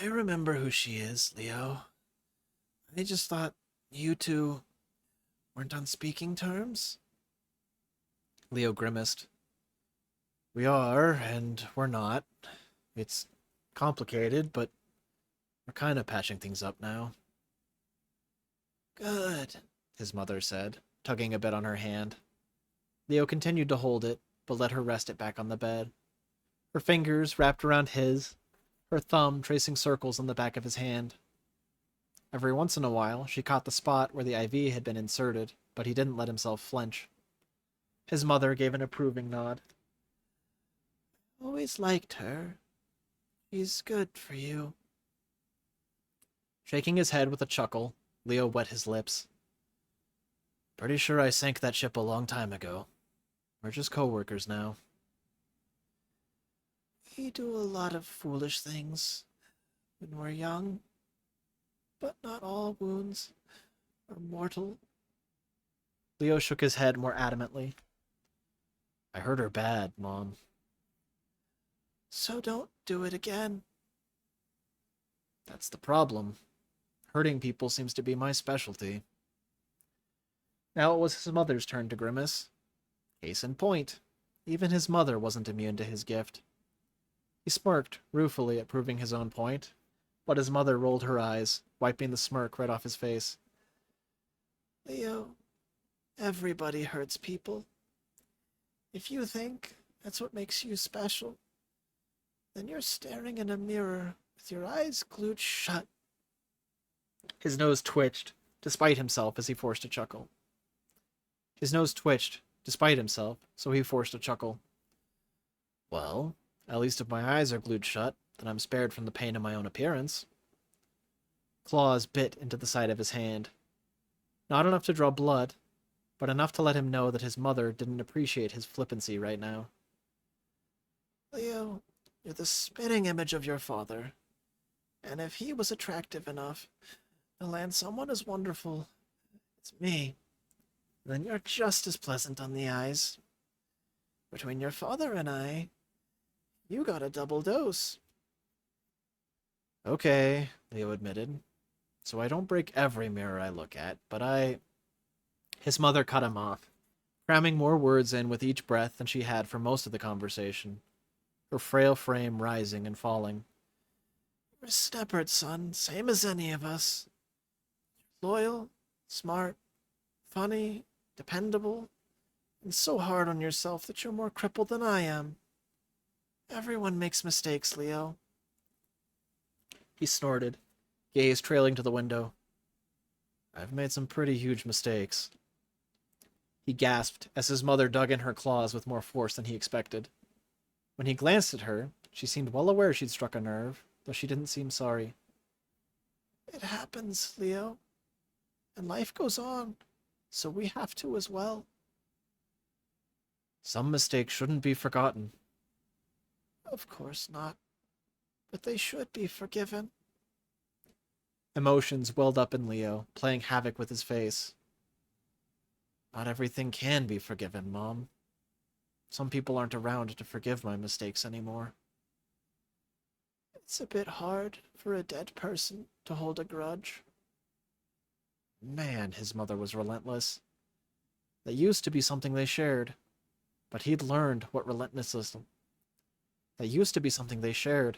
S2: I remember who she is, Leo. I just thought you two weren't on speaking terms.
S1: Leo grimaced. We are, and we're not. It's complicated, but we're kind of patching things up now.
S2: Good,
S1: His mother said, tugging a bit on her hand. Leo continued to hold it, but let her rest it back on the bed. Her fingers wrapped around his, her thumb tracing circles on the back of his hand. Every once in a while, she caught the spot where the IV had been inserted, but he didn't let himself flinch. His mother gave an approving nod.
S2: always liked her. She's good for you.
S1: Shaking his head with a chuckle, Leo wet his lips. Pretty sure I sank that ship a long time ago. We're just co-workers now.
S2: We do a lot of foolish things when we're young, but not all wounds are mortal.
S1: Leo shook his head more adamantly. I hurt her bad, Mom.
S2: So don't do it again.
S1: That's the problem. Hurting people seems to be my specialty. Now it was his mother's turn to grimace. Case in point, even his mother wasn't immune to his gift. He smirked ruefully at proving his own point, but his mother rolled her eyes, wiping the smirk right off his face.
S2: Leo, everybody hurts people. If you think that's what makes you special, then you're staring in a mirror with your eyes glued shut.
S1: His nose twitched, despite himself, as he forced a chuckle. His nose twitched, despite himself, so he forced a chuckle. Well, at least if my eyes are glued shut, then I'm spared from the pain of my own appearance. Claws bit into the side of his hand. Not enough to draw blood, but enough to let him know that his mother didn't appreciate his flippancy right now.
S2: Leo, you're the spitting image of your father. And if he was attractive enough to land someone as wonderful as me, then you're just as pleasant on the eyes. Between your father and I, you got a double dose.
S1: Okay, Leo admitted. So I don't break every mirror I look at, but I... His mother cut him off, cramming more words in with each breath than she had for most of the conversation, her frail frame rising and falling.
S2: You're a Steppard, son, same as any of us. Loyal, smart, funny, dependable, and so hard on yourself that you're more crippled than I am. Everyone makes mistakes, Leo.
S1: He snorted, gaze trailing to the window. I've made some pretty huge mistakes. He gasped as his mother dug in her claws with more force than he expected. When he glanced at her, she seemed well aware she'd struck a nerve, though she didn't seem sorry.
S2: It happens, Leo. And life goes on, so we have to as well.
S1: Some mistakes shouldn't be forgotten.
S2: Of course not. But they should be forgiven.
S1: Emotions welled up in Leo, playing havoc with his face. Not everything can be forgiven, Mom. Some people aren't around to forgive my mistakes anymore.
S2: It's a bit hard for a dead person to hold a grudge.
S1: Man, his mother was relentless. That used to be something they shared, but he'd learned what relentlessness... That used to be something they shared,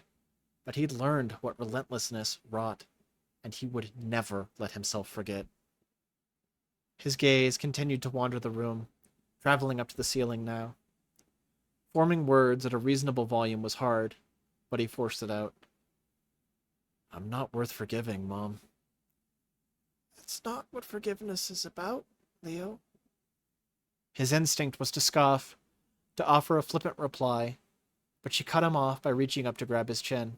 S1: but he'd learned what relentlessness wrought, and he would never let himself forget. His gaze continued to wander the room, traveling up to the ceiling now. Forming words at a reasonable volume was hard, but he forced it out. I'm not worth forgiving, Mom.
S2: That's not what forgiveness is about, Leo.
S1: His instinct was to scoff, to offer a flippant reply, but she cut him off by reaching up to grab his chin.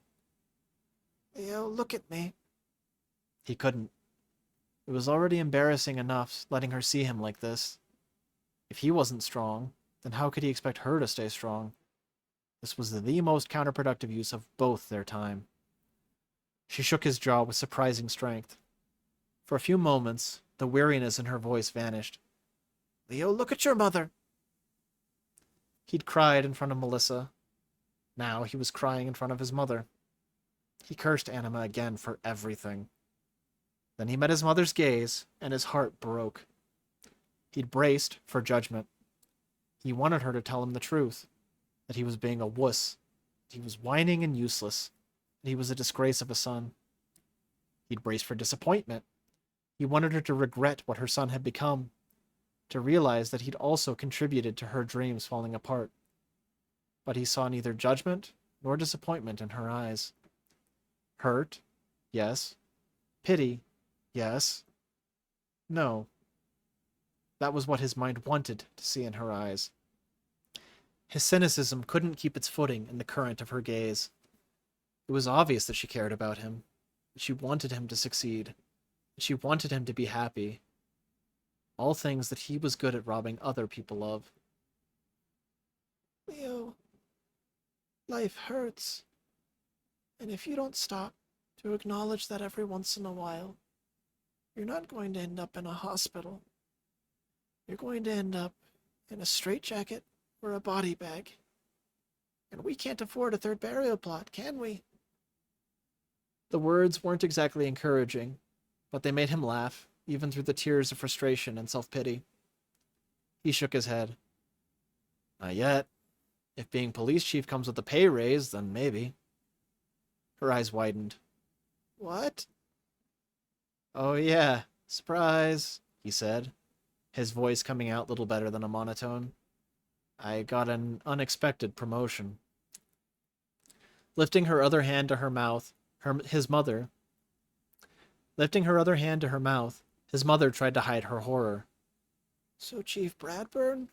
S2: Leo, look at me.
S1: He couldn't. It was already embarrassing enough letting her see him like this. If he wasn't strong, then how could he expect her to stay strong? This was the most counterproductive use of both their time. She shook his jaw with surprising strength. For a few moments, the weariness in her voice vanished.
S2: Leo, look at your mother.
S1: He'd cried in front of Melissa. Now he was crying in front of his mother. He cursed Anima again for everything. Then he met his mother's gaze, and his heart broke. He'd braced for judgment. He wanted her to tell him the truth, that he was being a wuss, that he was whining and useless, that he was a disgrace of a son. He'd braced for disappointment. He wanted her to regret what her son had become, to realize that he'd also contributed to her dreams falling apart. But he saw neither judgment nor disappointment in her eyes. Hurt, yes. Pity, yes. No. That was what his mind wanted to see in her eyes. His cynicism couldn't keep its footing in the current of her gaze. It was obvious that she cared about him, that she wanted him to succeed, that she wanted him to be happy. All things that he was good at robbing other people of.
S2: Leo, life hurts. And if you don't stop to acknowledge that every once in a while, you're not going to end up in a hospital. You're going to end up in a straitjacket or a body bag. And we can't afford a third burial plot, can we?
S1: The words weren't exactly encouraging, but they made him laugh, even through the tears of frustration and self-pity. He shook his head. Not yet. If being police chief comes with a pay raise, then maybe. Her eyes widened.
S2: What?
S1: Oh yeah, surprise, he said, his voice coming out little better than a monotone. I got an unexpected promotion. Lifting her other hand to her mouth, his mother Lifting her other hand to her mouth, his mother tried to hide her horror.
S2: So Chief Bradburn?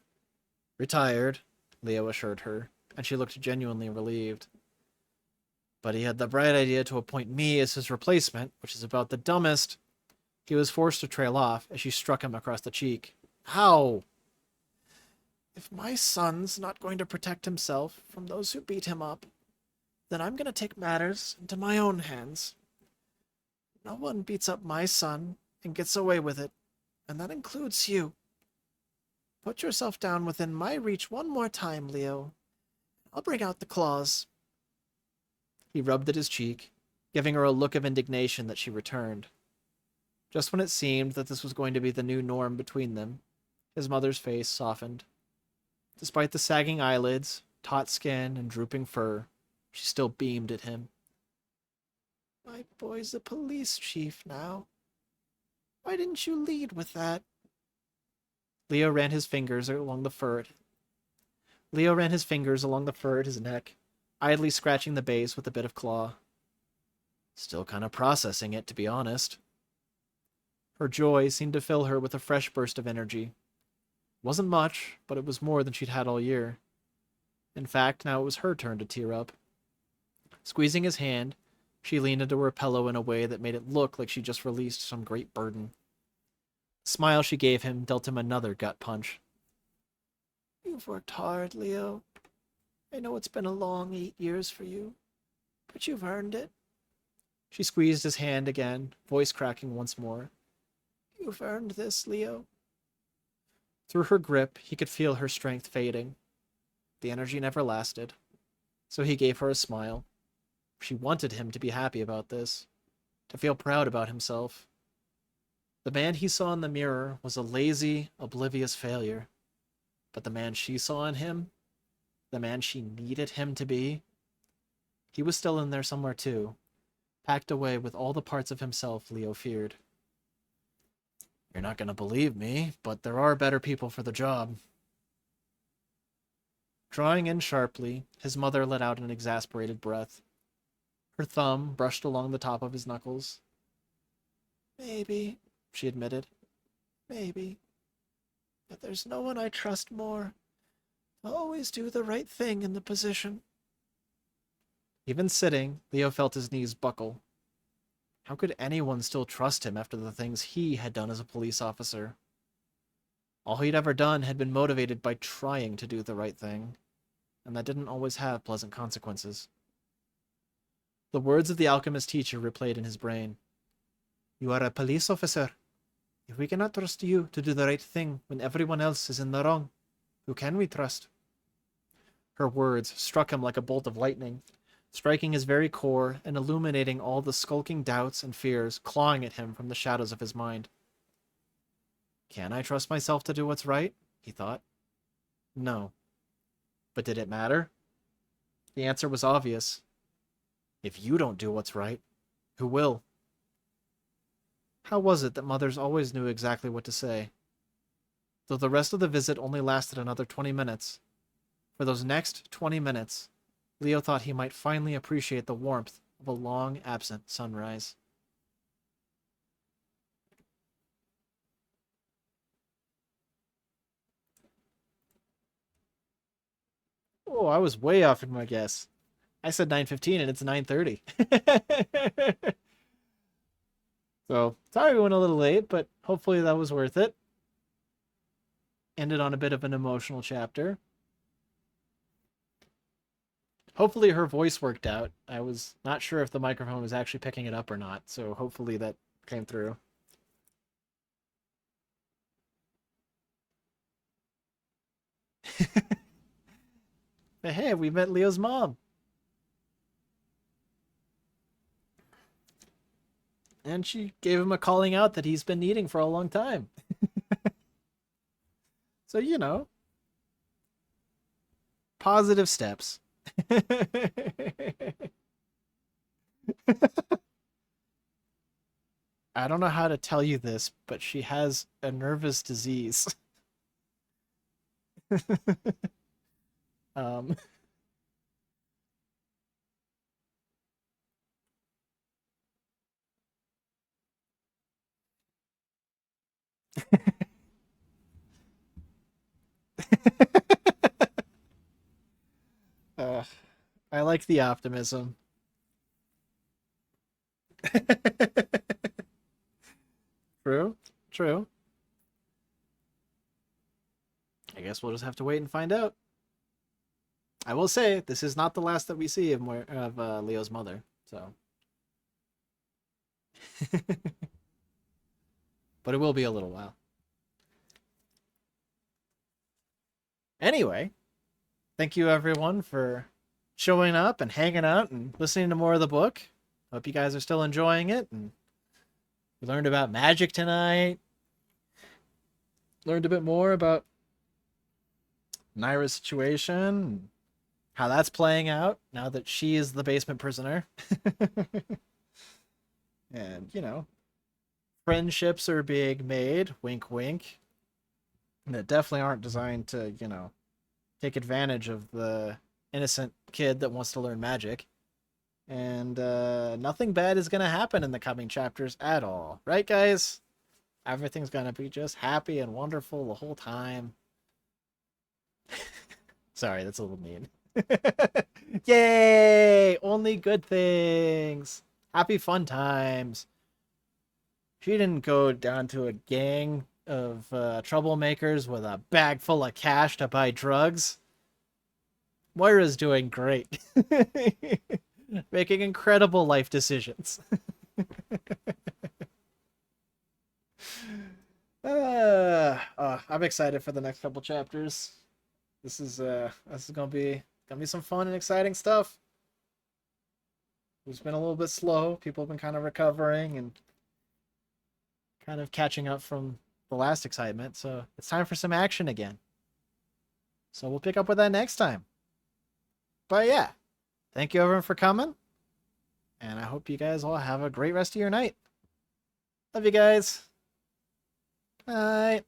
S1: Retired, Leo assured her, and she looked genuinely relieved. But he had the bright idea to appoint me as his replacement, which is about the dumbest. He was forced to trail off as she struck him across the cheek. How?
S2: If my son's not going to protect himself from those who beat him up, then I'm going to take matters into my own hands. No one beats up my son and gets away with it, and that includes you. Put yourself down within my reach one more time, Leo. I'll bring out the claws.
S1: He rubbed at his cheek, giving her a look of indignation that she returned. Just when it seemed that this was going to be the new norm between them, his mother's face softened. Despite the sagging eyelids, taut skin, and drooping fur, she still beamed at him.
S2: My boy's a police chief now. Why didn't you lead with that?
S1: Leo ran his fingers along the fur at his neck, idly scratching the base with a bit of claw. Still kind of processing it, to be honest. Her joy seemed to fill her with a fresh burst of energy. Wasn't much, but it was more than she'd had all year. In fact, now it was her turn to tear up. Squeezing his hand, she leaned into her pillow in a way that made it look like she just released some great burden. The smile she gave him dealt him another gut punch.
S2: You've worked hard, Leo. I know it's been a long 8 years for you, but you've earned it.
S1: She squeezed his hand again, voice cracking once more.
S2: You've earned this, Leo.
S1: Through her grip, he could feel her strength fading. The energy never lasted, so he gave her a smile. She wanted him to be happy about this, to feel proud about himself. The man he saw in the mirror was a lazy, oblivious failure. But the man she saw in him, the man she needed him to be, he was still in there somewhere too, packed away with all the parts of himself Leo feared. You're not going to believe me, but there are better people for the job. Drawing in sharply, his mother let out an exasperated breath. Her thumb brushed along the top of his knuckles.
S2: Maybe,
S1: She admitted.
S2: maybe. But there's no one I trust more. To always do the right thing in the position.
S1: Even sitting, Leo felt his knees buckle. How could anyone still trust him after the things he had done as a police officer? All he'd ever done had been motivated by trying to do the right thing, and that didn't always have pleasant consequences. The words of the alchemist teacher replayed in his brain. You are a police officer. If we cannot trust you to do the right thing when everyone else is in the wrong, who can we trust? Her words struck him like a bolt of lightning, striking his very core and illuminating all the skulking doubts and fears clawing at him from the shadows of his mind. Can I trust myself to do what's right? He thought. No. But did it matter? The answer was obvious. If you don't do what's right, who will? How was it that mothers always knew exactly what to say? Though the rest of the visit only lasted another 20 minutes. For those next 20 minutes, Leo thought he might finally appreciate the warmth of a long-absent sunrise. Oh, I was way off in my guess. I said 9:15 and it's 9:30. So, sorry we went a little late, but hopefully that was worth it. Ended on a bit of an emotional chapter. Hopefully her voice worked out. I was not sure if the microphone was actually picking it up or not, so hopefully that came through. But hey, we met Leo's mom. And she gave him a calling out that he's been needing for a long time. So, you know, positive steps. I don't know how to tell you this, but she has a nervous disease. um, uh, I like the optimism. True, true. I guess we'll just have to wait and find out. I will say this is not the last that we see of Leo's mother. So, but it will be a little while. Anyway, thank you everyone for showing up and hanging out and listening to more of the book. Hope you guys are still enjoying it. And we learned about magic tonight. Learned a bit more about Naira's situation, how that's playing out now that she is the basement prisoner. And, friendships are being made, wink, wink, that definitely aren't designed to, take advantage of the innocent kid that wants to learn magic. And nothing bad is going to happen in the coming chapters at all. Right, guys? Everything's going to be just happy and wonderful the whole time. Sorry, that's a little mean. Yay! Only good things. Happy fun times. She didn't go down to a gang of troublemakers with a bag full of cash to buy drugs. Moira's doing great. Making incredible life decisions. I'm excited for the next couple chapters. This is gonna be some fun and exciting stuff. It's been a little bit slow. People have been kind of recovering and kind of catching up from the last excitement. So it's time for some action again. So we'll pick up with that next time. But yeah, thank you everyone for coming. And I hope you guys all have a great rest of your night. Love you guys. Bye.